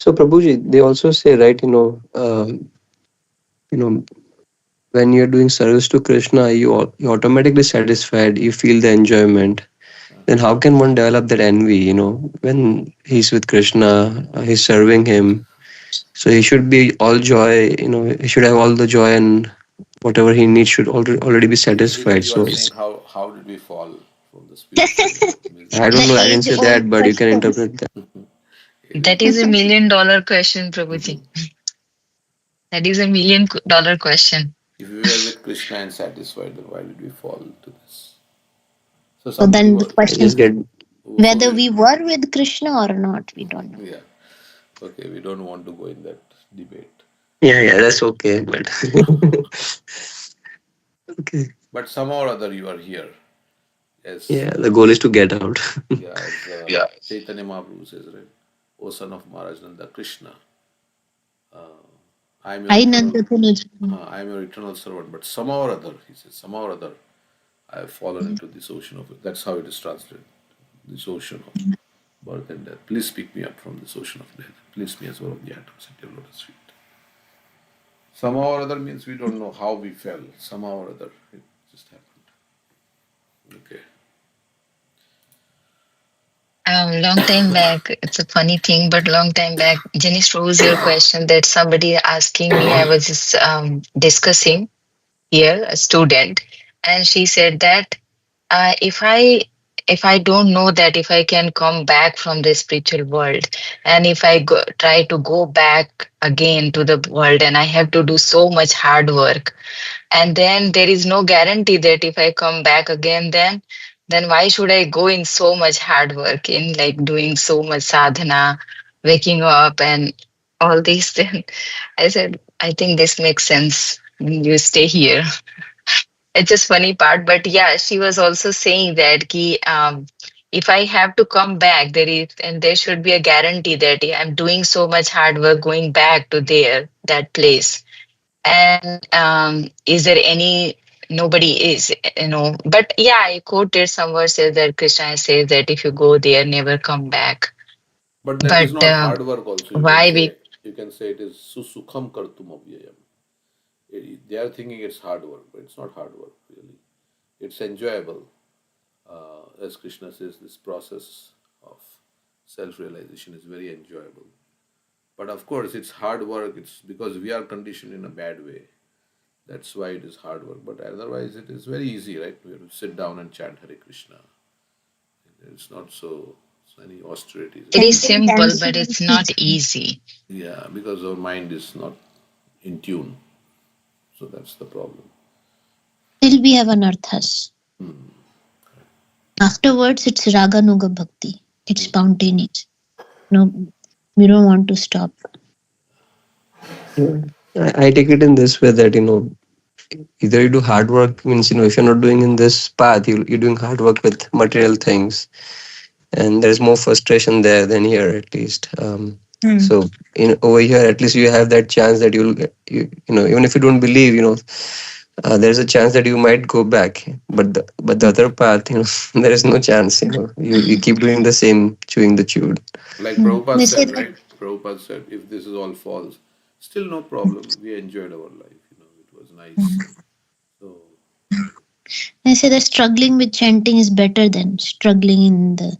So Prabhuji, they also say, right, you know, when you're doing service to Krishna, you automatically satisfied, you feel the enjoyment. then how can one develop that envy? When he's with Krishna, he's serving him, so he should be all joy. He should have all the joy, and whatever he needs should already be Basically, satisfied. you are So saying how did we fall from the spiritual world? Means I The don't know. I didn't say age-old that, but you can questions. interpret that. That is $1 million question, Prabhuji. That is $1 million question. if we were with Krishna and satisfied, then why did we fall to this? So So somebody then the was I question, just get. whether we were with Krishna or not, we don't know. yeah. Okay, we don't want to go in that debate. Yeah, that's okay. But okay. But somehow or other you are here. As Yeah, the goal is to get out. yeah, as Chaitanya Mahaprabhu says, right? O son of Maharaj Nanda Krishna, uh, I am your I eternal Nanda Tanuj. I am your eternal servant, but somehow or other, he says, somehow or other, I have fallen into this ocean of that's how it is translated. This ocean of birth and death. Please pick me up from this ocean of death. Place me as one of the atoms at your lotus feet. Somehow or other means we don't know how we fell. Somehow or other, it just happened. Okay. Long time back, it's a funny thing, but long time back, Janice rose your question that somebody asking me, I was just discussing here, a student, and she said that if I don't know that if I can come back from the spiritual world, and if I try to go back again to the world, and I have to do so much hard work, and then there is no guarantee that if I come back again, then why should I go in so much hard work in like doing so much sadhana, waking up and all these things? I said, I think this makes sense. You stay here. It's just funny part, but yeah, she was also saying that if I have to come back, there should be a guarantee that yeah, I'm doing so much hard work going back to that place. And is there any nobody is, but yeah, I quoted some verses that Krishna says that if you go there, never come back. But that is But not hard work also. why we You can say it is susukham kartum avyayam. They are thinking it's hard work, but it's not hard work really. It's enjoyable. As Krishna says, this process of self-realization is very enjoyable. But of course, it's hard work. It's because we are conditioned in a bad way. That's why it is hard work. But otherwise, it is very easy, right? We have to sit down and chant Hare Krishna. It's not so any austerities. it is Chanting simple, can but be it's not peaceful. easy. Yeah, because our mind is not in tune. So that's the problem. Still we have anarthas. Afterwards, it's Raganuga Bhakti. It's spontaneous. No, we don't want to stop. Yeah. I take it in this way that either you do hard work, means if you're not doing in this path, you're doing hard work with material things, and there's more frustration there than here, at least. So over here, at least you have that chance that even if you don't believe, there's a chance that you might go back. But the other path, there is no chance. You keep doing the same, chewing the chewed. Like Hmm. Prabhupada They say said, that right? Prabhupada said, if this is all false, still no problem. We enjoyed our life. It was nice. So struggling with chanting is better than struggling in the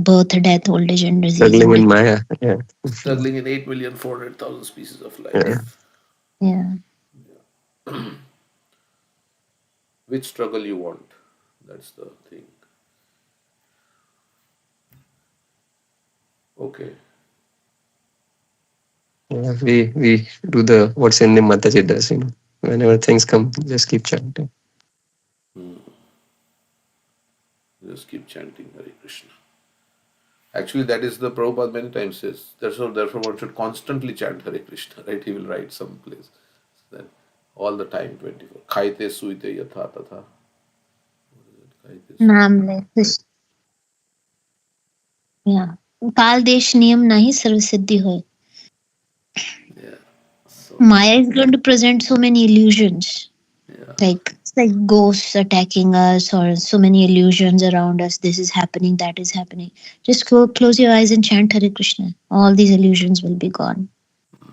birth, death, old age, and disease. Struggling And in Maya. Yeah. struggling in 8,400,000 species of Yeah. life. yeah, Which struggle you want? That's the thing. Okay. Yeah, we do the what's in the Mataji does. Whenever things come, just keep chanting. Just keep chanting Hare Krishna. Actually, that is the Prabhupada many times says. Therefore, one should constantly chant Hare Krishna, right? He will write some place. Then all the time, 24. Khaite suite yatha tatha. Khaite suite. नाम ले this, yeah. काल देश नियम नहीं सर्व सिद्धि होय. Yeah. So, Maya is going to present so many illusions. yeah. It's like ghosts attacking us, or so many illusions around us. This is happening, that is happening. Just close your eyes and chant Hare Krishna. All these illusions will be gone.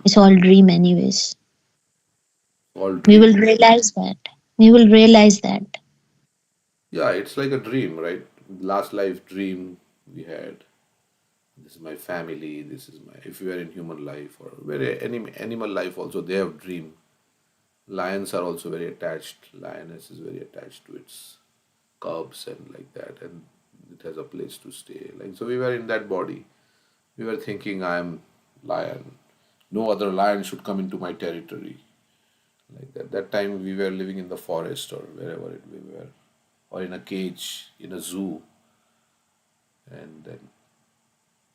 It's all dream, anyways. All We will dream. realize that. We will realize that. Yeah, it's like a dream, right? last life dream we had. This is my family. This is my. If we are in human life or very any animal life, also they have dream. Lions are also very attached. Lioness is very attached to its cubs and like that, and it has a place to stay. Like so, we were in that body. We were thinking, I am lion. No other lion should come into my territory. Like that. That time we were living in the forest or wherever we were, or in a cage in a zoo, and then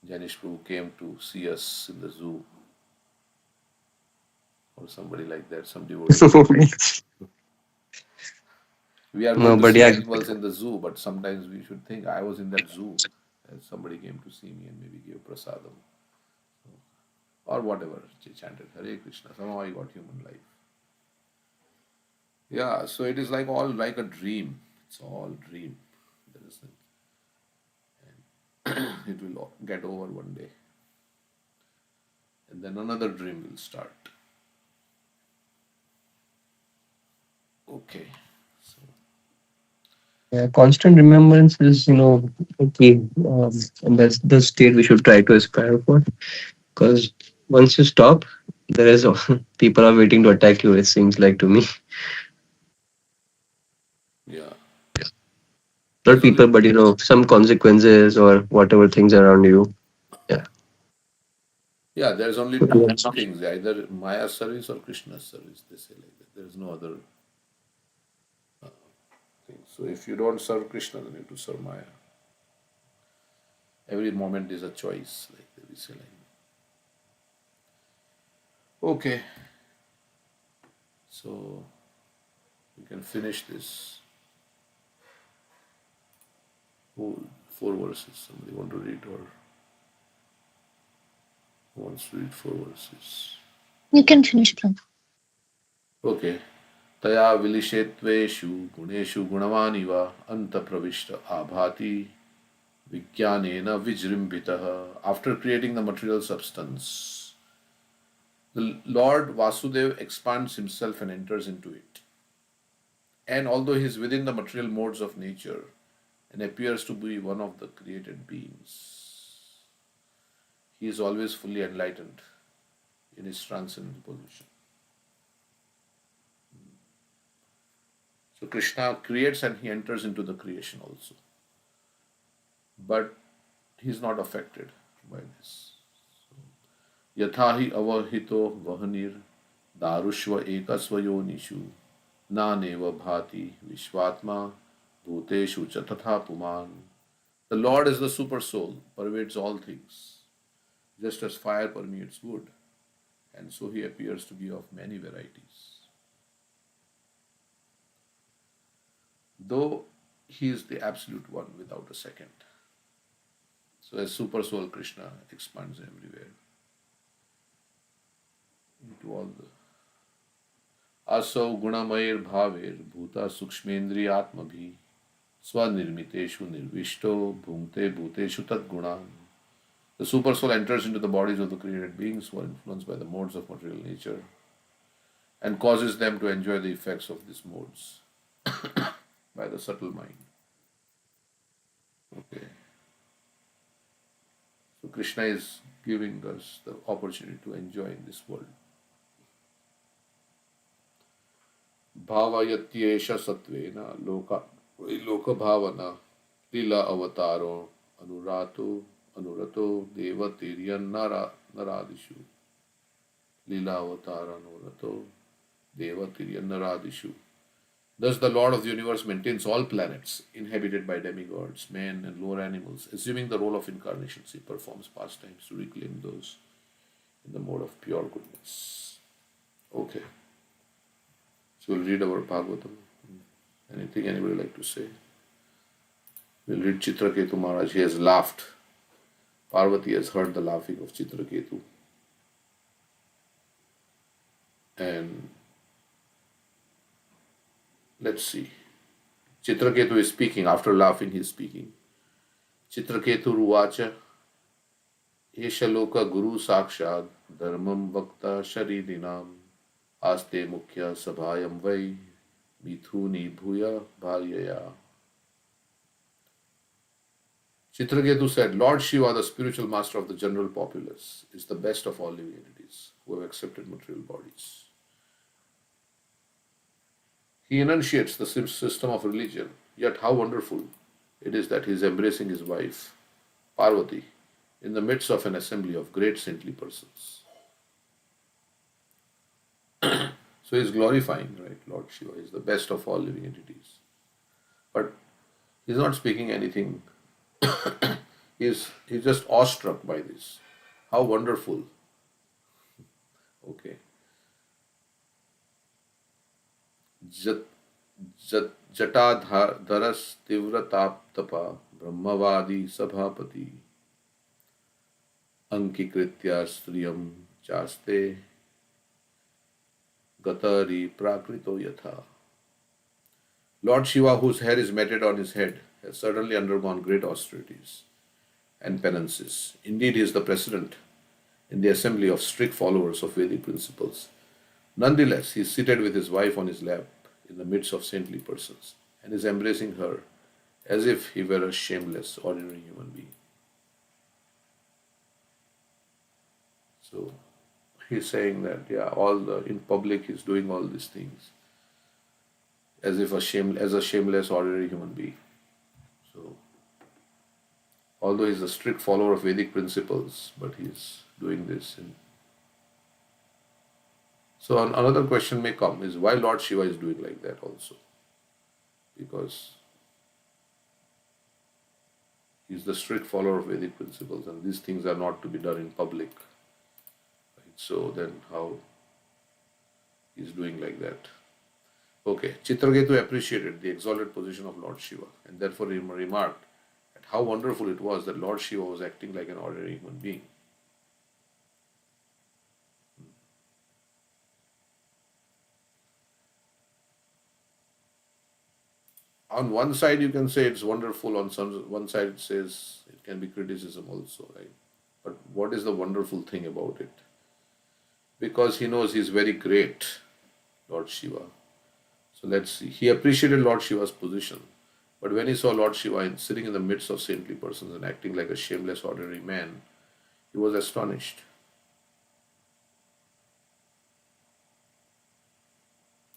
Janish Prabhu came to see us in the zoo or somebody like that, some devotee. We are No, going to but see yeah, animals in the zoo, but sometimes we should think I was in that zoo as somebody came to see me and maybe gave prasadam or whatever. She chanted Hare Krishna. Somehow I got human life. Yeah, so it is like all like a dream. It's all dream. There is it will get over one day, and then another dream will start. Okay, so yeah, constant remembrance is, key. And that's the state we should try to aspire for. Because once you stop, there is people are waiting to attack you. It seems like to me, yeah, not there's only people, but some consequences or whatever things around you. Yeah. yeah, there's only two things: either Maya service or Krishna service. They say like that. There is no other thing. So if you don't serve Krishna, then you have to serve Maya. Every moment is a choice, like we say like that. Okay, so we can finish this whole four verses. Somebody want to read or who wants to read four verses? You can finish, Prabhu. Okay. तया विलिशेत्वेषु गुणेषु गुणवानिव अन्तप्रविष्ट आभाति विज्ञानेन विजृम्भितः. After creating the material substance, the Lord Vasudeva expands himself and enters into it. And although he is within the material modes of nature and appears to be one of the created beings, he is always fully enlightened in his transcendent position. So Krishna creates and he enters into the creation also. But he is not affected by this. यथा हि अवहितो वहनिर दारुष्व एकस्व योनिषु नानेव भाति विश्वात्मा bhuteshu cha tatha puman. The Lord is the super soul, pervades all things, just as fire permeates wood, and so he appears to be of many varieties. Though he is the absolute one without a second. So as super soul, Krishna expands everywhere into all the असौ गुणमयेर भावेर भूता सूक्ष्मेन्द्रियात्मभि Swanirmiteshu nirvishto bhumte bhuteshu tadgunan. The super soul enters into the bodies of the created beings who are influenced by the modes of material nature and causes them to enjoy the effects of these modes by the subtle mind. Okay. So Krishna is giving us the opportunity to enjoy in this world. Bhavayatyesha satvena loka bhavana lila avataro anurato devatiryan naradishu lila avatara anurato devatiryan naradishu. Thus the Lord of the universe maintains all planets inhabited by demigods, men and lower animals. Assuming the role of incarnations, he performs pastimes to reclaim those in the mode of pure goodness. Okay. So we'll read our Bhagavatam. Anything anybody like to say? We'll read Chitraketu Maharaj. He has laughed. Parvati has heard the laughing of Chitraketu. And let's see. Chitraketu is speaking. After laughing, he is speaking. Chitraketu Ruvacha Eshaloka Guru Sakshad Dharmam Vakta Sharirinam Aste Mukhya Sabhayam Vai Mithuni Bhuya Bharyaya. Chitraketu said, Lord Shiva, the spiritual master of the general populace, is the best of all living entities who have accepted material bodies. He enunciates the system of religion, yet how wonderful it is that he is embracing his wife, Parvati, in the midst of an assembly of great saintly persons. So he is glorifying, right, Lord Shiva. He is the best of all living entities. But he is not speaking anything. He's just awestruck by this. How wonderful. Okay. Jat, Jatadharas Tivrataptapa Brahmavadi Sabhapati Ankikritya Striyam Chaste Gatari Prakrito Yatha. Lord Shiva, whose hair is matted on his head, has certainly undergone great austerities and penances. Indeed, he is the president in the assembly of strict followers of Vedic principles. Nonetheless, he is seated with his wife on his lap in the midst of saintly persons and is embracing her as if he were a shameless, ordinary human being. So he's saying that, yeah, in public he's doing all these things as if as a shameless, ordinary human being. So, although he's a strict follower of Vedic principles, but he's doing this. So another question may come is why Lord Shiva is doing like that also? Because he's the strict follower of Vedic principles and these things are not to be done in public. Right? So then how he's doing like that? Okay, Chitraketu appreciated the exalted position of Lord Shiva and therefore he remarked at how wonderful it was that Lord Shiva was acting like an ordinary human being. On one side you can say it's wonderful, on one side it says it can be criticism also, right? But what is the wonderful thing about it? Because he knows he's very great, Lord Shiva. So let's see. He appreciated Lord Shiva's position, but when he saw Lord Shiva sitting in the midst of saintly persons and acting like a shameless ordinary man, he was astonished.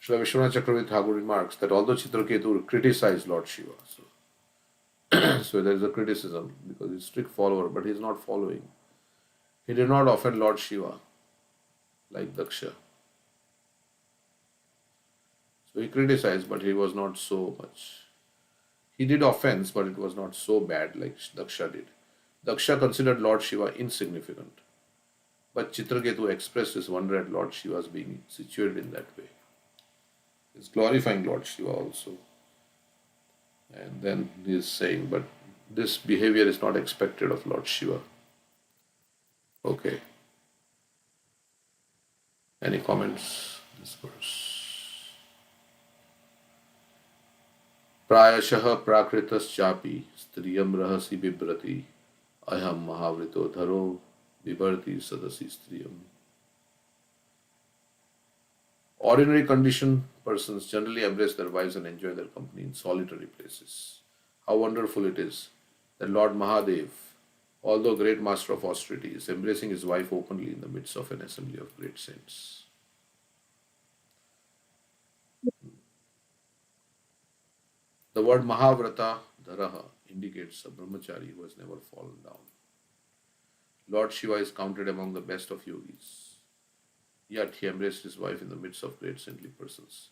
Srila Vishwanath Chakravarti Thakur remarks that although Chitraketu criticized Lord Shiva, so there is a criticism because he's a strict follower, but he's not following. He did not offend Lord Shiva like Daksha. So he criticized, but he was not so much. He did offense, but it was not so bad like Daksha did. Daksha considered Lord Shiva insignificant, but Chitraketu expressed his wonder at Lord Shiva's being situated in that way. He's glorifying Lord Shiva also. And then he is saying, but this behavior is not expected of Lord Shiva. Okay. Any comments? This verse. Prayashah prakritas chapi striyam rahasi bibrati aham mahavrito dharo vibarti sadasi striyam. Ordinary condition persons generally embrace their wives and enjoy their company in solitary places. How wonderful it is that Lord Mahadev, although great master of austerity, is embracing his wife openly in the midst of an assembly of great saints. The word Mahavrata Dharaha indicates a brahmachari who has never fallen down. Lord Shiva is counted among the best of yogis. Yet he embraced his wife in the midst of great saintly persons.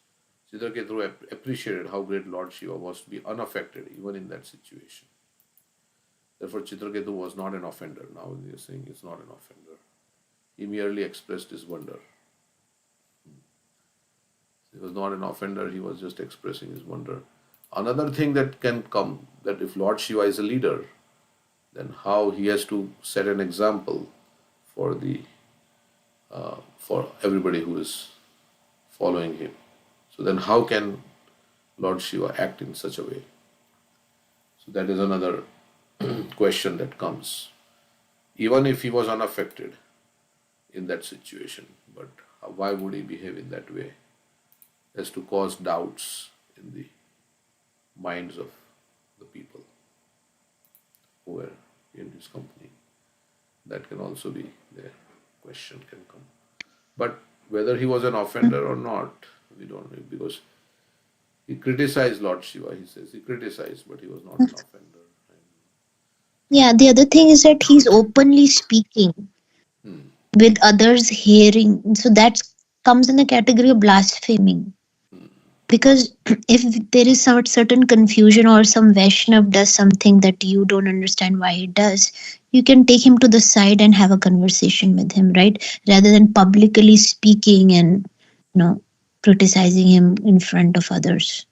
Chitraketu appreciated how great Lord Shiva was to be unaffected even in that situation. Therefore, Chitraketu was not an offender. Now they are saying he's not an offender. He merely expressed his wonder. He was not an offender, he was just expressing his wonder. Another thing that can come, that if Lord Shiva is a leader, then how he has to set an example for everybody who is following him. So then how can Lord Shiva act in such a way? So that is another question that comes. Even if he was unaffected in that situation, but why would he behave in that way as to cause doubts in the minds of the people? over in his company. That can also be there. Question can come. But whether he was an offender or not, we don't know, because he criticized Lord Shiva. He says he criticized, but he was not an offender. Yeah, the other thing is that he's openly speaking Hmm. with others hearing. So that comes in the category of blaspheming. Because if there is some certain confusion or some Vaishnav does something that you don't understand why he does, you can take him to the side and have a conversation with him, right? Rather than publicly speaking and, criticizing him in front of others.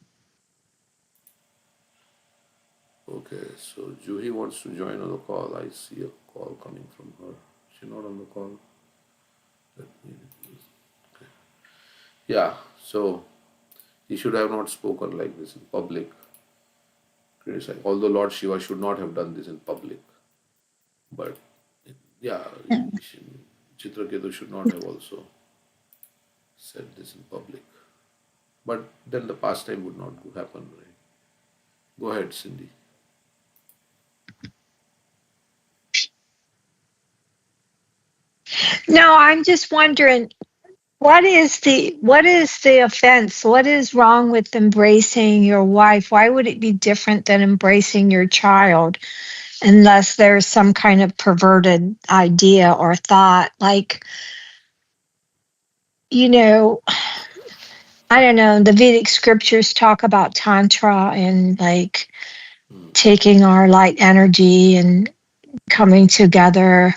Okay, so Juhi wants to join on the call. I see a call coming from her. She's not on the call. Let me. Okay. Yeah, so he should have not spoken like this in public. Criticize. Although Lord Shiva should not have done this in public. But yeah, Yeah. Chitraketu should not have also said this in public. But then the pastime would not happen, right? Go ahead, Cindy. No, I'm just wondering what is the offense? What is wrong with embracing your wife? Why would it be different than embracing your child unless there's some kind of perverted idea or thought like, you know, I don't know, the Vedic scriptures talk about tantra and like taking our light energy and coming together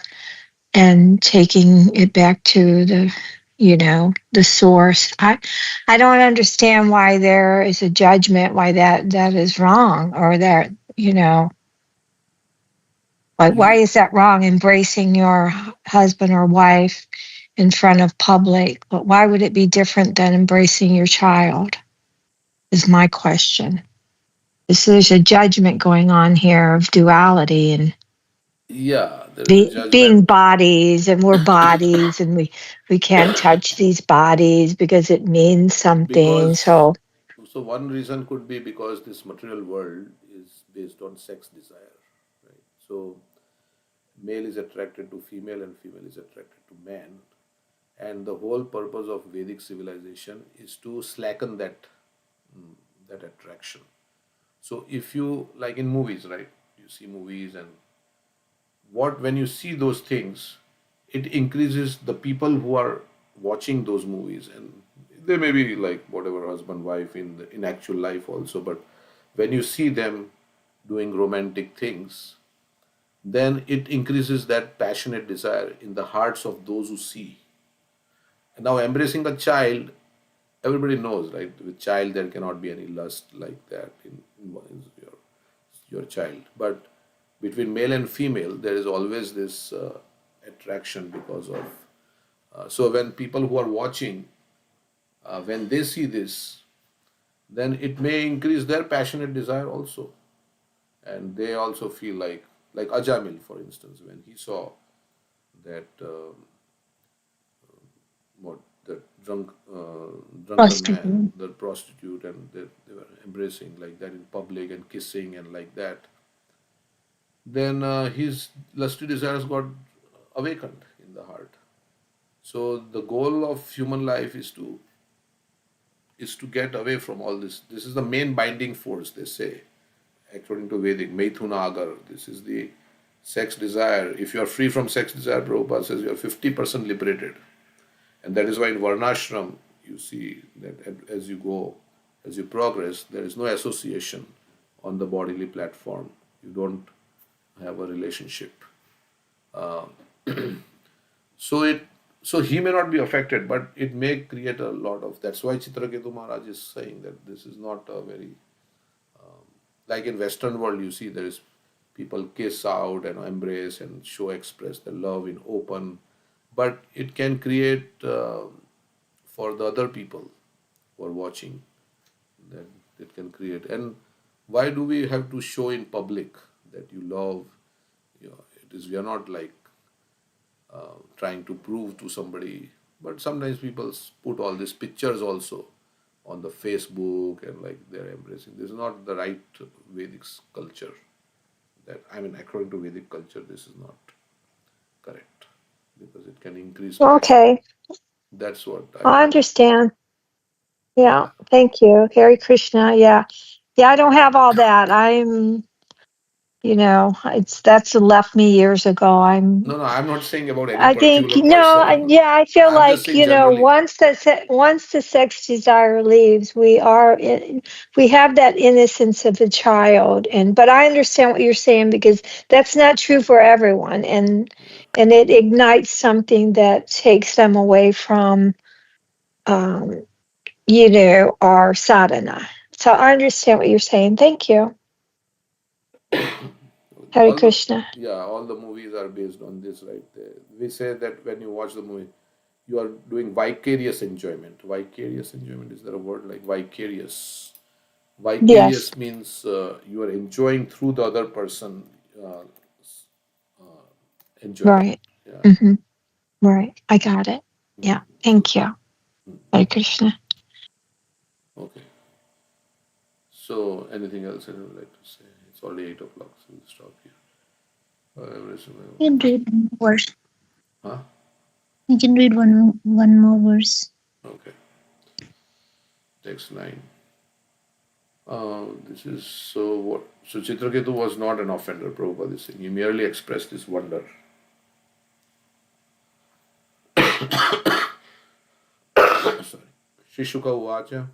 and taking it back to the source. I don't understand why there is a judgment, why that is wrong, or that like why is that wrong, embracing your husband or wife in front of public, but why would it be different than embracing your child is my question. So there's a judgment going on here of duality and Yeah, there is a being judgment. bodies, and we're bodies, and we can't touch these bodies because it means something. Because, So so one reason could be because this material world is based on sex desire, right? So male is attracted to female and female is attracted to man. And the whole purpose of Vedic civilization is to slacken that attraction. So if you, like in movies, right? You see movies, and what when you see those things, it increases the people who are watching those movies, and they may be like whatever husband wife in actual life also, but when you see them doing romantic things, then it increases that passionate desire in the hearts of those who see. And now embracing a child, everybody knows, right? With child there cannot be any lust like that in your child. But between male and female, there is always this attraction because of. So when people who are watching, when they see this, then it may increase their passionate desire also, and they also feel like Ajamil, for instance, when he saw that what that drunken man, Prostitute. the prostitute, and they were embracing like that in public and kissing and like that, then his lusty desires got awakened in the heart. So the goal of human life is to get away from all this. This is the main binding force, they say, according to Vedic, Maithuna Agar. This is the sex desire. If you are free from sex desire, Prabhupada says you are 50% liberated. And that is why in Varnashram, you see that as you go, as you progress, there is no association on the bodily platform. You don't have a relationship. Uh, so it so he may not be affected, but it may create a lot of. That's why Chitraketu Maharaj is saying that this is not a very like in Western world. You see there is people kiss out and embrace and show express their love in open, but it can create for the other people who are watching that it can create. And why do we have to show in public that you love? It is we are not like trying to prove to somebody. But sometimes people put all these pictures also on the Facebook and like they're embracing. This is not the right Vedic culture. that, I mean, according to Vedic culture, this is not correct because it can increase my. Okay, That's what I I. understand. Yeah. Yeah, thank you. Hare Krishna. Yeah. Yeah, I don't have all that. I'm, that's left me years ago. No, I'm not saying about any I think, particular person. yeah, I feel I'm just like, saying generally. once the sex desire leaves, we have that innocence of a child. But I understand what you're saying because that's not true for everyone. And it ignites something that takes them away from, um, our sadhana. So I understand what you're saying. Thank you. Hare All the Krishna. all the movies are based on this, right? We say that when you watch the movie, you are doing vicarious enjoyment. Vicarious enjoyment, is there a word like vicarious? Yes, Vicarious means you are enjoying through the other person uh, enjoyment. right. Yeah. Hmm. Right. I got it. Yeah. So, Thank you. Hare Krishna. okay. So, anything else I would like to say? It's already 8 o'clock, so we'll stop here. You can read one more verse. Huh? You can read one more verse. Okay. Text 9. This is so what? So Chitraketu was not an offender, Prabhupada is saying. He merely expressed his wonder. Sorry. Shishuka uvacha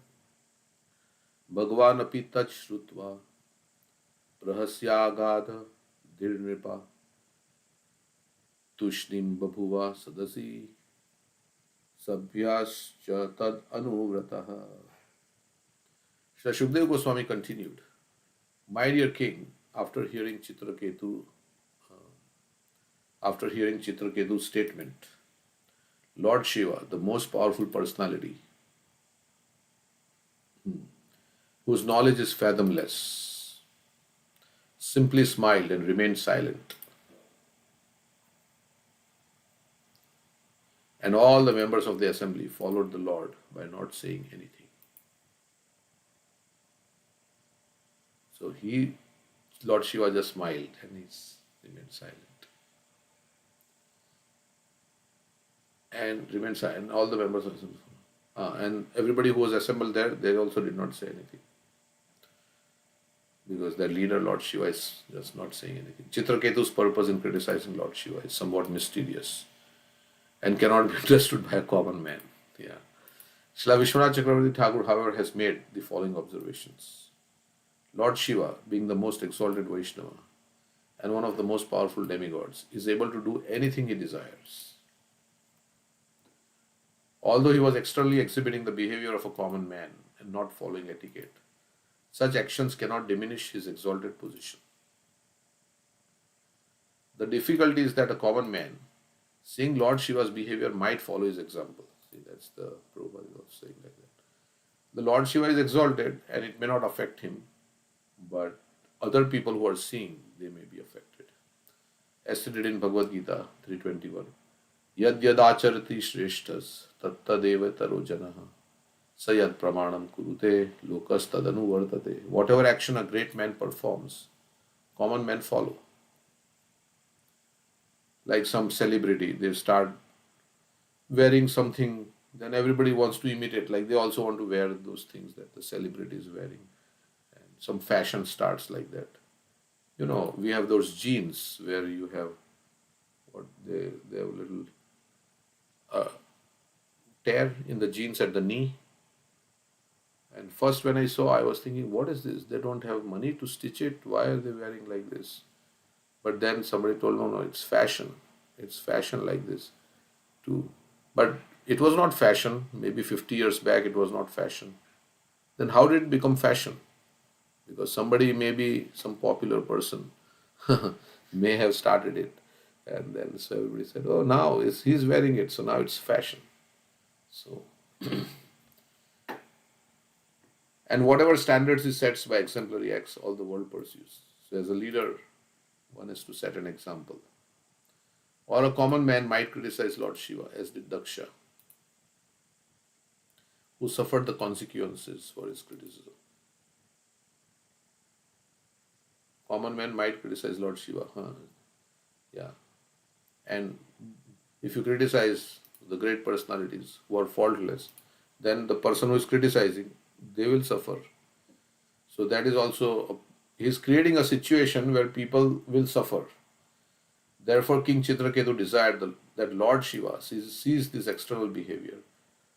Bhagavan api tach shrutva prahasyagada dhirnipa tushnim babhuva sadasi sabhyascha tad anuvrataha. Shri Shukdev Goswami continued, my dear king, after hearing Chitraketu's statement, Lord Shiva, the most powerful personality, whose knowledge is fathomless, simply smiled and remained silent. And all the members of the assembly followed the Lord by not saying anything. So Lord Shiva just smiled and he remained silent. And remained silent. And all the members of the assembly. And everybody who was assembled there, they also did not say anything. Because their leader, Lord Shiva, is just not saying anything. Chitraketu's purpose in criticizing Lord Shiva is somewhat mysterious and cannot be understood by a common man. Yeah. Srila Vishwanath Chakravarti Thakur, however, has made the following observations. Lord Shiva, being the most exalted Vaishnava and one of the most powerful demigods, is able to do anything he desires. Although he was externally exhibiting the behavior of a common man and not following etiquette, such actions cannot diminish his exalted position. The difficulty is that a common man, seeing Lord Shiva's behavior, might follow his example. See, that's the Prabhupada of saying like that. The Lord Shiva is exalted and it may not affect him, but other people who are seeing, they may be affected. As stated in Bhagavad Gita 3:21, Yad yad acharati shreshtas tattadeva taro janaha sayad pramanam kurute lokas tadanu vartate. Whatever action a great man performs, common men follow. Like some celebrity, they start wearing something, then everybody wants to imitate. Like they also want to wear those things that the celebrity is wearing. And some fashion starts like that. We have those jeans where you have what they have a little tear in the jeans at the knee. And first, when I saw, I was thinking, what is this? They don't have money to stitch it. Why are they wearing like this? But then somebody told, no, it's fashion. It's fashion like this too. But it was not fashion. Maybe 50 years back, it was not fashion. Then how did it become fashion? Because somebody, maybe some popular person, may have started it. And then so everybody said, oh, now he's wearing it, so now it's fashion. So, and whatever standards he sets by exemplary acts, all the world pursues. So as a leader, one is to set an example. Or a common man might criticize Lord Shiva, as did Daksha, who suffered the consequences for his criticism. common man might criticize Lord Shiva. Yeah. And if you criticize the great personalities who are faultless, then the person who is criticizing, they will suffer. So that is also, he's creating a situation where people will suffer. Therefore, King Chitraketu desired that Lord Shiva sees this external behavior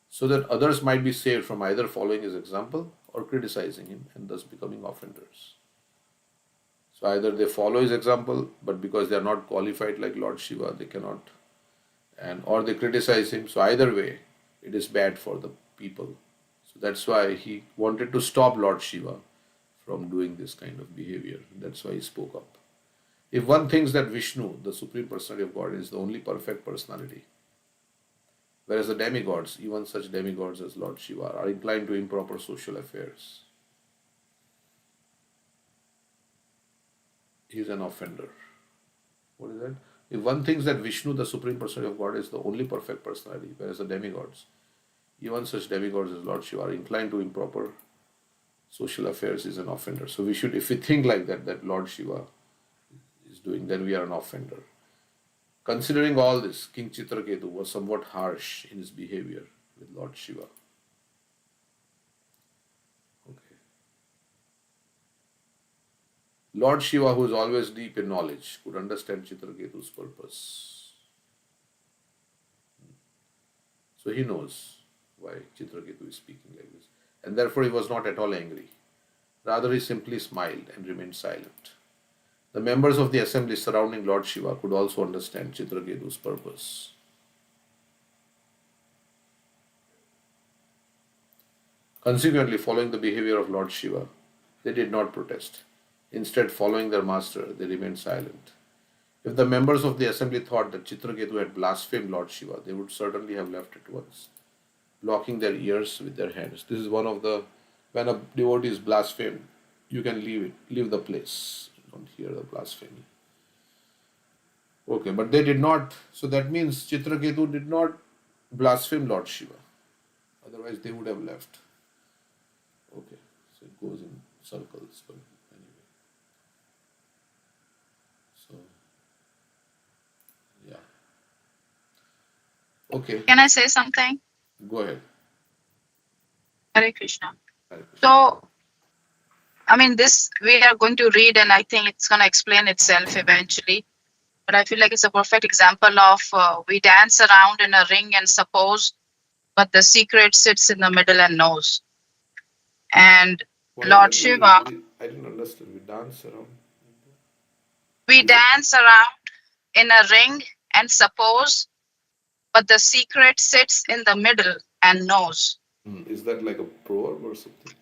so that others might be saved from either following his example or criticizing him and thus becoming offenders. So either they follow his example, but because they are not qualified like Lord Shiva, they cannot, or they criticize him. So either way, it is bad for the people. So that's why he wanted to stop Lord Shiva from doing this kind of behavior. That's why he spoke up. If one thinks that Vishnu, the Supreme Personality of God, is the only perfect personality, whereas the demigods, even such demigods as Lord Shiva, are inclined to improper social affairs, he is an offender. What is that? If one thinks that Vishnu, the Supreme Personality of God, is the only perfect personality, whereas the demigods, even such demigods as Lord Shiva, are inclined to improper social affairs, is an offender. So we should, if we think like that Lord Shiva is doing, then we are an offender. Considering all this, King Chitraketu was somewhat harsh in his behavior with Lord Shiva. Okay. Lord Shiva, who is always deep in knowledge, could understand Chitraketu's purpose. So he knows why Chitraketu is speaking like this. And therefore he was not at all angry. Rather, he simply smiled and remained silent. The members of the assembly surrounding Lord Shiva could also understand Chitraketu's purpose. Consequently, following the behavior of Lord Shiva, they did not protest. Instead, following their master, they remained silent. If the members of the assembly thought that Chitraketu had blasphemed Lord Shiva, they would certainly have left at once, blocking their ears with their hands. This is one of the, when a devotee is blasphemed, you can leave the place. You don't hear the blasphemy. Okay, but they did not. So that means Chitraketu did not blaspheme Lord Shiva. Otherwise, they would have left. Okay, so it goes in circles, but anyway. So, yeah. Okay, Can I say something? go ahead. Hare Krishna. Hare Krishna. So, I mean, this we are going to read, and I think it's going to explain itself eventually. But I feel like it's a perfect example of we dance around in a ring and suppose, but the secret sits in the middle and knows. And What Lord is that? Shiva, I didn't understand. We dance around. we dance around in a ring and suppose, but the secret sits in the middle and knows. Is that like a proverb or something?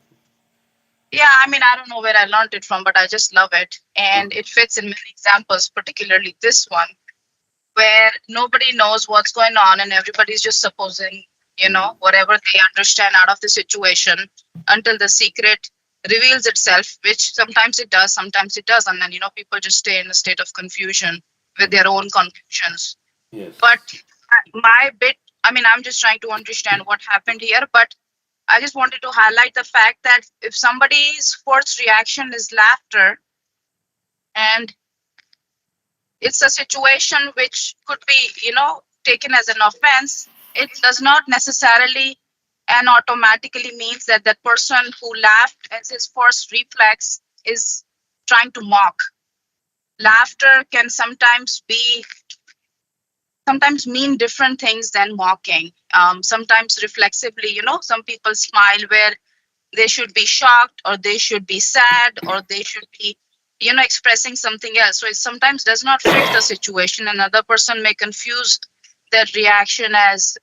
Yeah, I mean, I don't know where I learned it from, but I just love it. And it fits in many examples, particularly this one, where nobody knows what's going on and everybody's just supposing, whatever they understand out of the situation until the secret reveals itself, which sometimes it does, sometimes it doesn't. And, people just stay in a state of confusion with their own conclusions. Yes. But my bit, I mean, I'm just trying to understand what happened here, but I just wanted to highlight the fact that if somebody's first reaction is laughter, and it's a situation which could be, taken as an offense, it does not necessarily and automatically means that that person who laughed as his first reflex is trying to mock. Laughter can sometimes mean different things than mocking. Sometimes reflexively, some people smile where they should be shocked or they should be sad or they should be, expressing something else. So it sometimes does not fit the situation. Another person may confuse that reaction as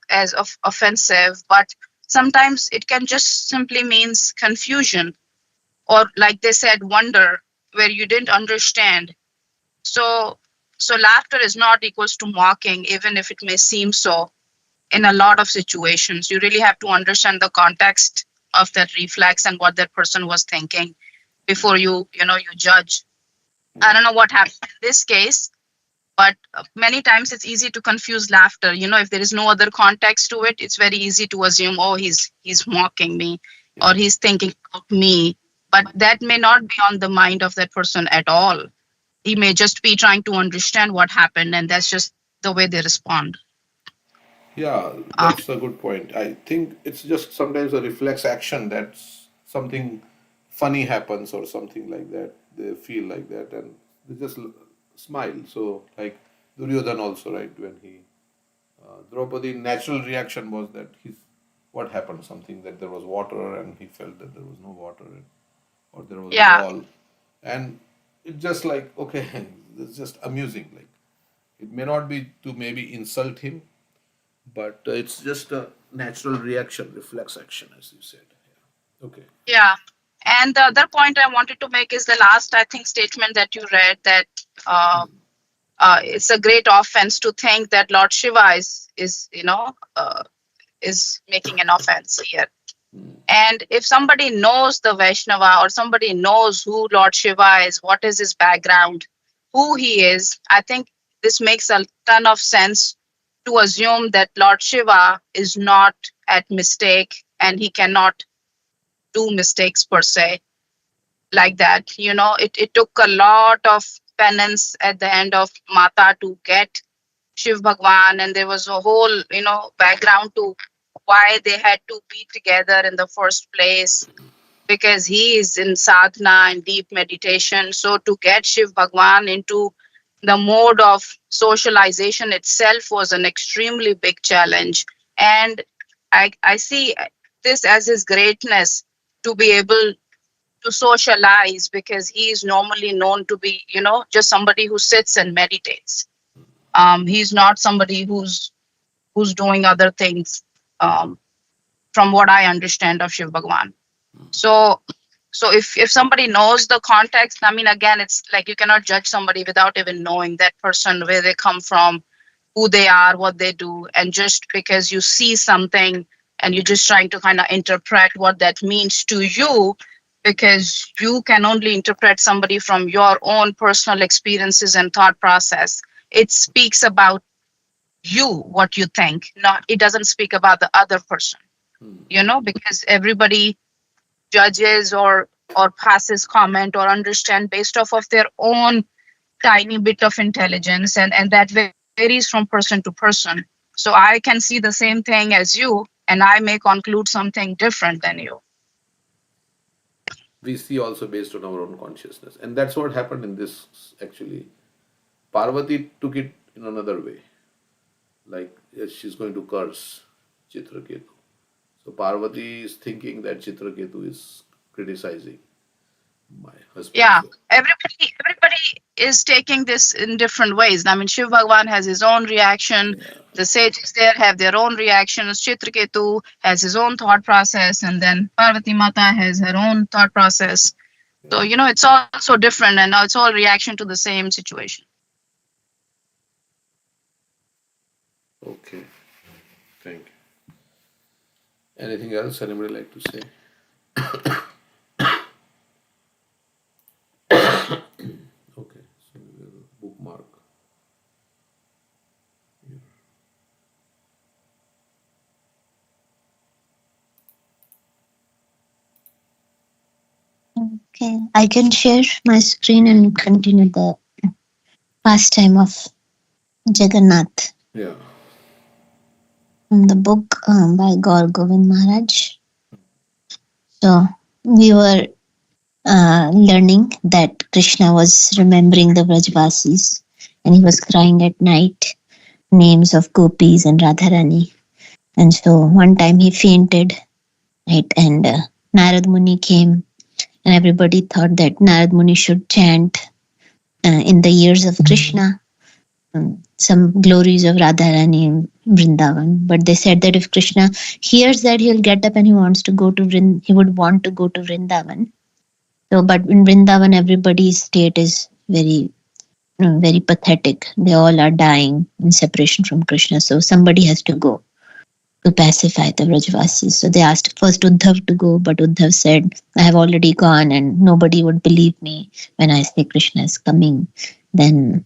offensive, but sometimes it can just simply means confusion or, like they said, wonder, where you didn't understand. So laughter is not equals to mocking, even if it may seem so in a lot of situations. You really have to understand the context of that reflex and what that person was thinking before you judge. I don't know what happened in this case, but many times it's easy to confuse laughter. If there is no other context to it, it's very easy to assume, oh, he's mocking me or he's thinking of me. but that may not be on the mind of that person at all. He may just be trying to understand what happened, and that's just the way they respond. Yeah, that's a good point. I think it's just sometimes a reflex action that something funny happens or something like that. They feel like that and they just smile. So, like Duryodhan also, right? When he, Draupadi, natural reaction was that he's, what happened? Something that there was water and he felt that there was no water or there was a Yeah, wall. And it's just like, okay, it's just amusing. Like, it may not be to maybe insult him, but it's just a natural reaction, reflex action, as you said. Yeah. Okay. yeah. And the other point I wanted to make is the last, I think, statement that you read, that it's a great offense to think that Lord Shiva is making an offense here. And if somebody knows the Vaishnava, or somebody knows who Lord Shiva is, what is his background, who he is, I think this makes a ton of sense to assume that Lord Shiva is not at mistake and he cannot do mistakes per se like that. It took a lot of penance at the end of Mata to get Shiv Bhagwan, and there was a whole, background to why they had to be together in the first place, because he is in sadhana and deep meditation. So to get Shiv Bhagwan into the mode of socialization itself was an extremely big challenge. And I see this as his greatness, to be able to socialize, because he is normally known to be, just somebody who sits and meditates. He's not somebody who's doing other things, from what I understand of Shiv Bhagwan. So if somebody knows the context, I mean, again, it's like you cannot judge somebody without even knowing that person, where they come from, who they are, what they do. And just because you see something and you're just trying to kind of interpret what that means to you, because you can only interpret somebody from your own personal experiences and thought process. It speaks about you, what you think, not, it doesn't speak about the other person, because everybody judges or passes comment or understand based off of their own tiny bit of intelligence, and that varies from person to person. So I can see the same thing as you, and I may conclude something different than you. We see also based on our own consciousness. And that's what happened in this actually. Parvati took it in another way. Like, yes, she's going to curse Chitraketu. So Parvati is thinking that Chitraketu is criticizing my husband. Yeah, So, everybody is taking this in different ways. I mean, Shiv Bhagwan has his own reaction. yeah. The sages there have their own reactions. Chitraketu has his own thought process, and then Parvati Mata has her own thought process. So, it's all so different, and it's all reaction to the same situation. Okay. Thank you. Anything else anybody like to say? Okay, so we will bookmark. Okay, I can share my screen and continue the pastime of Jagannath Yeah. from the book by Gaur Govind Maharaj. So we were learning that Krishna was remembering the Vrajvasis and he was crying at night, names of gopis and Radharani. And so one time he fainted, right? And Narad Muni came, and everybody thought that Narad Muni should chant in the ears of Krishna some glories of Radharani in Vrindavan. But they said that if Krishna hears that, he'll get up and he would want to go to Vrindavan. So, but in Vrindavan, everybody's state is very, very pathetic. They all are dying in separation from Krishna. So somebody has to go to pacify the Vrajvasis. So they asked first Uddhav to go, but Uddhav said, I have already gone and nobody would believe me when I say Krishna is coming. Then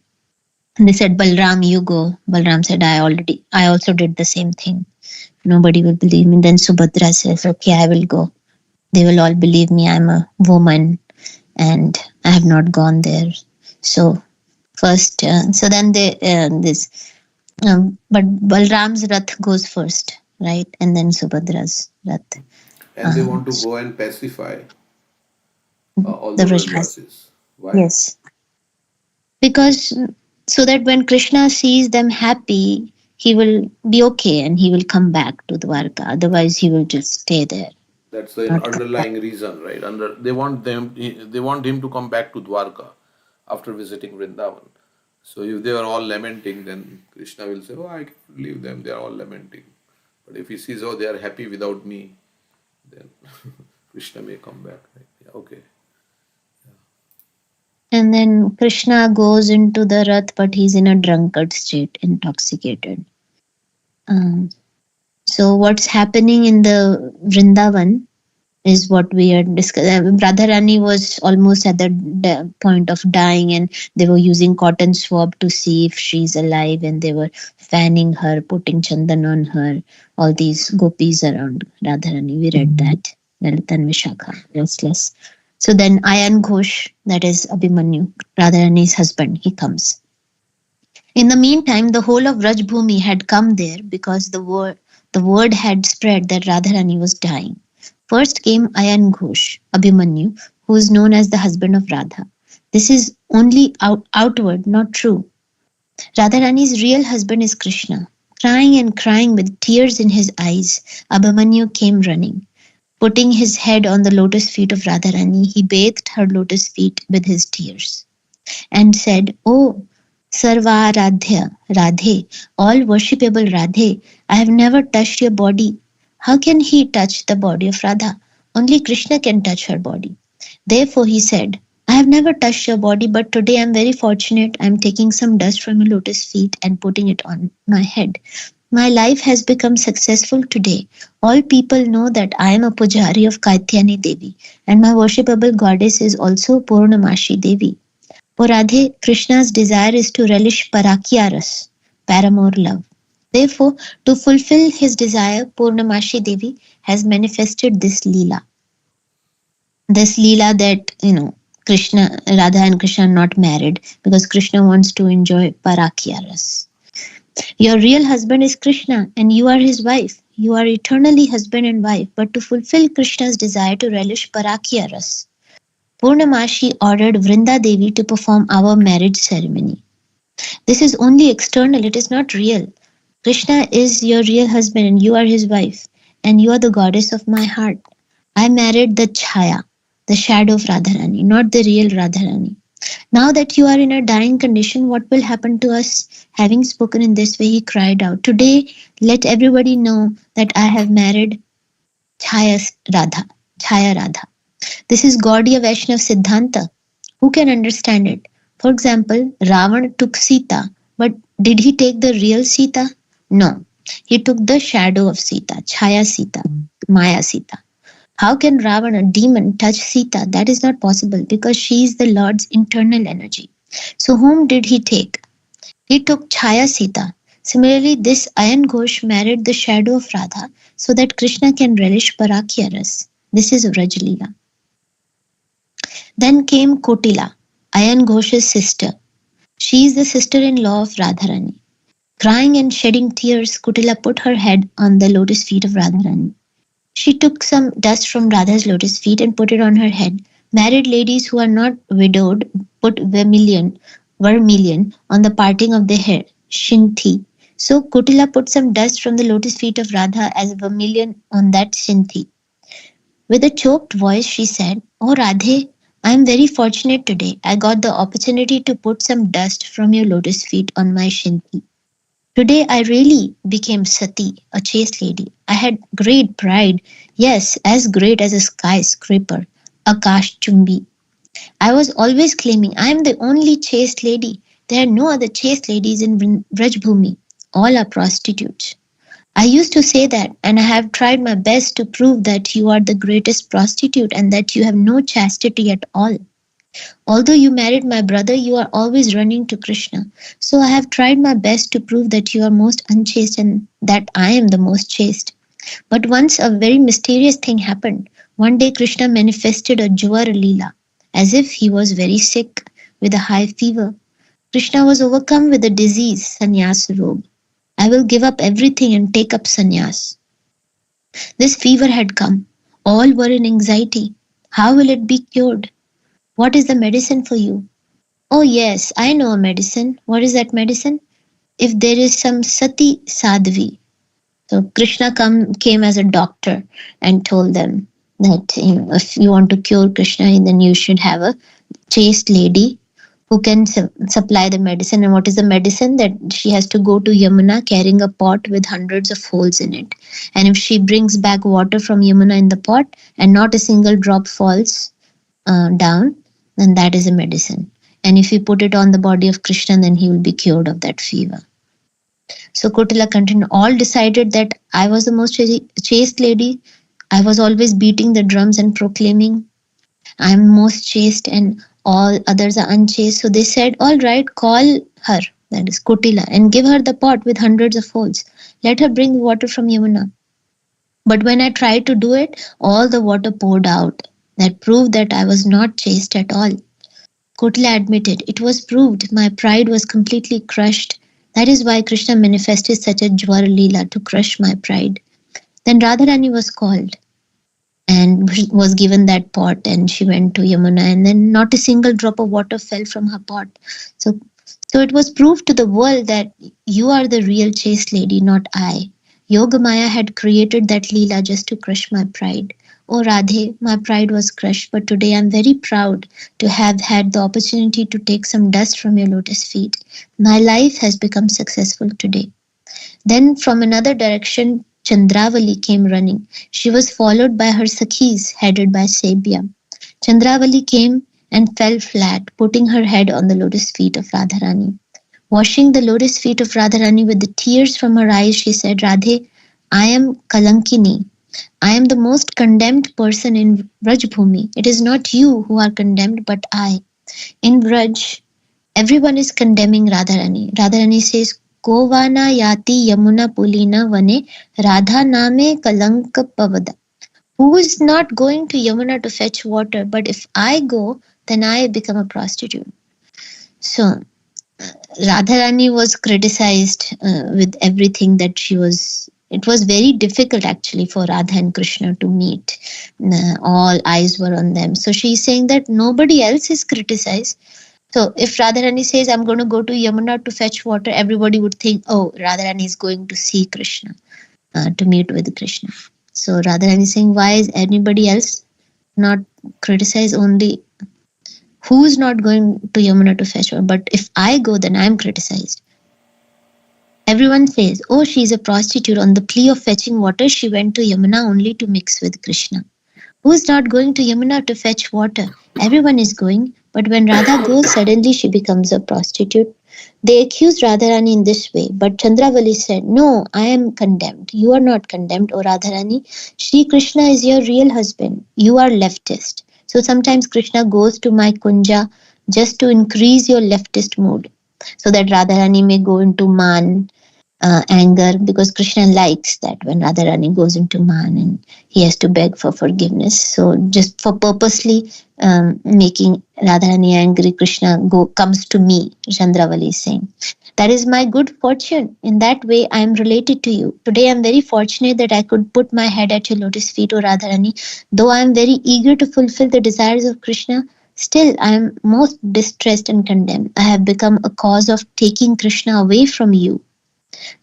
they said, Balram, you go. Balram said, I also did the same thing. Nobody will believe me. Then Subhadra says, okay, I will go. They will all believe me, I'm a woman and I have not gone there. So first, so then but Balram's Rath goes first, right? And then Subhadra's Rath. And they Um, want to go and pacify all the the Vrishvas. Vrajvasis. Why? Yes. Because so that when Krishna sees them happy, he will be okay and he will come back to Dwarka. Otherwise, he will just stay there, That's the not come back. underlying reason, right? They want him to come back to Dwarka after visiting Vrindavan. So if they are all lamenting, then Krishna will say, "Oh, I can leave them. They are all lamenting." But if he sees, "Oh, they are happy without me," then Krishna may come back. Right? Yeah, okay. And then Krishna goes into the Rath, but he's in a drunkard state, intoxicated. Um, so what's happening in the Vrindavan is what we are discussing. Radharani was almost at the point of dying, and they were using cotton swab to see if she's alive, and they were fanning her, putting chandan on her. All these gopis around Radharani. We read that. Lalit and Vishakha, restless. So then Ayan Ghosh, that is Abhimanyu, Radharani's husband, he comes. In the meantime, the whole of Rajbhumi had come there because the word had spread that Radharani was dying. First came Ayan Ghosh, Abhimanyu, who is known as the husband of Radha. This is only outward, not true. Radharani's real husband is Krishna. Crying and crying with tears in his eyes, Abhimanyu came running. Putting his head on the lotus feet of Radharani, he bathed her lotus feet with his tears and said, "Oh, Sarvaradhya, Radhe, all worshipable Radhe, I have never touched your body. How can he touch the body of Radha? Only Krishna can touch her body." Therefore he said, "I have never touched your body, but today I am very fortunate. I am taking some dust from your lotus feet and putting it on my head. My life has become successful today. All people know that I am a pujari of Kaityani Devi, and my worshipable goddess is also Purnamashi Devi. O Radhe, Krishna's desire is to relish parakyaras, paramour love. Therefore, to fulfill his desire, Purnamashi Devi has manifested this Leela. This Leela that, Krishna, Radha and Krishna are not married because Krishna wants to enjoy parakyaras. Your real husband is Krishna and you are his wife. You are eternally husband and wife, but to fulfill Krishna's desire to relish parakyaras, Purnamashi ordered Vrinda Devi to perform our marriage ceremony. This is only external, it is not real. Krishna is your real husband and you are his wife, and you are the goddess of my heart. I married the Chaya, the shadow of Radharani, not the real Radharani. Now that you are in a dying condition, what will happen to us? Having spoken in this way, he cried out, "Today, let everybody know that I have married Chaya Radha. Chaya Radha. This is Gaudiya Vaishnav Siddhanta. Who can understand it? For example, Ravan took Sita, but did he take the real Sita? No. He took the shadow of Sita, Chaya Sita, Maya Sita. How can Ravan, a demon, touch Sita? That is not possible because she is the Lord's internal energy. So whom did he take? He took Chaya Sita. Similarly, this Ayan Ghosh married the shadow of Radha so that Krishna can relish Parakyaras. This is Vrajlila. Then came Kotila, Ayan Ghosh's sister. She is the sister-in-law of Radharani. Crying and shedding tears, Kotila put her head on the lotus feet of Radharani. She took some dust from Radha's lotus feet and put it on her head. Married ladies who are not widowed put vermilion on the parting of their hair, shinthi. So Kotila put some dust from the lotus feet of Radha as vermilion on that shinthi. With a choked voice, she said, "Oh Radhe, I am very fortunate today. I got the opportunity to put some dust from your lotus feet on my shinthi. Today I really became Sati, a chaste lady. I had great pride, yes, as great as a skyscraper, Akash Chumbi. I was always claiming I am the only chaste lady. There are no other chaste ladies in Vrajbhumi. All are prostitutes. I used to say that, and I have tried my best to prove that you are the greatest prostitute and that you have no chastity at all. Although you married my brother, you are always running to Krishna. So I have tried my best to prove that you are most unchaste and that I am the most chaste. But once a very mysterious thing happened. One day Krishna manifested a Jwar Leela, as if he was very sick with a high fever. Krishna was overcome with a disease, sannyas robe. I will give up everything and take up sannyas. This fever had come. All were in anxiety. How will it be cured? What is the medicine for you? Oh, yes, I know a medicine. What is that medicine? If there is some sati sadhvi. So Krishna came as a doctor and told them that if you want to cure Krishna, then you should have a chaste lady who can supply the medicine. And what is the medicine? That she has to go to Yamuna carrying a pot with hundreds of holes in it. And if she brings back water from Yamuna in the pot and not a single drop falls down, then that is a medicine. And if you put it on the body of Krishna, then he will be cured of that fever. So Kotila continued, all decided that I was the most chaste lady. I was always beating the drums and proclaiming, I am most chaste and all others are unchaste. So they said, all right, call her, that is Kotila, and give her the pot with hundreds of holes. Let her bring water from Yamuna. But when I tried to do it, all the water poured out. That proved that I was not chaste at all. Kotila admitted, it was proved. My pride was completely crushed. That is why Krishna manifested such a Jwar Leela to crush my pride. Then Radharani was called and was given that pot, and she went to Yamuna, and then not a single drop of water fell from her pot. So it was proved to the world that you are the real chaste lady, not I. Yogamaya had created that Leela just to crush my pride. Oh Radhe, my pride was crushed, but today I am very proud to have had the opportunity to take some dust from your lotus feet. My life has become successful today. Then from another direction, Chandravali came running. She was followed by her Sakhis, headed by Sebia. Chandravali came and fell flat, putting her head on the lotus feet of Radharani. Washing the lotus feet of Radharani with the tears from her eyes, she said, Radhe, I am Kalankini. I am the most condemned person in Vrajbhumi. It is not you who are condemned, but I. In Vraj, everyone is condemning Radharani. Radharani says, Kovana yati yamuna pulina vane radha name kalanka pavada. Who is not going to Yamuna to fetch water? But if I go, then I become a prostitute. So Radharani was criticized with everything that she was. It was very difficult actually for Radha and Krishna to meet. All eyes were on them. So she's saying that nobody else is criticized. So if Radharani says, I'm going to go to Yamuna to fetch water, everybody would think, oh, Radharani is going to see Krishna, to meet with Krishna. So Radharani is saying, why is anybody else not criticized? Only who's not going to Yamuna to fetch water? But if I go, then I'm criticized. Everyone says, oh, she's a prostitute. On the plea of fetching water, she went to Yamuna only to mix with Krishna. Who's not going to Yamuna to fetch water? Everyone is going. But when Radha goes, suddenly she becomes a prostitute. They accused Radharani in this way, but Chandravali said, no, I am condemned. You are not condemned, O Radharani. Shri Krishna is your real husband. You are leftist. So sometimes Krishna goes to my kunja just to increase your leftist mood, so that Radharani may go into man, anger, because Krishna likes that when Radharani goes into man and he has to beg for forgiveness. So just for purposely making Radharani angry, Krishna comes to me, Chandravali is saying. That is my good fortune. In that way, I am related to you. Today, I am very fortunate that I could put my head at your lotus feet, O Radharani. Though I am very eager to fulfill the desires of Krishna, still I am most distressed and condemned. I have become a cause of taking Krishna away from you.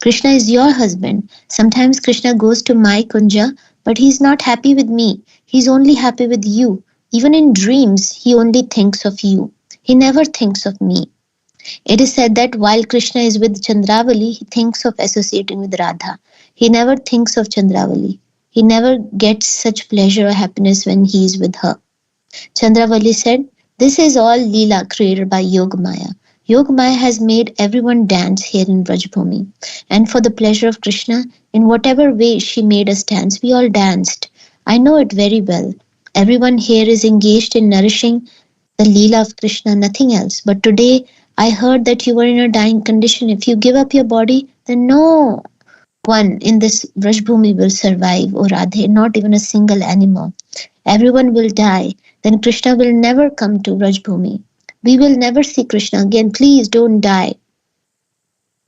Krishna is your husband. Sometimes Krishna goes to my kunja, but he is not happy with me. He is only happy with you. Even in dreams, he only thinks of you. He never thinks of me. It is said that while Krishna is with Chandravali, he thinks of associating with Radha. He never thinks of Chandravali. He never gets such pleasure or happiness when he is with her. Chandravali said, this is all Leela created by Yogamaya. Yogamaya has made everyone dance here in Vrajbhumi. And for the pleasure of Krishna, in whatever way she made us dance, we all danced. I know it very well. Everyone here is engaged in nourishing the Leela of Krishna, nothing else. But today, I heard that you were in a dying condition. If you give up your body, then no. one in this Vrajbhumi will survive, O Radhe, not even a single animal. Everyone will die. Then Krishna will never come to Vrajbhumi. We will never see Krishna again. Please don't die.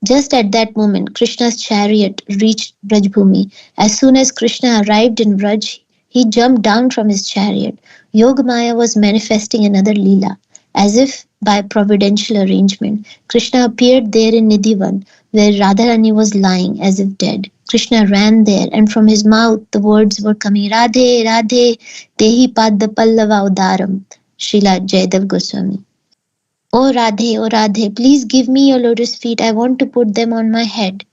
Just at that moment, Krishna's chariot reached Vrajbhumi. As soon as Krishna arrived in Vraj, he jumped down from his chariot. Yogamaya was manifesting another Leela. As if by providential arrangement, Krishna appeared there in Nidhivan, where Radharani was lying as if dead. Krishna ran there, and from his mouth the words were coming, Radhe, Radhe, Dehi Padda Pallava Udaram. Srila Jaydev Goswami. Oh Radhe, please give me your lotus feet. I want to put them on my head.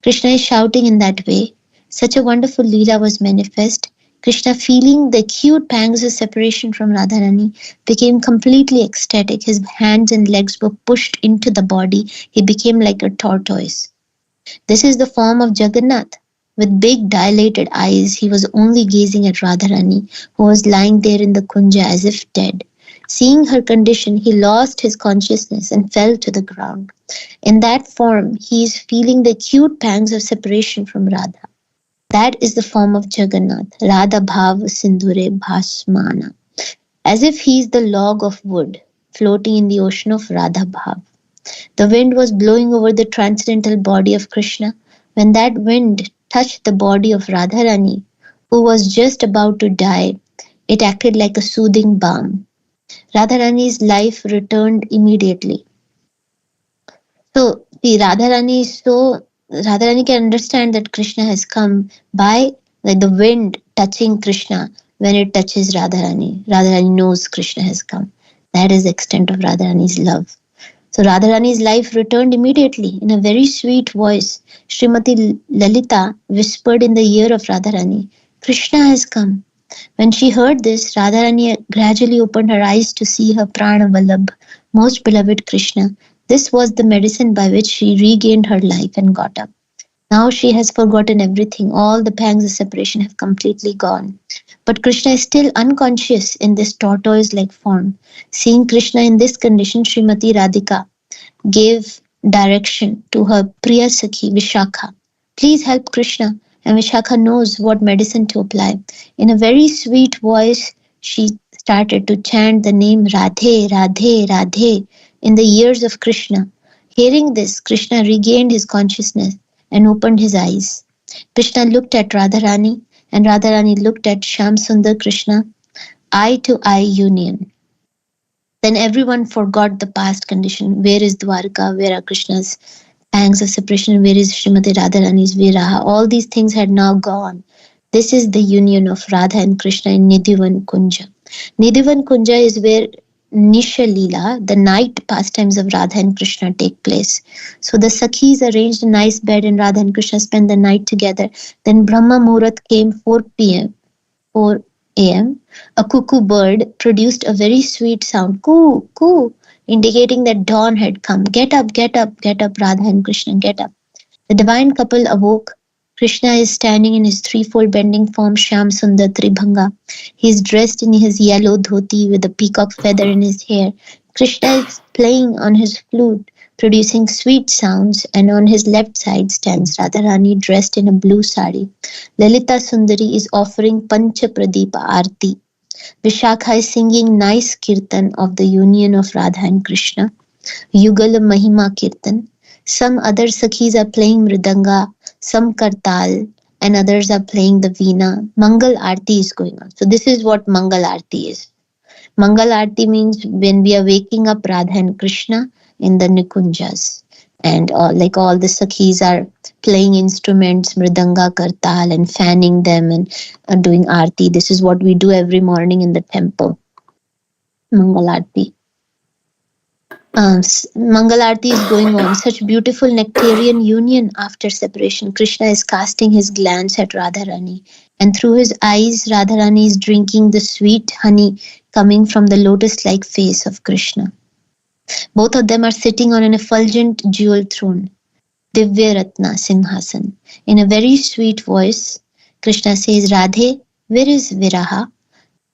Krishna is shouting in that way. Such a wonderful Leela was manifest. Krishna, feeling the acute pangs of separation from Radharani, became completely ecstatic. His hands and legs were pushed into the body. He became like a tortoise. This is the form of Jagannath. With big dilated eyes, he was only gazing at Radharani, who was lying there in the kunja as if dead. Seeing her condition, he lost his consciousness and fell to the ground. In that form, he is feeling the acute pangs of separation from Radha. That is the form of Jagannath, Radha Bhav Sindhure Bhasmana, as if he is the log of wood floating in the ocean of Radha Bhav. The wind was blowing over the transcendental body of Krishna. When that wind touched the body of Radharani, who was just about to die, it acted like a soothing balm. Radharani's life returned immediately. So Radharani can understand that Krishna has come by like the wind touching Krishna. When it touches Radharani, Radharani knows Krishna has come. That is the extent of Radharani's love. So Radharani's life returned immediately. In a very sweet voice, Srimati Lalita whispered in the ear of Radharani, Krishna has come. When she heard this, Radharani gradually opened her eyes to see her Prana Vallabh, most beloved Krishna. This was the medicine by which she regained her life and got up. Now she has forgotten everything. All the pangs of separation have completely gone. But Krishna is still unconscious in this tortoise-like form. Seeing Krishna in this condition, Srimati Radhika gave direction to her Priya Sakhi Vishakha. Please help Krishna. And Vishakha knows what medicine to apply. In a very sweet voice, she started to chant the name Radhe, Radhe, Radhe in the ears of Krishna. Hearing this, Krishna regained his consciousness and opened his eyes. Krishna looked at Radharani and Radharani looked at Shyam Sundar Krishna, eye-to-eye union. Then everyone forgot the past condition. Where is Dwarka? Where are Krishna's pangs of separation? Where is Srimati Radharani's Viraha? All these things had now gone. This is the union of Radha and Krishna in Nidhivan Kunja. Nidhivan Kunja is where Nisha Leela, the night pastimes of Radha and Krishna, take place. So the Sakhis arranged a nice bed and Radha and Krishna spent the night together. Then Brahma Muhurat came 4 a.m. A cuckoo bird produced a very sweet sound, coo, coo, indicating that dawn had come. Get up, get up, get up, Radha and Krishna, get up. The divine couple awoke. Krishna is standing in his threefold bending form, Shyam Sundar Tribhanga. He is dressed in his yellow dhoti with a peacock feather in his hair. Krishna is playing on his flute, producing sweet sounds, and on his left side stands Radharani dressed in a blue sari. Lalita Sundari is offering Pancha Pradeepa Aarti. Vishakha is singing nice kirtan of the union of Radha and Krishna. Yugal Mahima Kirtan. Some other Sakhis are playing Mridanga, some Kartal, and others are playing the Veena. Mangal Aarti is going on. So this is what Mangal Aarti is. Mangal Aarti means when we are waking up Radha and Krishna in the Nikunjas. And all the Sakhis are playing instruments, Mridanga, Kartal, and fanning them and doing Aarti. This is what we do every morning in the temple. Mangal Aarti. Mangal Aarti is going on. Such beautiful nectarian union after separation. Krishna is casting his glance at Radharani, and through his eyes, Radharani is drinking the sweet honey coming from the lotus-like face of Krishna. Both of them are sitting on an effulgent jewel throne, Divya Ratna Simhasan. In a very sweet voice, Krishna says, Radhe, where is Viraha?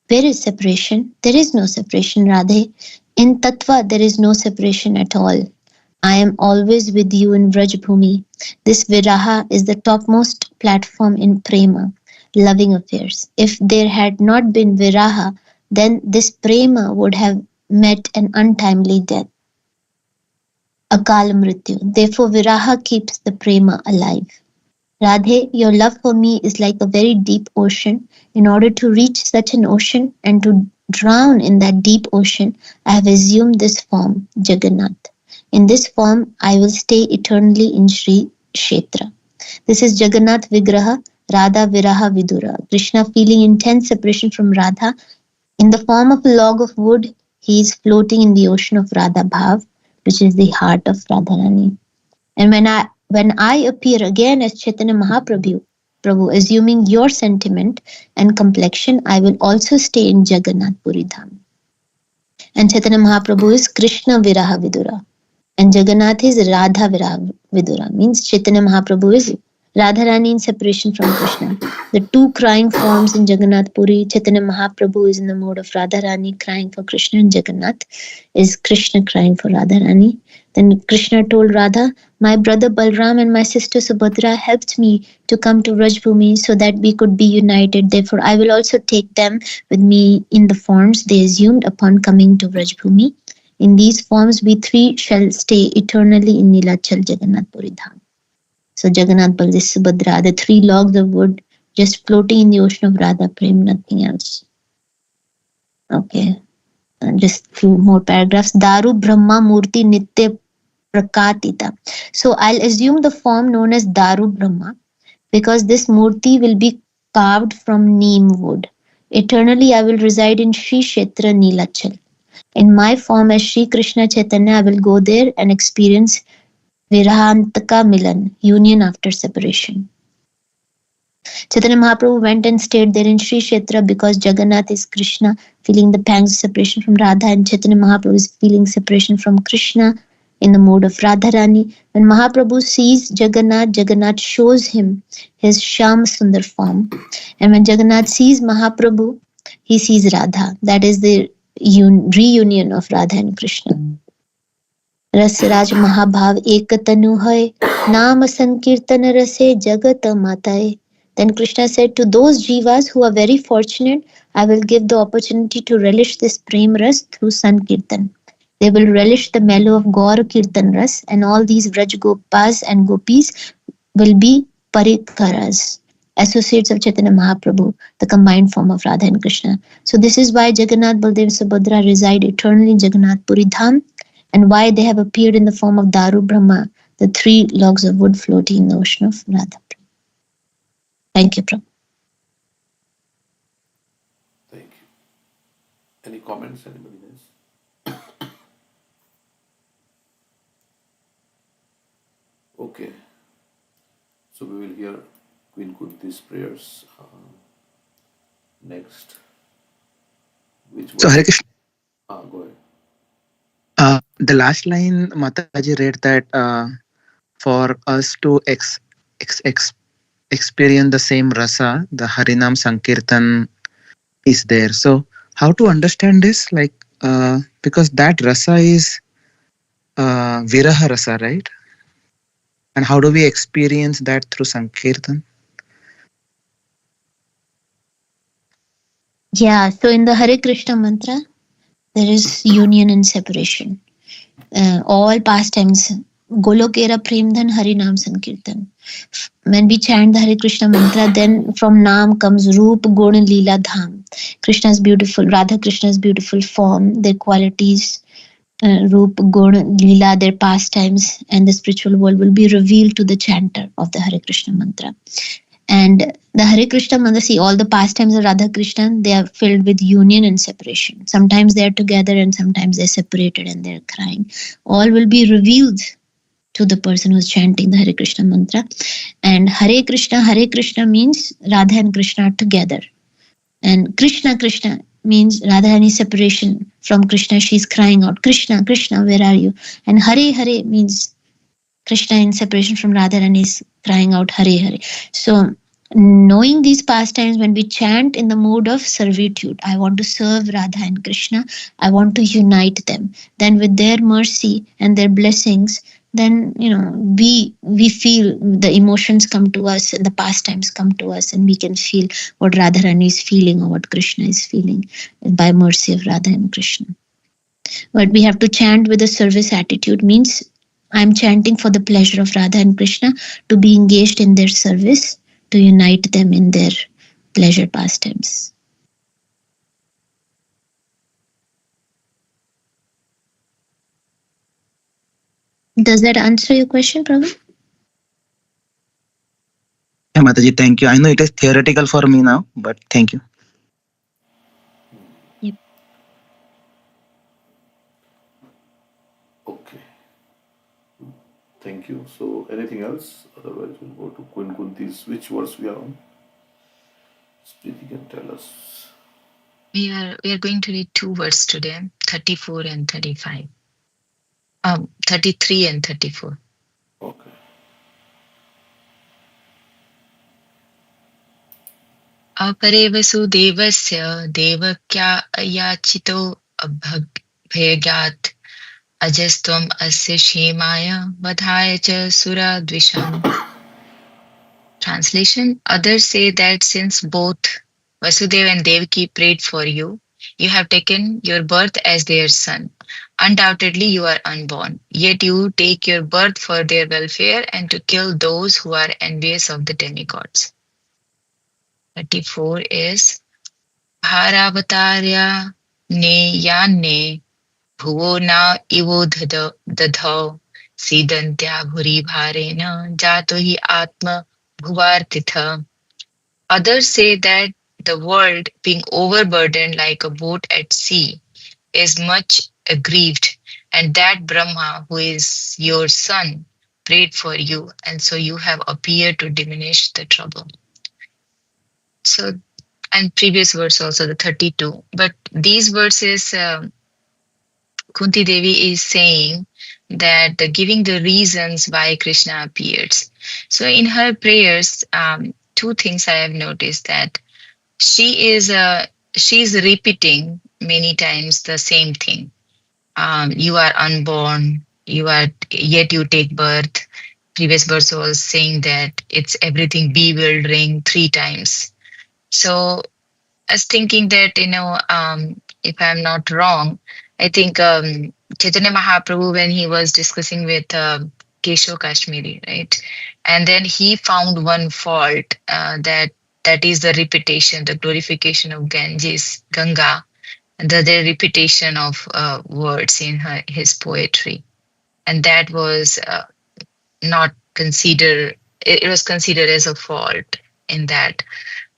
Where is separation? There is no separation, Radhe. In Tattva, there is no separation at all. I am always with you in Vrajbhumi. This Viraha is the topmost platform in Prema, loving affairs. If there had not been Viraha, then this Prema would have met an untimely death, Akal Mrityu. Therefore, Viraha keeps the Prema alive. Radhe, your love for me is like a very deep ocean. In order to reach such an ocean and to drown in that deep ocean, I have assumed this form, Jagannath. In this form, I will stay eternally in Sri Kshetra. This is Jagannath Vigraha, Radha Viraha Vidura. Krishna feeling intense separation from Radha. In the form of a log of wood, he is floating in the ocean of Radha Bhav, which is the heart of Radharani. And when I appear again as Chaitanya Mahaprabhu, assuming your sentiment and complexion, I will also stay in Jagannath Puri Dham. And Chaitanya Mahaprabhu is Krishna Viraha Vidura. And Jagannath is Radha Viraha Vidura. Means Chaitanya Mahaprabhu is Radharani in separation from Krishna. The two crying forms in Jagannath Puri, Chaitanya Mahaprabhu is in the mode of Radharani crying for Krishna, and Jagannath is Krishna crying for Radharani. Then Krishna told Radha, my brother Balram and my sister Subhadra helped me to come to Vrajbhumi so that we could be united. Therefore, I will also take them with me in the forms they assumed upon coming to Vrajbhumi. In these forms, we three shall stay eternally in Nilachal Jagannath Puri Dham. So Jagannath, Baldev, Subhadra, the three logs of wood just floating in the ocean of Radha Prem, nothing else. Okay. And just few more paragraphs. Daru Brahma Murti Nitya Prakatita. So I'll assume the form known as Daru Brahma because this Murti will be carved from neem wood. Eternally I will reside in Sri Kshetra Nilachal. In my form as Sri Krishna Chaitanya, I will go there and experience Virahantaka Milan, union after separation. Chaitanya Mahaprabhu went and stayed there in Sri Kshetra because Jagannath is Krishna, feeling the pangs of separation from Radha, and Chaitanya Mahaprabhu is feeling separation from Krishna in the mode of Radharani. When Mahaprabhu sees Jagannath, Jagannath shows him his Sham Sundar form. And when Jagannath sees Mahaprabhu, he sees Radha. That is the reunion of Radha and Krishna. Rasraj Mahabhav Ekatanu hai, Nama Sankirtan Rase Jagat Mataye. Then Krishna said, to those jivas who are very fortunate, I will give the opportunity to relish this Prem Ras through Sankirtan. They will relish the mellow of Gaur Kirtan Ras, and all these Vraj Gopas and Gopis will be Parikaras, associates of Chaitanya Mahaprabhu, the combined form of Radha and Krishna. So this is why Jagannath, Baldev, Subhadra reside eternally in Jagannath Puri Dham, and why they have appeared in the form of Daru Brahma, the three logs of wood floating in the ocean of Radha. Thank you, Prabhu. Thank you. Any comments, anybody else? Okay. So we will hear Queen Kunti's prayers next. Which So one? Hare Krishna, Go ahead. the last line Mataji read that for us to experience the same rasa, the Harinam Sankirtan is there. So how to understand this? Like because that rasa is Viraha rasa, right? And how do we experience that through Sankirtan? Yeah, so in the Hare Krishna mantra, there is union and separation. All pastimes, Golokera Premdhan Harinam Sankirtan. When we chant the Hare Krishna mantra, then from Nam comes Roop Gun Leela Dham. Krishna's beautiful, Radha Krishna's beautiful form, their qualities, Roop Gun Leela, their pastimes, and the spiritual world will be revealed to the chanter of the Hare Krishna mantra. And the Hare Krishna mantra, see, all the pastimes of Radha Krishna, they are filled with union and separation. Sometimes they are together and sometimes they're separated and they're crying. All will be revealed to the person who's chanting the Hare Krishna mantra. And Hare Krishna means Radha and Krishna are together. And Krishna Krishna means Radharani's separation from Krishna. She's crying out, Krishna, Krishna, where are you? And Hare Hare means Krishna in separation from Radharani is crying out Hare Hare. So knowing these pastimes, when we chant in the mode of servitude, I want to serve Radha and Krishna, I want to unite them. Then with their mercy and their blessings, then we feel the emotions come to us and the pastimes come to us, and we can feel what Radharani is feeling or what Krishna is feeling by mercy of Radha and Krishna. But we have to chant with a service attitude, means I'm chanting for the pleasure of Radha and Krishna, to be engaged in their service, to unite them in their pleasure pastimes. Does that answer your question, Prabhu? Yeah, Mataji, thank you. I know it is theoretical for me now, but thank you. Yep. Okay. Thank you. So, anything else? Otherwise, we'll go to Queen Kunti's. Which verse we are on? Spriti can tell us. We are going to read 2 verses today, 34 and 35. 33 and 34. Okay. अपरे वसुदेवस्य देवक्या अयाचितो अभयज्ञात् अजस्त्वम् अस्य क्षेमाय वधाय च सुराद्विषम्. Translation: Others say that since both Vasudeva and Devaki prayed for you, you have taken your birth as their son. Undoubtedly, you are unborn. Yet you take your birth for their welfare and to kill those who are envious of the demigods. 34 is Bharavatarya ne yanne bhuvo na ivo dadhau sidantya bhuri bharena jato hi atma bhuvartitha. Others say that the world, being overburdened like a boat at sea, is much aggrieved, and that Brahma, who is your son, prayed for you, and so you have appeared to diminish the trouble. So, and previous verse also, the 32. But these verses, Kunti Devi is saying that giving the reasons why Krishna appears. So, in her prayers, 2 things I have noticed, that she's repeating many times the same thing. You are unborn, yet you take birth. Previous verse was saying that it's everything bewildering 3 times. So I was thinking that, if I'm not wrong, I think Chaitanya Mahaprabhu, when he was discussing with Kesho Kashmiri, right? And then he found one fault, that is the repetition, the glorification of Ganges, Ganga, and the repetition of words in his poetry. And that was not considered, it was considered as a fault in that.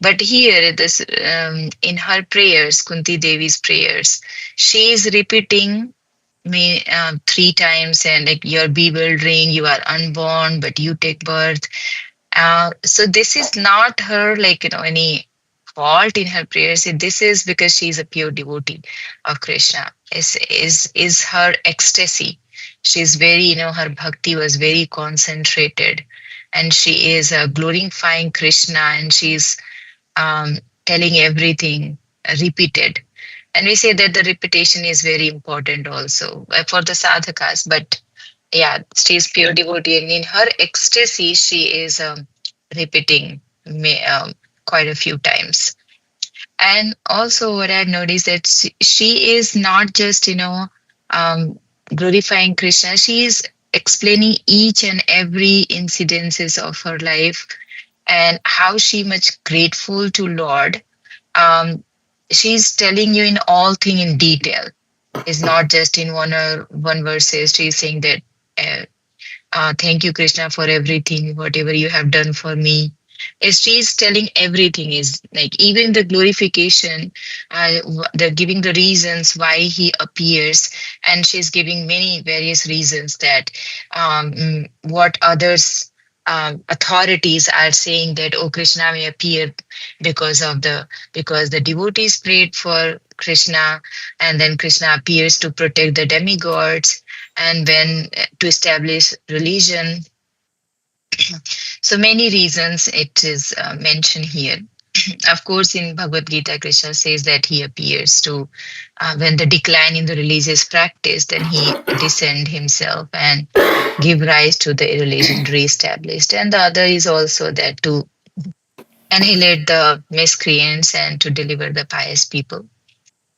But here, this in her prayers, Kunti Devi's prayers, she is repeating me 3 times, and like, you're bewildering, you are unborn, but you take birth. So this is not her, like, any fault in her prayers. This is because she is a pure devotee of Krishna. Is her ecstasy. She's very, her bhakti was very concentrated, and she is glorifying Krishna, and she's telling everything repeated. And we say that the repetition is very important also for the sadhakas. But yeah, she is pure devotee, and in her ecstasy, she is repeating quite a few times. And also, what I've noticed, that she is not just glorifying Krishna. She is explaining each and every incidences of her life, and how she much grateful to Lord. She's telling you in all thing in detail. It's not just in one verses. She's saying that, thank you, Krishna, for everything, whatever you have done for me. Is she's telling everything, is like even the glorification, the giving the reasons why he appears, and she's giving many various reasons that what others authorities are saying, that oh, Krishna may appear because the devotees prayed for Krishna, and then Krishna appears to protect the demigods, and when to establish religion. So many reasons it is mentioned here. Of course, in Bhagavad Gita, Krishna says that he appears to, when the decline in the religious practice, then he descend himself and give rise to the religion re-established. And the other is also that to annihilate the miscreants and to deliver the pious people.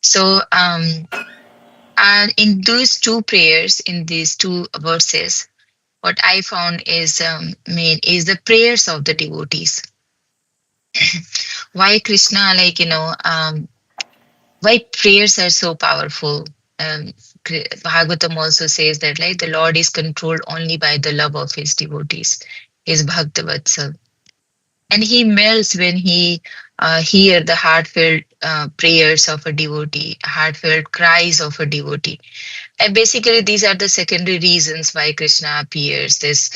So, and in these two prayers, in these two verses, what I found is main is the prayers of the devotees. Why Krishna, why prayers are so powerful. Bhagavatam also says that like the Lord is controlled only by the love of his devotees, his Bhaktavatsal. And he melts when he hear the heartfelt prayers of a devotee, heartfelt cries of a devotee. And basically, these are the secondary reasons why Krishna appears. This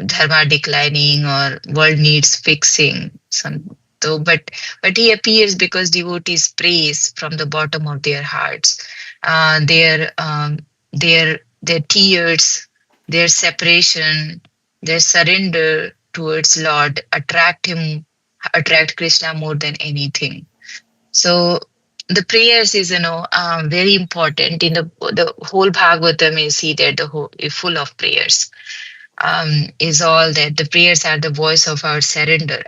dharma declining or world needs fixing. Some though, but he appears because devotees praise from the bottom of their hearts. Their tears, their separation, their surrender towards Lord attract Krishna more than anything. So the prayers is very important in the whole Bhagavatam. You see that the whole is full of prayers. Is all that the prayers are the voice of our surrender,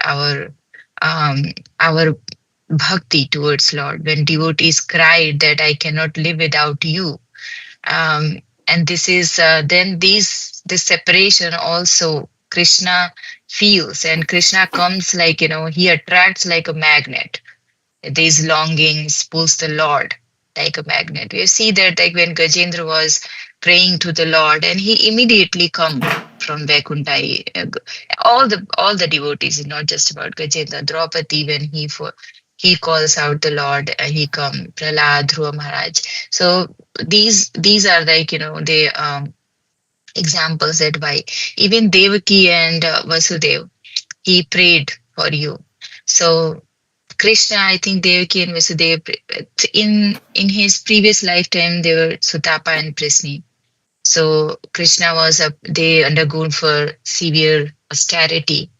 um, our bhakti towards Lord. When devotees cried that I cannot live without you, and this is then this separation also Krishna feels, and Krishna comes like he attracts like a magnet. These longings pulls the Lord like a magnet. We see that like when Gajendra was praying to the Lord, and he immediately come from Vaikuntha. All the devotees, not just about Gajendra, Draupadi when he calls out the Lord, he come. Prahlad, Dhruva Maharaj. So these are like they examples that why even Devaki and Vasudev he prayed for you. So Krishna, I think Devaki and Vasudeva, in his previous lifetime, they were Sutapa and Prisni. So Krishna was they undergone for severe austerity.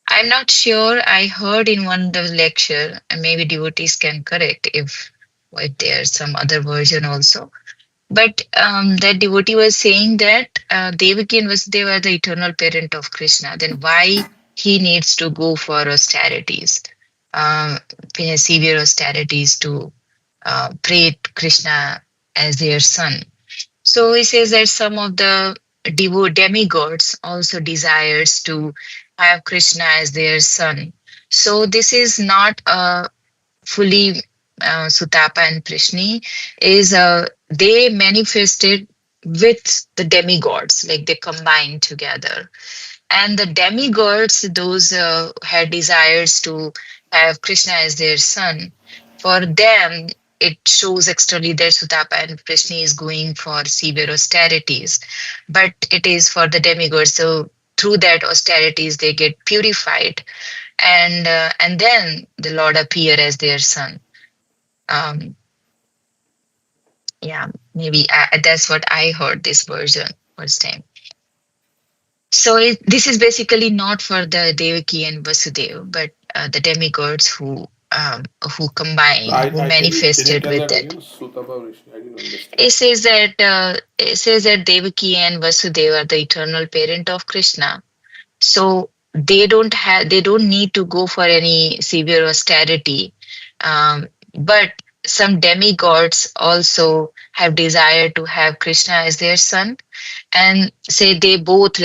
I'm not sure. I heard in one of the lecture, and maybe devotees can correct if there's some other version also. But that devotee was saying that Devaki and Vasudeva are the eternal parent of Krishna. Then why he needs to go for austerities, um, severe austerities to pray Krishna as their son? So he says that some of the demigods also desires to have Krishna as their son. So this is not a fully Sutapa and Prishni is they manifested with the demigods, like they combined together. And the demigods, those had desires to have Krishna as their son. For them, it shows externally that Sutapa and Prishni is going for severe austerities, but it is for the demigods. So through that austerities, they get purified, and then the Lord appear as their son. Um, yeah, maybe that's what I heard this version first time. So this is basically not for the Devaki and Vasudeva, but the demigods who combined, who Can you manifested tell with that it. again? Sutapa Rishi. I didn't understand. It says that Devaki and Vasudeva are the eternal parent of Krishna. So they don't need to go for any severe austerity. But some demigods also have desire to have Krishna as their son, and say they both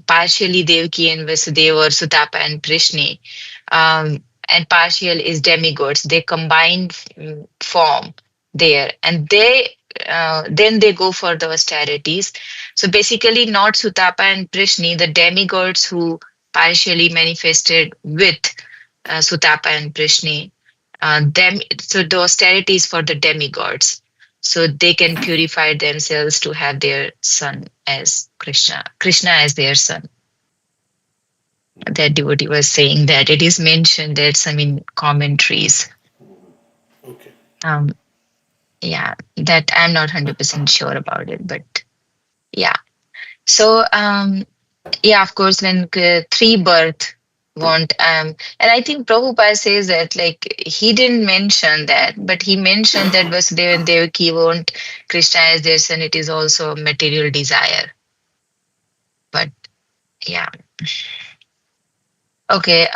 partially Devaki and Vasudeva or Sutapa and Prishni, and partial is demigods. They combine form there, and then they go for the austerities. So basically, not Sutapa and Prishni, the demigods who partially manifested with Sutapa and Prishni. So the austerities for the demigods, so they can purify themselves to have their son as Krishna as their son. That devotee was saying that it is mentioned that some in commentaries. Okay. Yeah, that I'm not 100% sure about it, but yeah. So yeah, of course, when three birth want and I think Prabhupada says that like he didn't mention that, but he mentioned that Vasudeva and Devaki want Krishna as their son. It is also a material desire. But yeah. Okay,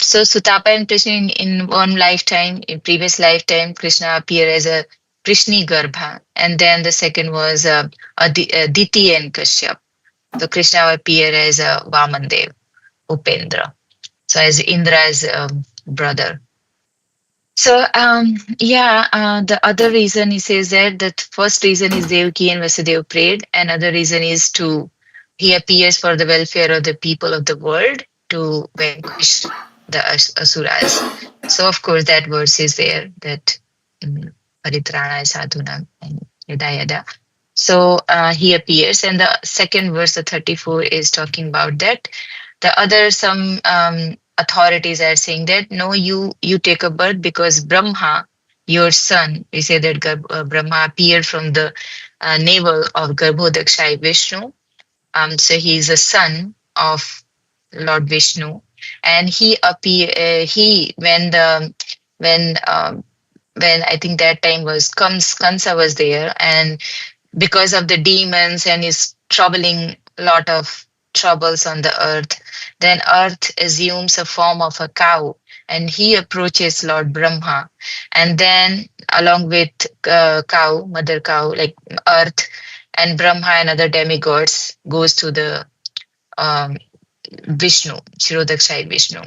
so Sutapa and Krishna in one lifetime, in previous lifetime, Krishna appeared as a Krishni Garbha, and then the second was Diti and Kashyap. So Krishna appeared as a Vamandev, Upendra. So as Indra's brother. So yeah, the other reason he says that the first reason is Devaki and Vasudeva prayed, and other reason is to he appears for the welfare of the people of the world to vanquish the asuras. So of course that verse is there that Paritrana sadhunam and yada yada. So he appears, and the second verse, the 34, is talking about that. The other some authorities are saying that no, you take a birth because Brahma, your son, we say that Brahma appeared from the navel of Garbhodakshai Vishnu. So he is a son of Lord Vishnu, and he appear he when when I think that time was Kamsa was there, and because of the demons and is troubling lot of troubles on the earth, then earth assumes a form of a cow, and he approaches Lord Brahma, and then along with cow, mother cow, like earth, and Brahma and other demigods goes to the um, Vishnu, Shirodakshai Vishnu,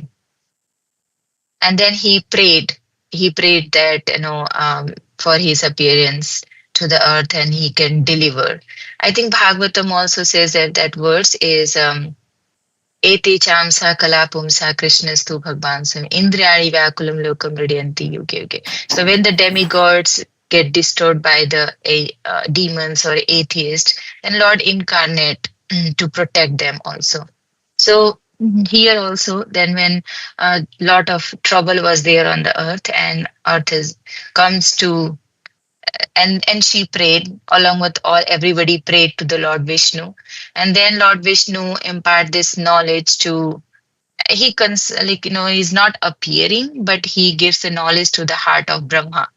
and then he prayed that for his appearance to the earth and he can deliver. I think Bhagavatam also says that that verse is ete chamsa kalapumsa krishnastu bhagvansam indriyani vyakulam lokam ridyanti yuge. So when the demigods get disturbed by the demons or atheists, then Lord incarnate to protect them also. So here also, then when a lot of trouble was there on the earth, and earth comes to and she prayed along with all everybody prayed to the Lord Vishnu, and then Lord Vishnu impart this knowledge to he's not appearing, but he gives the knowledge to the heart of Brahma.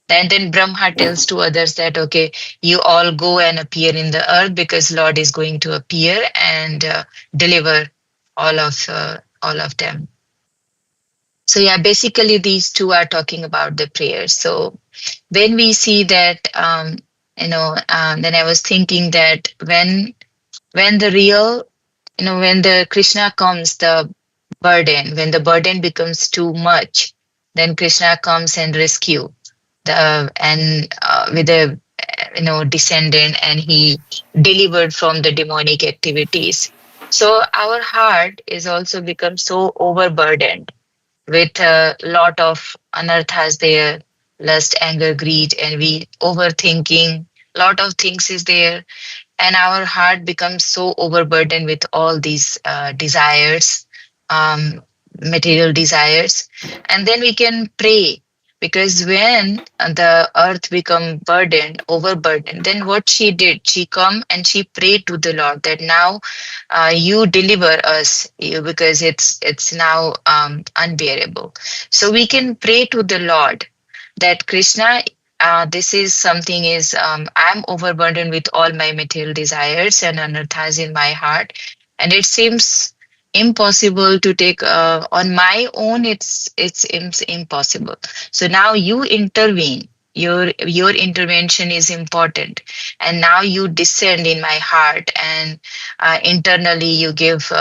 And then Brahma tells to others that, okay, you all go and appear in the earth because Lord is going to appear and deliver all of them. So yeah, basically these two are talking about the prayers. So when we see that, then I was thinking that when the real, when the Krishna comes, when the burden becomes too much, then Krishna comes and rescue with a descendant, and he delivered from the demonic activities. So our heart is also become so overburdened with a lot of anarthas there, lust, anger, greed, and we overthinking. Lot of things is there, and our heart becomes so overburdened with all these desires, um, material desires, and then we can pray, because when the earth become burdened, overburdened, then what she did, she come and she prayed to the Lord that now you deliver us, because it's now unbearable. So we can pray to the Lord that Krishna, this is something is I'm overburdened with all my material desires and anarthas in my heart, and it seems impossible to take on my own. It's impossible. So now you intervene. Your intervention is important, and now you descend in my heart, and internally you give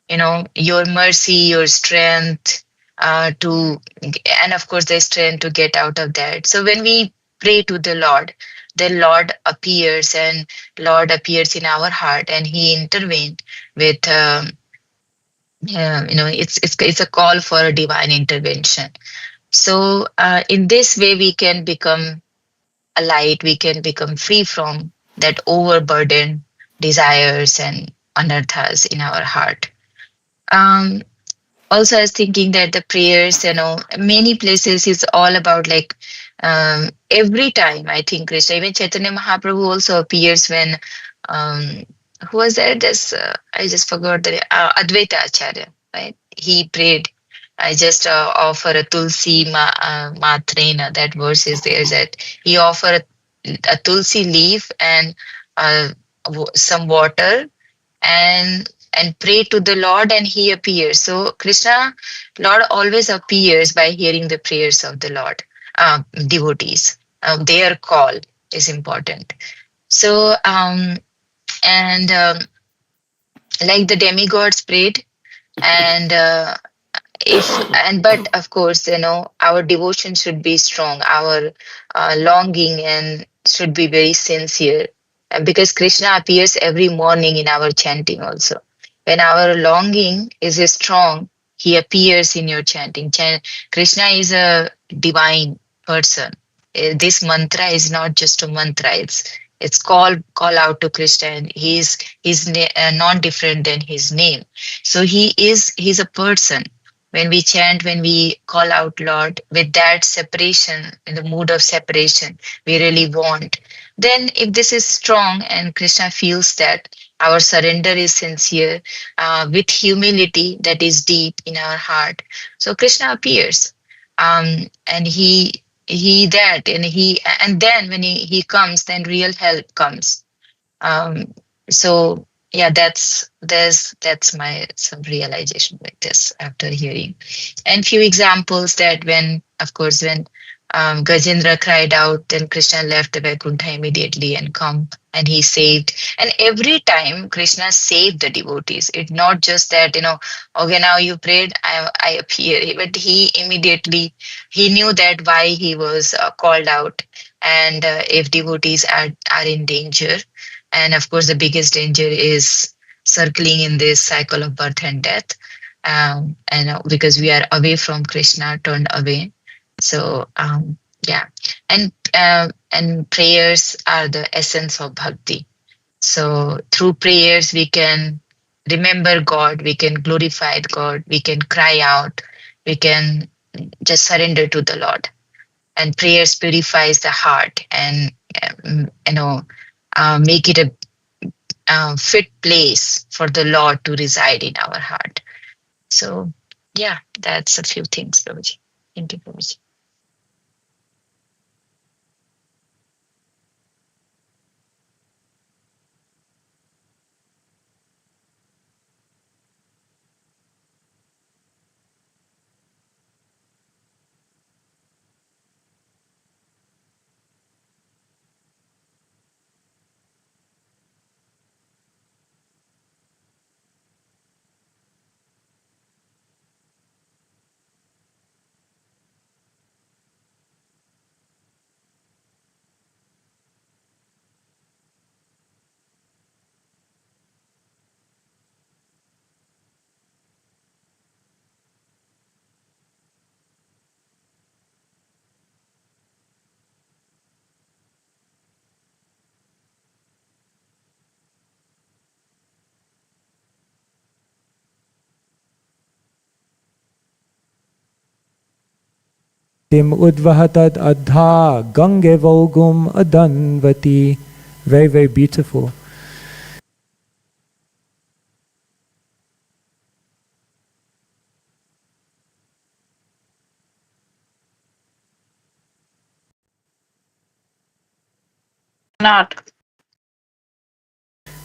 your mercy, your strength and of course the strength to get out of that. So when we pray to the Lord, the Lord appears, and Lord appears in our heart, and he intervened with it's a call for a divine intervention. So in this way we can become a light, we can become free from that overburden desires and anarthas in our heart. um, Also I was thinking that the prayers, many places it's all about like every time I think Krishna, even Chaitanya Mahaprabhu also appears when who was there? This I just forgot the Advaita Acharya. right? He prayed. I just offer a tulsi matrena. That verse is there that he offered a tulsi leaf and some water and pray to the Lord, and he appears. So Krishna, Lord always appears by hearing the prayers of the Lord, devotees. Their call is important. So and like the demigods prayed, and if and but of course, our devotion should be strong, our longing and should be very sincere. Because Krishna appears every morning in our chanting also. When our longing is strong, he appears in your chanting. Krishna is a divine person. This mantra is not just a mantra, it's call out to Krishna, and he's not different than his name. So he's a person. When we chant, when we call out Lord with that separation, in the mood of separation we really want, then if this is strong and Krishna feels that our surrender is sincere, with humility that is deep in our heart, so Krishna appears, and and then when he comes, then real help comes. So yeah, that's my some realization with this after hearing, and few examples that when, of course, when Gajendra cried out, then Krishna left the Vaikuntha immediately and come, and he saved. And every time Krishna saved the devotees. It's not just that, okay, now you prayed, I appear. But he immediately, he knew that why he was called out. And if devotees are in danger, and of course the biggest danger is circling in this cycle of birth and death, and because we are away from Krishna, turned away. So yeah, and prayers are the essence of bhakti. So through prayers we can remember God, we can glorify God, we can cry out, we can just surrender to the Lord. And prayers purifies the heart and make it a fit place for the Lord to reside in our heart. So yeah, that's a few things, Prabhuji. Thank you, Prabhuji. Tim udvahatad adha gange vogum adanvati. Very, very beautiful. Not.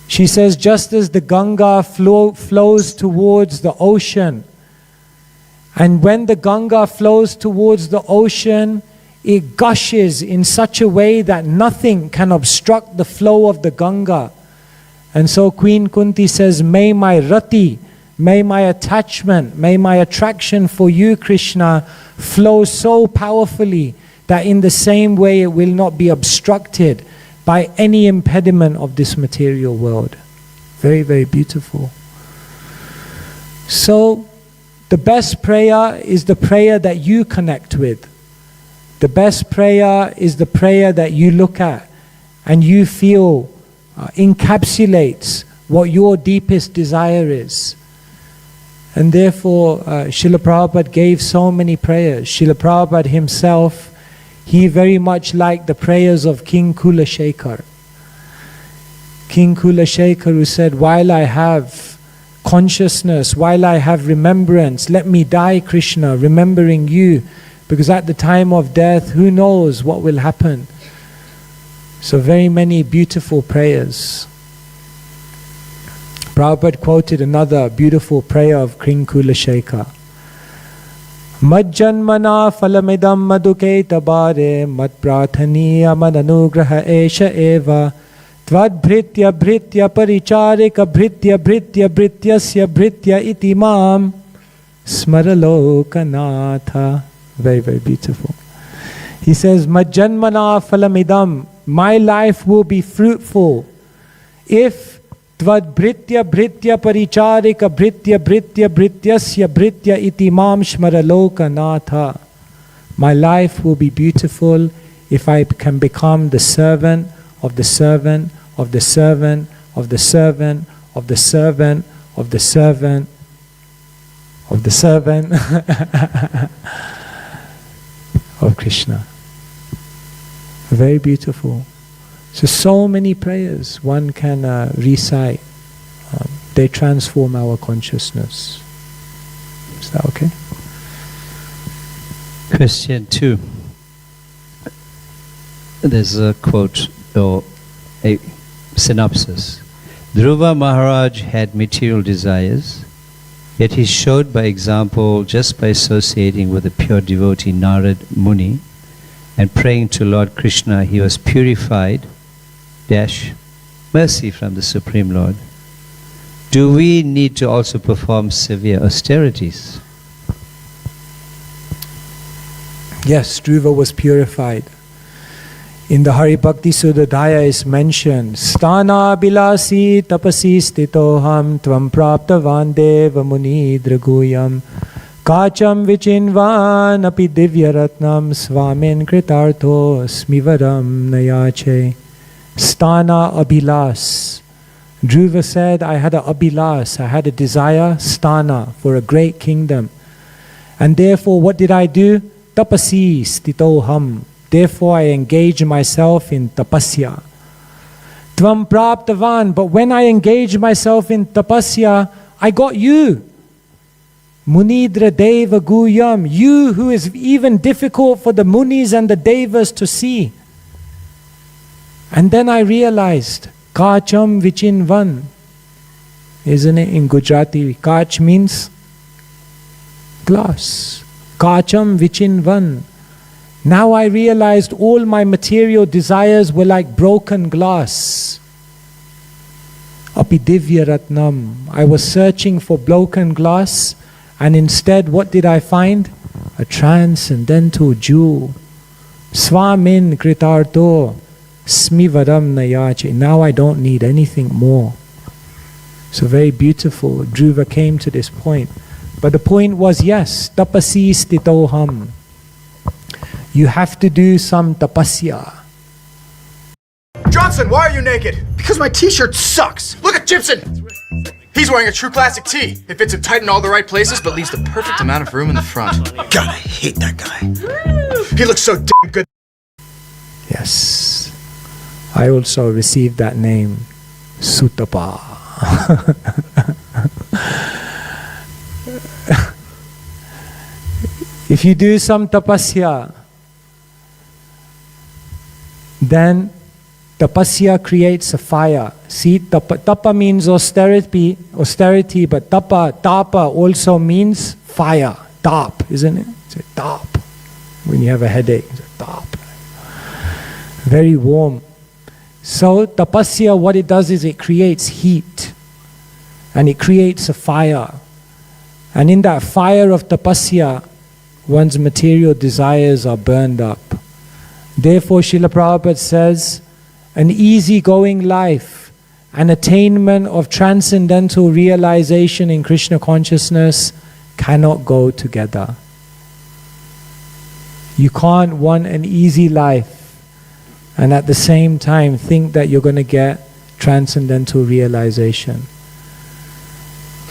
She says, just as the Ganga flows towards the ocean, and when the Ganga flows towards the ocean, it gushes in such a way that nothing can obstruct the flow of the Ganga. And so Queen Kunti says, may my rati, may my attachment, may my attraction for you, Krishna, flow so powerfully that in the same way it will not be obstructed by any impediment of this material world. Very, very beautiful. So, the best prayer is the prayer that you connect with. The best prayer is the prayer that you look at and you feel encapsulates what your deepest desire is. And therefore, Srila Prabhupada gave so many prayers. Srila Prabhupada himself, he very much liked the prayers of King Kulashekar. King Kulashekar, who said, while I have consciousness, while I have remembrance, let me die, Krishna, remembering you, because at the time of death, who knows what will happen. So very many beautiful prayers. Prabhupada quoted another beautiful prayer of Krinkula Shekhar. Majjanmana phalamidam maduke tabare mat prathaniya mananugraha esha eva tvad bhritya bhritya paricharika bhritya bhritya bhrityasya bhritya iti mam smaralokanatha. Very, very beautiful. He says, Majjanmana phalamidam, my life will be fruitful if Tvad bhritya bhritya paricharika bhritya bhritya bhrityasya bhritya iti mam shmaralokanatha. My life will be beautiful if I can become the servant of the servant of the servant of the servant of the servant of the servant of the servant of Krishna. Very beautiful. So many prayers one can recite. They transform our consciousness. Is that okay? Question 2. There's a quote or a synopsis. Dhruva Maharaj had material desires, yet he showed by example just by associating with the pure devotee Narad Muni and praying to Lord Krishna, he was purified mercy from the Supreme Lord. Do we need to also perform severe austerities? Yes, Dhruva was purified. In the Hari Bhakti Sudadhaya is mentioned, Stana bilasi tapasi stitoham tvam praptavan deva muni draguyam kacham vichinvan api divya ratnam svamin kritartho smivaram nayache. Stana abhilas. Dhruva said, I had a abhilas, I had a desire, stana, for a great kingdom. And therefore, what did I do? Tapasi stitoham. Therefore, I engaged myself in tapasya. Tvam praptavan. But when I engaged myself in tapasya, I got you. Munidra deva guyam. You who is even difficult for the munis and the devas to see. And then I realized, Kacham vichinvan. Isn't it in Gujarati? Kach means glass. Kacham vichinvan. Now I realized all my material desires were like broken glass. Api divya ratnam. I was searching for broken glass, and instead what did I find? A transcendental jewel. Swamin kritarto. Smivaram nayache. Now I don't need anything more. So very beautiful. Dhruva came to this point. But the point was, yes, tapasi stitoham. You have to do some tapasya. Johnson, why are you naked? Because my t-shirt sucks. Look at Gibson. He's wearing a true classic tee. It fits him tight in all the right places, but leaves the perfect amount of room in the front. God, I hate that guy. He looks so damn good. Yes. I also received that name, Sutapa. If you do some tapasya, then tapasya creates a fire. See, tapa means austerity, but tapa also means fire. Tap, isn't it? It's a tap. When you have a headache, it's a tap. Very warm. So tapasya, what it does is it creates heat. And it creates a fire. And in that fire of tapasya, one's material desires are burned up. Therefore, Srila Prabhupada says, an easygoing life, an attainment of transcendental realization in Krishna consciousness cannot go together. You can't want an easy life and at the same time think that you're going to get transcendental realization.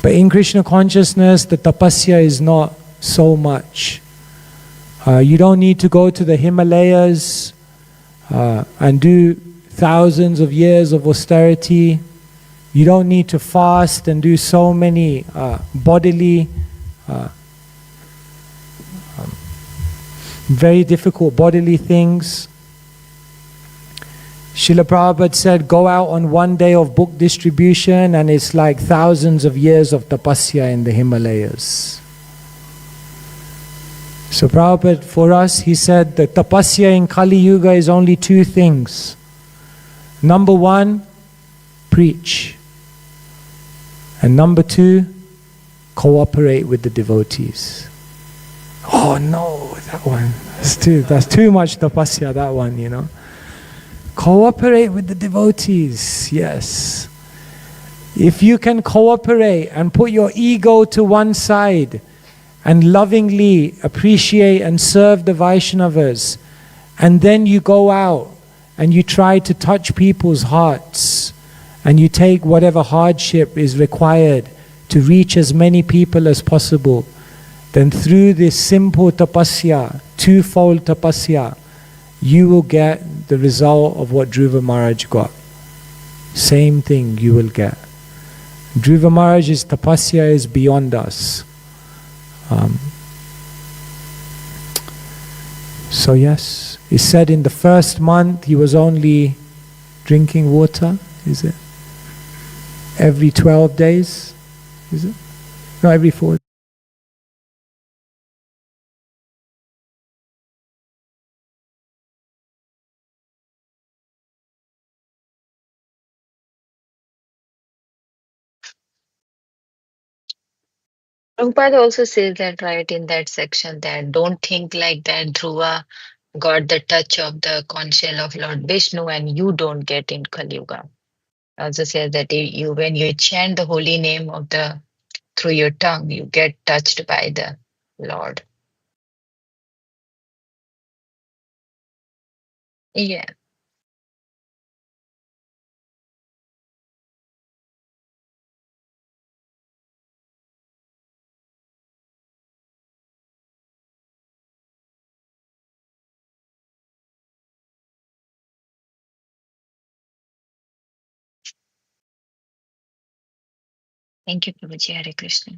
But in Krishna consciousness, the tapasya is not so much. You don't need to go to the Himalayas and do thousands of years of austerity. You don't need to fast and do so many bodily, very difficult bodily things. Srila Prabhupada said, go out on one day of book distribution and it's like thousands of years of tapasya in the Himalayas. So Prabhupada, for us, he said the tapasya in Kali Yuga is only two things. Number one, preach. And number two, cooperate with the devotees. Oh no, that one. That's too much tapasya, that one, you know. Cooperate with the devotees, yes. If you can cooperate and put your ego to one side and lovingly appreciate and serve the Vaishnavas, and then you go out and you try to touch people's hearts and you take whatever hardship is required to reach as many people as possible, then through this simple tapasya, twofold tapasya, you will get the result of what Dhruva Maharaj got. Same thing you will get. Dhruva Maharaj's tapasya is beyond us. So yes, he said in the first month he was only drinking water, is it? Every 12 days, is it? No, every 4. Prabhupada also says that right in that section that don't think like that Dhruva got the touch of the conch shell of Lord Vishnu and you don't get in Kali Yuga. Also says that you when you chant the holy name of the through your tongue, you get touched by the Lord. Yeah. Thank you, Prabhuji. Hare Krishna.